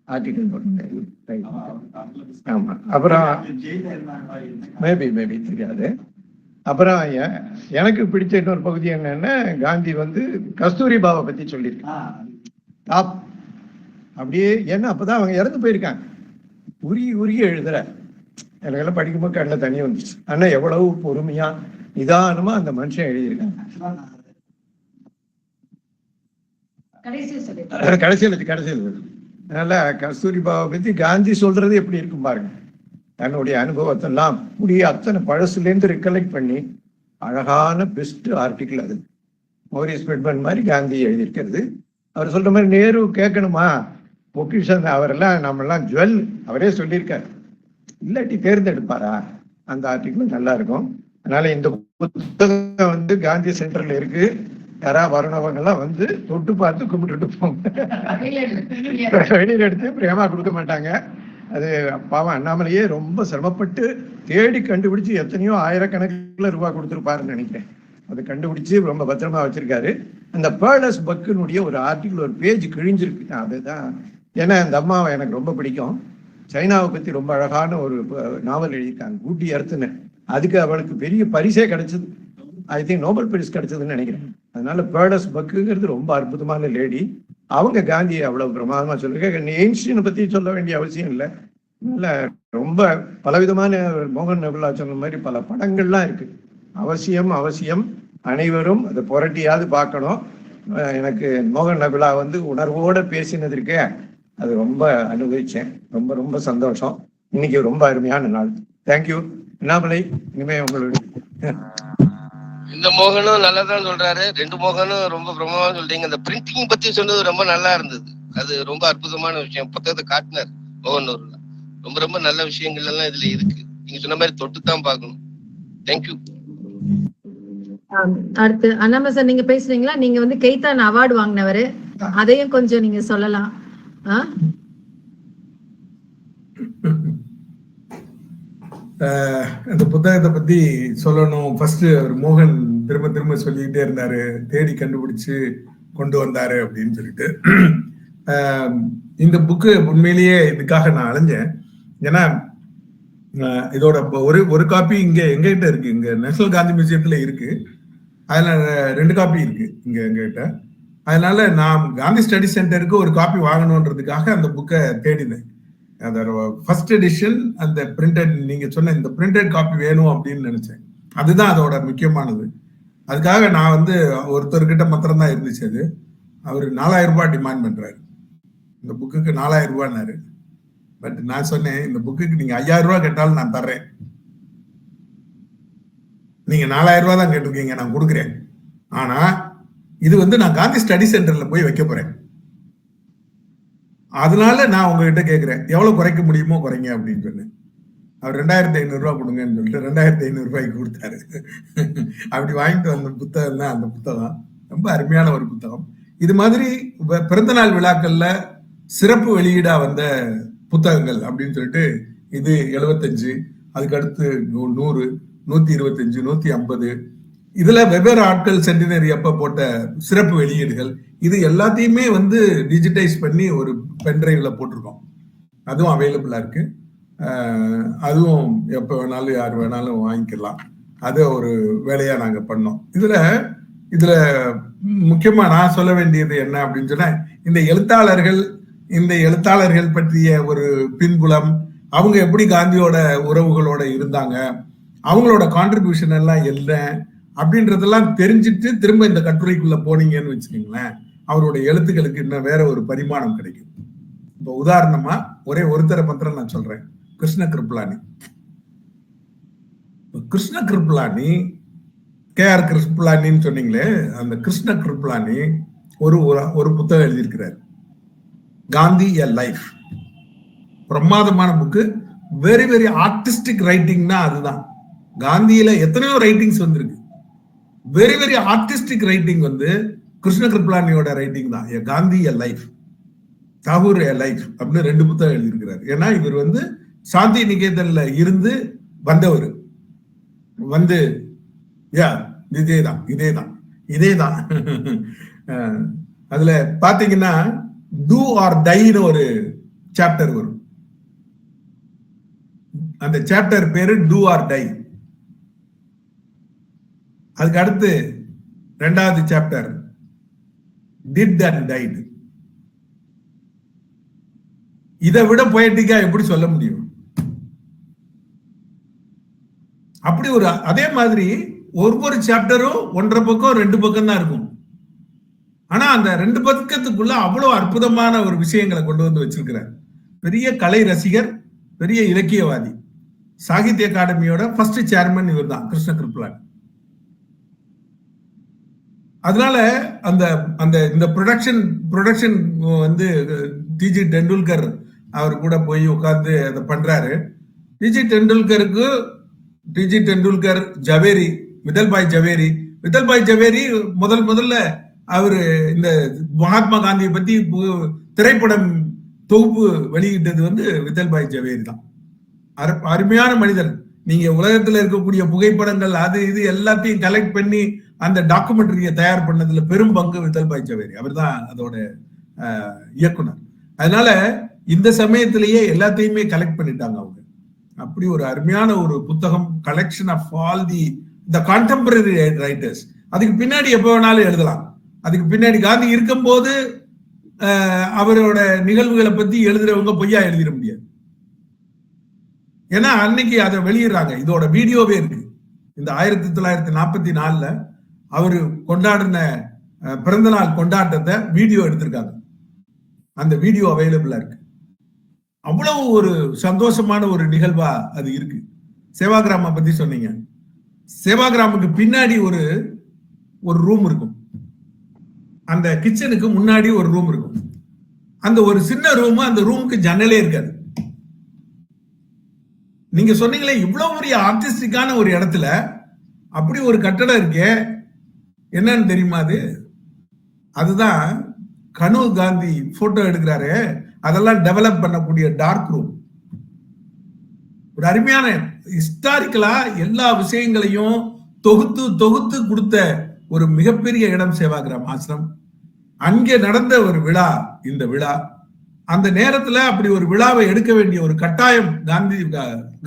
Speaker 1: ஆர்டிகல்? ஆமா, அப்புறம் மேபி தெரியாது. அப்புறம் எனக்கு பிடிச்ச இன்னொரு பகுதி என்னன்னா, காந்தி கஸ்தூரிபாவை பத்தி சொல்லியிருக்காங்க. அப்படியே ஏன்னா அப்பதான் அவங்க இறந்து போயிருக்காங்க, உருகி எழுதுற. எனக்கெல்லாம் படிக்கும்போது கண்ணில் தண்ணி வந்துச்சு. ஆனா எவ்வளவு பொறுமையா நிதானமா அந்த மனுஷன் எழுதியிருக்காங்க. கடைசியில் அதனால கஸ்தூரிபாவை பத்தி காந்தி சொல்றது எப்படி இருக்கும் பாருங்க. தன்னுடைய அனுபவத்தெல்லாம் முடிய அத்தனை பழசுலேருந்து ரிகலெக்ட் பண்ணி அழகான பெஸ்ட் ஆர்டிகிள் அது. மௌரிஸ் ஃப்ரீட்மேன் மாதிரி காந்தி எழுதியிருக்கிறது. அவர் சொல்ற மாதிரி நேரு கேட்கணுமா, பொக்கிஷன் அவரெல்லாம் நம்மெல்லாம் ஜுவல் அவரே சொல்லியிருக்காரு, இல்லாட்டி தேர்ந்தெடுப்பாரா? அந்த ஆர்டிகிள் நல்லா இருக்கும். அதனால இந்த புத்தகம் காந்தி சென்டர்ல இருக்கு, யாரா வரணவங்க எல்லாம் தொட்டு பார்த்து கும்பிட்டுட்டு போங்க. வெளியில எடுத்து பிரேமா கொடுக்க மாட்டாங்க. அது பாவம் அண்ணாமலையே ரொம்ப சிரமப்பட்டு தேடி கண்டுபிடிச்சு எத்தனையோ ஆயிரக்கணக்கில் ரூபாய் கொடுத்துருப்பாருன்னு நினைக்கிறேன். அதை கண்டுபிடிச்சு ரொம்ப பத்திரமா வச்சிருக்காரு. அந்த பேர்லஸ் பக்குனுடைய ஒரு ஆர்டிகிள், ஒரு பேஜ் கிழிஞ்சிருக்கு. அதுதான், ஏன்னா அந்த அம்மாவை எனக்கு ரொம்ப பிடிக்கும். சைனாவை பத்தி ரொம்ப அழகான ஒரு நாவல் எழுதியிருக்காங்க, கூட்டி அர்த்துன்னு. அதுக்கு அவளுக்கு பெரிய பரிசே கிடைச்சது, ஐ திங்க் நோபல் பரிசு கிடைச்சதுன்னு நினைக்கிறேன். அதனால பேர்லஸ் பக்குங்கிறது ரொம்ப அற்புதமான லேடி. அவங்க காந்தியை அவ்வளவு பிரமாதமா சொல்லிருக்காங்க. எயின்ஸ்டீனை பத்தி சொல்ல வேண்டிய அவசியம் இல்லை. இல்ல ரொம்ப பலவிதமான மோகன் நபுல்லா சொன்ன மாதிரி பல படங்கள்லாம் இருக்கு. அவசியம் அனைவரும் அதை புரட்டியாவது பார்க்கணும். எனக்கு மோகன் நபுல்லா உணர்வோட பேசினதற்கு அது ரொம்ப அனுபவிச்சேன். ரொம்ப ரொம்ப சந்தோஷம். இன்னைக்கு ரொம்ப அருமையான நாள். தேங்க்யூ. அண்ணாமலை, இனிமே உங்களுக்கு
Speaker 3: இந்த மோகனும் நல்லா தான் சொல்றாரு. 2 மோகனும் ரொம்ப பிரமாதமா சொல்றீங்க. இந்த பிரிண்டிங் பத்தி சொன்னது ரொம்ப நல்லா இருந்தது. அது ரொம்ப அற்புதமான விஷயம். புத்தகத்தை காட்டினார் மோகனூர்ல. ரொம்ப ரொம்ப நல்ல விஷயங்கள் எல்லாம் இதுல இருக்கு. நீங்க சொன்ன மாதிரி தொட்டுத்தான் பார்க்கணும். தேங்க்யூ.
Speaker 2: அடுத்து அண்ணாமலை சார் நீங்க பேசுறீங்களா? நீங்க வந்து கெய்தான் அவார்டு வாங்கினவரு, அதையும் கொஞ்சம் நீங்க சொல்லலாம்.
Speaker 4: அந்த புத்தகத்தை பத்தி சொல்லணும். ஃபர்ஸ்ட் மோகன் திரும்ப திரும்ப சொல்லிக்கிட்டே இருந்தாரு, தேடி கண்டுபிடிச்சு கொண்டு வந்தாரு அப்படின்னு சொல்லிட்டு. இந்த புக்கு உண்மையிலேயே இதுக்காக நான் அலைஞ்சேன். ஏன்னா இதோட ஒரு காப்பி இங்க எங்ககிட்ட இருக்கு, இங்க நேஷனல் காந்தி மியூசியத்துல இருக்கு. அதுல 2 காப்பி இருக்கு இங்க எங்ககிட்ட. அதனால நான் காந்தி ஸ்டடி சென்டருக்கு ஒரு காப்பி வாங்கணுன்றதுக்காக அந்த புக்கை தேடினேன். அதோட ஃபர்ஸ்ட் எடிஷன் அந்த பிரிண்டட், நீங்க சொன்ன இந்த பிரிண்டட் காப்பி வேணும் அப்படின்னு நினைச்சேன். அதுதான் அதோட முக்கியமானது. அதுக்காக நான் வந்து ஒருத்தர்கிட்ட மாத்திரம் தான் இருந்துச்சு. அது அவர் 4000 ரூபாய் டிமாண்ட் பண்றாரு. இந்த புக்குக்கு 4000 ரூபாய்னாரு. பட் நான் சொன்னேன், இந்த புக்குக்கு நீங்க 5000 ரூபாய் கேட்டாலும் நான் தர்றேன். நீங்க 4000 ரூபாய் தான் கேட்டிருக்கீங்க, நான் கொடுக்குறேன். ஆனா இது வந்து நான் காந்தி ஸ்டடி சென்டர்ல போய் வைக்க போறேன். அதனால நான் உங்ககிட்ட கேட்கிறேன், எவ்வளவு குறைக்க முடியுமோ குறைங்க அப்படின்னு சொன்னேன். அவர் 2500 ரூபாய் கொடுங்கன்னு சொல்லிட்டு 2500 ரூபாய்க்கு கொடுத்தாரு. அப்படி வாங்கிட்டு வந்த புத்தகம் தான் அந்த புத்தகம். ரொம்ப அருமையான ஒரு புத்தகம். இது மாதிரி பிறந்த நாள் விழாக்கள்ல சிறப்பு வெளியீடா வந்த புத்தகங்கள் அப்படின்னு சொல்லிட்டு இது 75, அதுக்கு அடுத்து 100, 125, 150, இதுல வெவ்வேறு ஆட்கள் சென்டினரி அப்ப போட்ட சிறப்பு வெளியீடுகள், இது எல்லாத்தையுமே வந்து டிஜிட்டைஸ் பண்ணி ஒரு பென்டிரைவ்ல போட்டிருக்கோம். அதுவும் அவைலபிளா இருக்கு. அதுவும் எப்ப வேணாலும் யார் வேணாலும் வாங்கிக்கலாம். அதை ஒரு வேலையா நாங்க பண்ணோம். இதுல முக்கியமா நான் சொல்ல வேண்டியது என்ன அப்படின்னு சொன்னா, இந்த எழுத்தாளர்கள் பற்றிய ஒரு பின்புலம், அவங்க எப்படி காந்தியோட உறவுகளோட இருந்தாங்க, அவங்களோட கான்ட்ரிபியூஷன் எல்லாம் என்ன அப்படின்றதெல்லாம் தெரிஞ்சுட்டு திரும்ப இந்த கட்டுரைக்குள்ள போனீங்கன்னு வச்சுக்கோங்களேன், அவருடைய எழுத்துக்களுக்கு இன்னும் வேற ஒரு பரிமாணம் கிடைக்கும். இப்ப உதாரணமா ஒரே ஒருத்தரை பத்திரம் நான் சொல்றேன், கிருஷ்ண கிருப்லானி. கிருஷ்ண கிருப்லானி, KR கிருப்லானின்னு சொன்னீங்களே, அந்த கிருஷ்ண கிருப்லானி ஒரு புத்தகம் எழுதியிருக்கிறார், காந்தி எ லைஃப். பிரமாதமான புக்கு. வெரி வெரி ஆர்டிஸ்டிக் ரைட்டிங்னா அதுதான். காந்தியில எத்தனையோ ரைட்டிங்ஸ் வந்திருக்கு. வெரி வெரி ஆர்டிஸ்டிக் ரைட்டிங் வந்து கிருஷ்ண கிருப்லானியோட ரைட்டிங் தான். Gandhi a life, Tagore a life அப்படின்னு 2 புத்தகம் எழுதியிருக்கிறார். ஏன்னா இவர் வந்து சாந்தி நிகேதன்ல இருந்து வந்தவர். வந்து இதேதான். அதுல பாத்தீங்கன்னா டூ ஆர் டைன்னு ஒரு சாப்டர் வரும். அந்த சாப்டர் பேரு டூ ஆர் டை. அதுக்கு அடுத்து 2வது சாப்டர் டிட் அண்ட் டைட். இதை விட பொயட்டிக்கா எப்படி சொல்ல முடியும்? அப்படி ஒரு அதே மாதிரி ஒவ்வொரு சாப்டரும் 1.5 பக்கம் 2 பக்கம் தான் இருக்கும். ஆனா அந்த 2 பக்கத்துக்குள்ள அவ்வளவு அற்புதமான ஒரு விஷயங்களை கொண்டு வந்து வச்சிருக்கிறார். பெரிய கலை ரசிகர், பெரிய இலக்கியவாதி. சாகித்ய அகாடமியோட ஃபர்ஸ்ட் சேர்மன் இவர் தான், கிருஷ்ண கிருப்லானி. அதனால இந்த ப்ரொடக்ஷன் வந்து டிஜி டெண்டுல்கர் அவர் கூட போய் உட்கார்ந்து அதை பண்றாரு. டிஜி டெண்டுல்கர், ஜவேரி, விதல்பாய் ஜவேரி முதல்ல அவரு இந்த மகாத்மா காந்தியை பத்தி திரைப்படம் தொகுப்பு வெளியிட்டது வந்து விதல்பாய் ஜவேரி தான். அருமையான மனிதன். நீங்க உலகத்துல இருக்கக்கூடிய புகைப்படங்கள் அது இது எல்லாத்தையும் கலெக்ட் பண்ணி அந்த டாக்குமெண்ட்ரியை தயார் பண்ணதுல பெரும் பங்கு விதல்பாய் ஜவேரி. அவர் தான் அதோட இயக்குனர். அதனால இந்த சமயத்திலேயே எல்லாத்தையுமே கலெக்ட் பண்ணிட்டாங்க அவங்க. அப்படி ஒரு அருமையான ஒரு புத்தகம், collection of all the contemporary writers. அதுக்கு பின்னாடி எப்ப வேணாலும் எழுதலாம். அதுக்கு பின்னாடி காந்தி இருக்கும்போது அவரோட நிகழ்வுகளை பத்தி எழுதுறவங்க பொய்யா எழுதிட முடியாது. ஏன்னா அன்னைக்கு அதை வெளியிடுறாங்க. இதோட வீடியோவே இருக்கு. இந்த 1944 அவரு கொண்டாடின பிறந்த நாள் கொண்டாட்டத்தை வீடியோ எடுத்திருக்காங்க. அந்த வீடியோ அவைலபிளா இருக்கு. அவ்வளவு ஒரு சந்தோஷமான ஒரு நிகழ்வா அது இருக்கு. சேவாகிராம பத்தி சொன்னீங்க. சேவாகிராமுக்கு பின்னாடி ஒரு ரூம் இருக்கும். அந்த கிச்சனுக்கு முன்னாடி ஒரு ரூம் இருக்கும். அந்த ஒரு சின்ன ரூம், அந்த ரூமுக்கு ஜன்னலே இருக்காது. நீங்க சொன்னீங்களே இவ்வளவு பெரிய ஆர்டிஸ்டிக்கான ஒரு இடத்துல அப்படி ஒரு கட்டடம் இருக்கே, என்னன்னு தெரியுமா? அதுதான் கனு காந்தி போட்டோ எடுக்கிறாரு, அதெல்லாம் டெவலப் பண்ணக்கூடிய டார்க் ரூம். ஒரு அருமையான ஹிஸ்டாரிக்கலா எல்லா விஷயங்களையும் தொகுத்து தொகுத்து கொடுத்த ஒரு மிகப்பெரிய இடம் சேவாகிராம் ஆசிரம். அங்கே நடந்த ஒரு விழா இந்த விழா. அந்த நேரத்துல அப்படி ஒரு விழாவை எடுக்க வேண்டிய ஒரு கட்டாயம்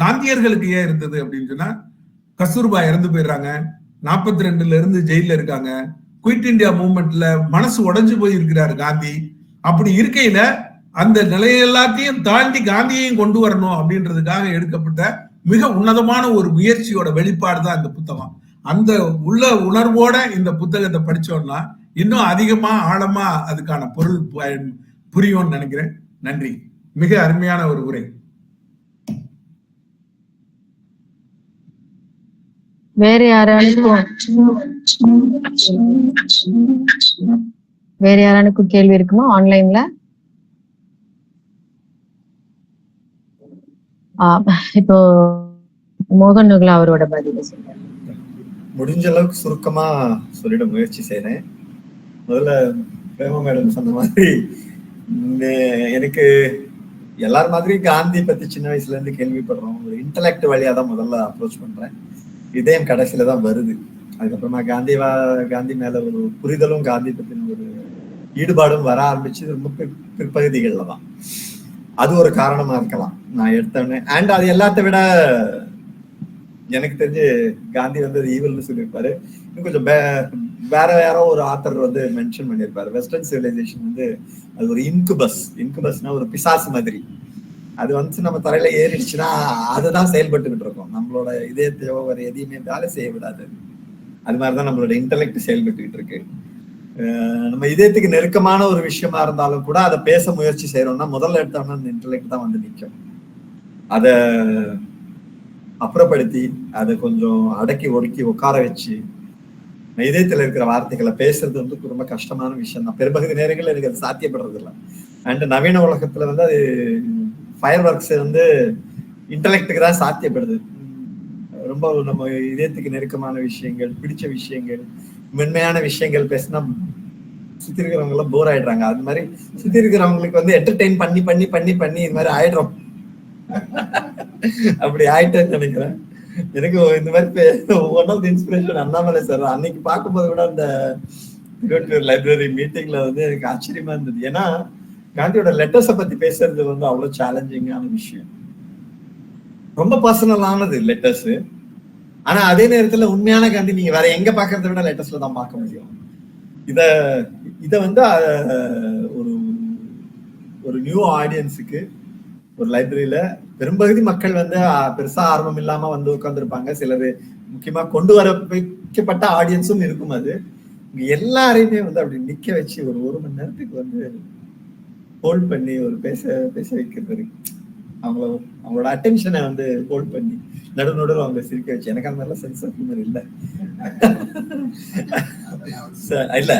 Speaker 4: காந்தியர்களுக்கு ஏன் இருந்தது அப்படின்னு சொன்னா, கஸ்தூர்பா இறந்து போயிடுறாங்க, 42ல இருந்து ஜெயில இருக்காங்க, குயிட் இந்தியா மூவ்மெண்ட்ல மனசு உடைஞ்சு போய் இருக்கிறாரு காந்தி. அப்படி இருக்கையில அந்த நிலை எல்லாத்தையும் தாண்டி காந்தியையும் கொண்டு வரணும் அப்படின்றதுக்காக எடுக்கப்பட்ட மிக உன்னதமான ஒரு முயற்சியோட வெளிப்பாடு தான் இந்த புத்தகம். அந்த உள்ள உணர்வோட இந்த புத்தகத்தை படிச்சோம்னா இன்னும் அதிகமா ஆழமா அதுக்கான பொருள் புரியும்னு நினைக்கிறேன். நன்றி. மிக அருமையான ஒரு உரை.
Speaker 2: வேற யாரானுக்கும் கேள்வி இருக்குமா ஆன்லைன்ல? இப்போ மோகன் நுகலா அவரோட பதில சொல்றேன்.
Speaker 1: முடிஞ்ச அளவுக்கு சுருக்கமா சொல்லிட முயற்சி செய்யறேன். முதல்ல பிரேமா மேடம் சொன்ன மாதிரி எனக்கு எல்லார் மாதிரி காந்தி பத்தி சின்ன வயசுல இருந்து கேள்விப்படுறோம். ஒரு இன்டலெக்ட் வழியா தான் முதல்ல அப்ரோச் பண்றேன். இதயம் கடைசியில தான் வருது. அதுக்கப்புறமா காந்தி மேல ஒரு புரிதலும் காந்தி பத்தின ஒரு ஈடுபாடும் வர ஆரம்பிச்சு ரொம்ப பிற்பகுதிகள்ல தான். அது ஒரு காரணமா இருக்கலாம் நான் எடுத்தேன்னு. அண்ட் அது எல்லாத்த விட எனக்கு தெரிஞ்சு காந்தி வந்து ஈவல்னு சொல்லியிருப்பாரு. இன்னும் கொஞ்சம் வேற யாரோ ஒரு ஆத்தர் வந்து மென்ஷன் பண்ணியிருப்பாரு, வெஸ்டர்ன் சிவிலைசேஷன் வந்து அது ஒரு இன்குபஸ்னா ஒரு பிசாசு மாதிரி. அது வந்து நம்ம தலையில ஏறிடுச்சுன்னா அதுதான் செயல்பட்டுக்கிட்டு இருக்கோம். நம்மளோட இதயத்தையோ வேற எதையுமே வேலை செய்ய விடாது. அது மாதிரிதான் நம்மளோட இன்டெலெக்ட் செயல்பட்டுக்கிட்டு இருக்கு. நம்ம இதயத்துக்கு நெருக்கமான ஒரு விஷயமா இருந்தாலும் கூட அதை பேச முயற்சி செய்யறோம்னா முதல்ல எடுத்தோம்னா அந்த இன்டெலெக்ட் தான் வந்து நிற்கும். அதை அப்புறப்படுத்தி அதை கொஞ்சம் அடக்கி ஒடுக்கி உட்கார வச்சு இதயத்துல இருக்கிற வார்த்தைகளை பேசுறது வந்து ரொம்ப கஷ்டமான விஷயம் தான். பெரும்பகுதி நேரங்கள் எனக்கு அது சாத்தியப்படுறது இல்லை. அண்ட் நவீன உலகத்துல வந்து அது ஃபயர் ஒர்க்ஸ் வந்து இன்டெலெக்டுக்கு தான் சாத்தியப்படுது. ரொம்ப நம்ம இதயத்துக்கு நெருக்கமான விஷயங்கள், பிடிச்ச விஷயங்கள், மென்மையான விஷயங்கள் பேசினா சுத்தி இருக்கிறவங்க எல்லாம் போர் ஆயிடுறாங்க. அது மாதிரி சுத்தி இருக்கிறவங்களுக்கு வந்து என்டர்டெயின் பண்ணி பண்ணி பண்ணி பண்ணி இது மாதிரி ஆயிடுறோம். அப்படி ஆயிட்டேன்னு நினைக்கிறேன். எனக்கு இந்த மாதிரி one of the inspiration Annamalai sir. அன்னைக்கு பார்க்கும்போது கூட அந்த திருவள்ளூர் லைப்ரரி மீட்டிங்ல வந்து எனக்கு ஆச்சரியமா இருந்தது. ஏன்னா காந்தியோட லெட்டர்ஸை பத்தி பேசுறது வந்து அவ்வளவு சேலஞ்சிங்கான விஷயம். ரொம்ப பர்சனலானது லெட்டர்ஸ். ஆனா அதே நேரத்துல உண்மையான காந்தி நீங்க வேற எங்க பாக்குறத விட லெட்டர்ஸ்ல தான் பார்க்க முடியும். இத வந்து ஒரு நியூ ஆடியன்ஸுக்கு ஒரு லைப்ரரியில பெரும்பகுதி மக்கள் வந்து பெருசா ஆர்வம் இல்லாம வந்து உட்கார்ந்துருப்பாங்க. சிலர் முக்கியமா கொண்டு வர வைக்கப்பட்ட ஆடியன்ஸும் இருக்கும். அது எல்லாரையுமே வந்து அப்படி நிக்க வச்சு ஒரு மணி நேரத்துக்கு வந்து ஹோல்ட் பண்ணி ஒரு பேச வைக்கிறது, அவங்களோட அட்டென்ஷனை வந்து ஹோல்ட் பண்ணி நடுநடுவில் அவங்க சிரிக்க வச்சு. எனக்கு அந்த மாதிரிலாம் சென்ஸ் ஆஃப் ஹியூமர் இல்லை இல்ல.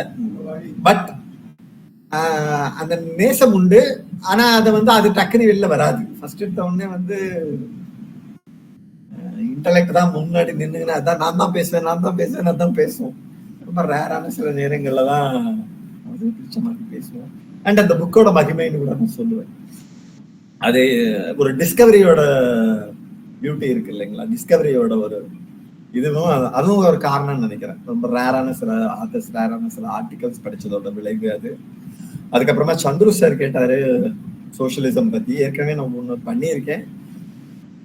Speaker 1: பட் அந்த நேசம் உண்டு. ஆனா அதை வந்து அது டக்குனு வெளில வராது. ஃபர்ஸ்ட் எடுத்த உடனே வந்து இன்டெலெக்ட் தான் முன்னாடி நின்னுங்கன்னா அதான் நான் தான் பேசுவேன் பேசுவோம். ரொம்ப ரேரான சில நேரங்கள்ல தான் பிடிச்ச மாதிரி பேசுவோம். அண்ட் அந்த புக்கோட மகிமைன்னு கூட நான் சொல்லுவேன். அது ஒரு டிஸ்கவரியோட பியூட்டி இருக்கு இல்லைங்களா, டிஸ்கவரியோட ஒரு அதுவும் ஒரு காரணம்னு நினைக்கிறேன். ரொம்ப ரேரான சில ஆத்தர்ஸ், ரேரான சில ஆர்டிகல்ஸ் படிச்சதோட விளைவு அது. அதுக்கப்புறமா சந்துரு சார் கேட்டாரு சோசியலிசம் பத்தி. ஏற்கனவே நான் ஒண்ணு பண்ணியிருக்கேன்.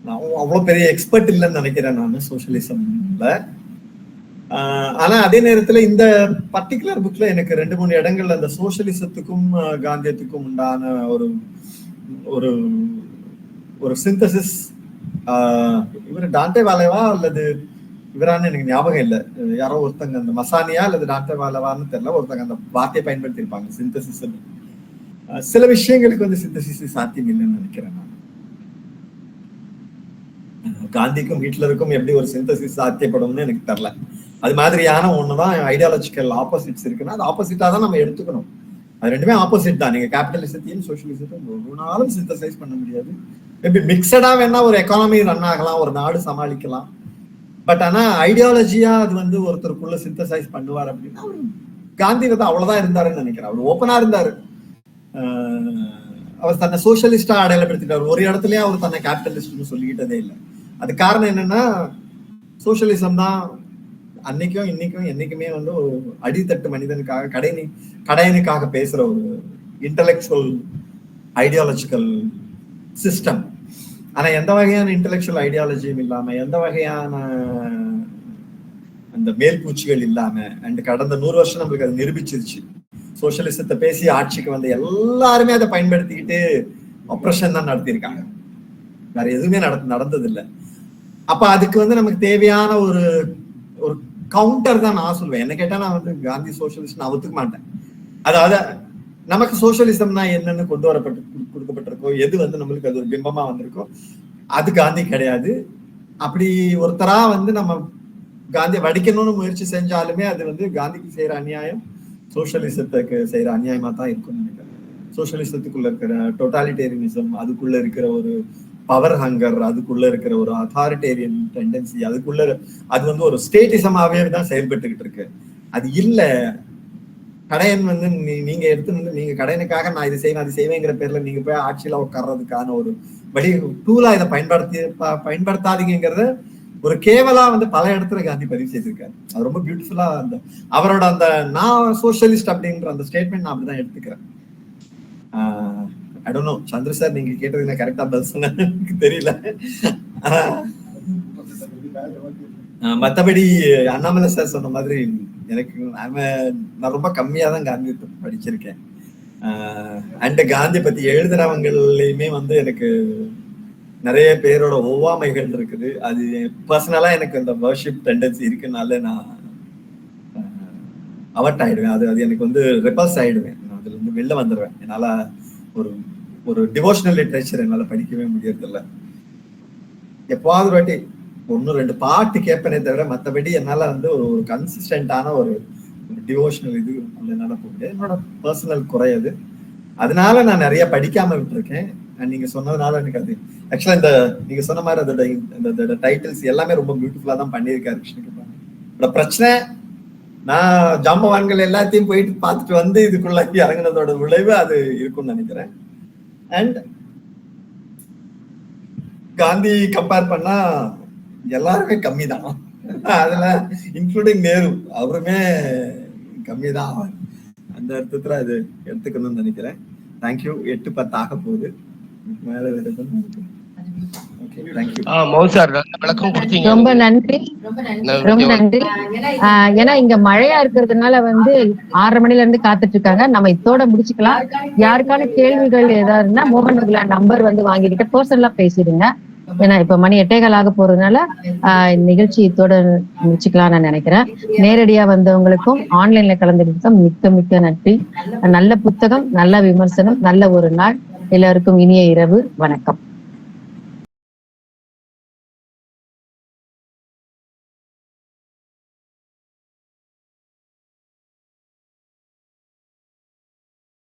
Speaker 1: நான் அவ்வளவு பெரிய எக்ஸ்பர்ட் இல்லைன்னு நினைக்கிறேன் நான் சோசியலிசம்ல. ஆனா அதே நேரத்துல இந்த பர்டிகுலர் புக்ல எனக்கு 2-3 இடங்கள்ல அந்த சோசியலிசத்துக்கும் காந்தியத்துக்கும் உண்டான ஒரு ஒரு சிந்தசிஸ். இவர் டான்டே வாலேவா அல்லது இவரான்னு எனக்கு ஞாபகம் இல்லை. யாரோ ஒருத்தங்க அந்த மசானியா அல்லது டான்டே வாலேவான்னு தெரியல, ஒருத்தங்க அந்த வார்த்தையை பயன்படுத்தி இருப்பாங்க சிந்தசிஸ். சில விஷயங்களுக்கு வந்து சிந்தசிஸ் சாத்தியம் இல்லைன்னு நினைக்கிறேன் நான். காந்திக்கும் ஹிட்லருக்கும் எப்படி ஒரு சிந்தசிஸ் சாத்தியப்படும்னு எனக்கு தெரியல. அது மாதிரியான ஒண்ணுதான் ஐடியாலஜிக்கல் ஆப்போசிட்ஸ் இருக்குன்னா அது ஆப்போசிட்டா தான் நம்ம எடுத்துக்கணும். அது ரெண்டுமே ஆப்போசிட் தான். நீங்க கேபிட்டலிசத்தையும் சோசியலிசத்தையும் ஒரு நாளும் சிந்தசைஸ் பண்ண முடியாது. மேபி மிக்சடா வேணா ஒரு எக்கானமி ரன் ஆகலாம், ஒரு நாடு சமாளிக்கலாம். பட் ஆனா ஐடியாலஜியா அது வந்து ஒருத்தருக்குள்ள சிந்தசைஸ் பண்ணுவார் அப்படின்னா காந்தி வந்து அவ்வளவுதான் இருந்தாருன்னு நினைக்கிறேன். அவர் ஓப்பனா இருந்தாரு. அவர் தன்னை சோசியலிஸ்டா அடையாளப்படுத்திட்டார். ஒரு இடத்துலயே அவர் தன்னை கேபிட்டலிஸ்ட்னு சொல்லிக்கிட்டதே இல்லை. அது காரணம் என்னன்னா சோசியலிசம் தான் அன்னைக்கும் இன்னைக்கும் என்னைக்குமே வந்து ஒரு அடித்தட்டு மனிதனுக்காக கடையனுக்காக பேசுற ஒரு இன்டலெக்சுவல் ஐடியாலஜிக்கல் சிஸ்டம். ஆனா எந்த வகையான இன்டலெக்சுவல் ஐடியாலஜியும் இல்லாம, எந்த வகையான அந்த மேல்பூச்சிகள் இல்லாம, அண்ட் கடந்த 100 வருஷம் நம்மளுக்கு அது நிரூபிச்சிருச்சு. சோசியலிசத்தை பேசி ஆட்சிக்கு வந்த எல்லாருமே அதை பயன்படுத்திக்கிட்டு ஆப்ரேஷன் தான் நடத்தியிருக்காங்க. வேற எதுவுமே நடந்தது இல்லை. அப்ப அதுக்கு வந்து நமக்கு தேவையான ஒரு ஒரு கவுண்டர் தான் நான் சொல்லுவேன். என்ன கேட்டா நான் வந்து காந்தி சோசியலிஸ்ட் நான் ஒத்துக்க மாட்டேன். அதாவது நமக்கு சோசியலிசம்னா என்னன்னு கொண்டு கொடுக்கப்பட்டிருக்கோ, எது வந்து நம்மளுக்கு அது ஒரு பிம்பமா வந்திருக்கோ அது காந்தி கிடையாது. அப்படி ஒருத்தரா வந்து நம்ம காந்தியை வடிக்கணும்னு முயற்சி செஞ்சாலுமே அது வந்து காந்திக்கு செய்யற அநியாயம் சோசியலிசத்துக்கு செய்யற அநியாயமா தான் இருக்கும்னு நினைக்கிறேன். சோசியலிசத்துக்குள்ள இருக்கிற டோட்டாலிட்டேரியனிசம், அதுக்குள்ள இருக்கிற ஒரு பவர் ஹங்கர், அதுக்குள்ள இருக்கிற ஒரு அத்தாரிட்டேரியன் டெண்டன்சி, அதுக்குள்ள அது வந்து ஒரு ஸ்டேட்டிசமாவே தான் செயல்பட்டுக்கிட்டு இருக்கு. அது இல்ல கடையன் வந்து நீங்க எடுத்து நீங்க கடையனுக்காக நான் இது செய்வேன் அது செய்வேங்கிற பேர்ல நீங்க போய் ஆட்சியில உட்கார்றதுக்கான ஒரு வழி டூலா இதை பயன்படுத்தாதீங்கிறத ஒரு கேவலா வந்து பல இடத்துல காந்தி பதிவு செய்திருக்காரு. அது ரொம்ப பியூட்டிஃபுல்லா அந்த அவரோட அந்த நான் சோசியலிஸ்ட் அப்படின்ற அந்த ஸ்டேட்மெண்ட் நான் அப்படிதான் எடுத்துக்கிறேன். I don't know, Chandra sir நீங்க கேட்டது நான் கரெக்டா பதில் சொன்ன தெரியல. மத்தபடி அண்ணாமலை சார் சொன்ன மாதிரி எனக்கு நான் ரொம்ப கம்மியா தான் காந்தி படிச்சிருக்கேன். அண்ட் காந்தி பத்தி எழுதுறவங்களையுமே வந்து எனக்கு நிறைய பேரோட ஒவ்வாமைகள் இருக்குது. அது பர்சனலா எனக்கு அந்த வர்ஷிப் டெண்டன்சி இருக்குனால நான் அவர்ட் ஆயிடுவேன். அது எனக்கு வந்து ரெபல்ஸ் ஆயிடுவேன். நான் அதுல இருந்து வெளில வந்துடுவேன். என்னால ஒரு டிவோஷனல் லிட்ரேச்சர் என்னால படிக்கவே முடியறதில்ல. எப்பாவது ஒரு வாட்டி 1-2 பாட்டு கேட்பனே தவிர மற்றபடி என்னால வந்து ஒரு கன்சிஸ்டன்டான ஒரு டிவோஷனல் இது என்னால போக முடியாது. என்னோட பர்சனல் குறையாது. அதனால நான் நிறைய படிக்காம விட்டுருக்கேன். நீங்க சொன்னதுனால எனக்கு அது ஆக்சுவலா இந்த நீங்க சொன்ன மாதிரி அதோட டைட்டில்ஸ் எல்லாமே ரொம்ப பியூட்டிஃபுல்லா தான் பண்ணியிருக்காரு கிருஷ்ணகிருஷ்ணன். பிரச்சனை நான் ஜாம்பவான்கள் எல்லாத்தையும் போயிட்டு பார்த்துட்டு வந்து இதுக்குள்ள இறங்குனதோட விளைவு அது இருக்கும்னு நினைக்கிறேன். அண்ட் காந்தி கம்பேர் பண்ணா எல்லாருமே கம்மி தான். அதுல இன்க்ளூடிங் நேரு அவருமே கம்மி தான். அந்த அர்த்தத்துல அது எடுத்துக்கணும்னு நினைக்கிறேன். தேங்க்யூ. 8:10 ஆக போகுது. மேல
Speaker 2: ரொம்ப நன்றி, ரொம்ப நன்றி. ஏன்னா இங்க மழையா இருக்கிறதுனால வந்து 6:30 மணில இருந்து காத்துட்டு இருக்காங்க. நம்ம இதோட முடிச்சுக்கலாம். யாருக்கான கேள்விகள் ஏதாவதுன்னா மோகன் நம்பர் வந்து வாங்கிக்கிட்ட பர்சனலா பேசிடுங்க. ஏன்னா இப்ப மணி 8:15 ஆக போறதுனால நிகழ்ச்சி இதோட முடிச்சுக்கலாம் நான் நினைக்கிறேன். நேரடியா வந்தவங்களுக்கும் ஆன்லைன்ல கலந்துக்கிட்டு மிக்க மிக்க நன்றி. நல்ல புத்தகம், நல்ல விமர்சனம், நல்ல ஒரு நாள். எல்லாருக்கும் இனிய இரவு. வணக்கம்.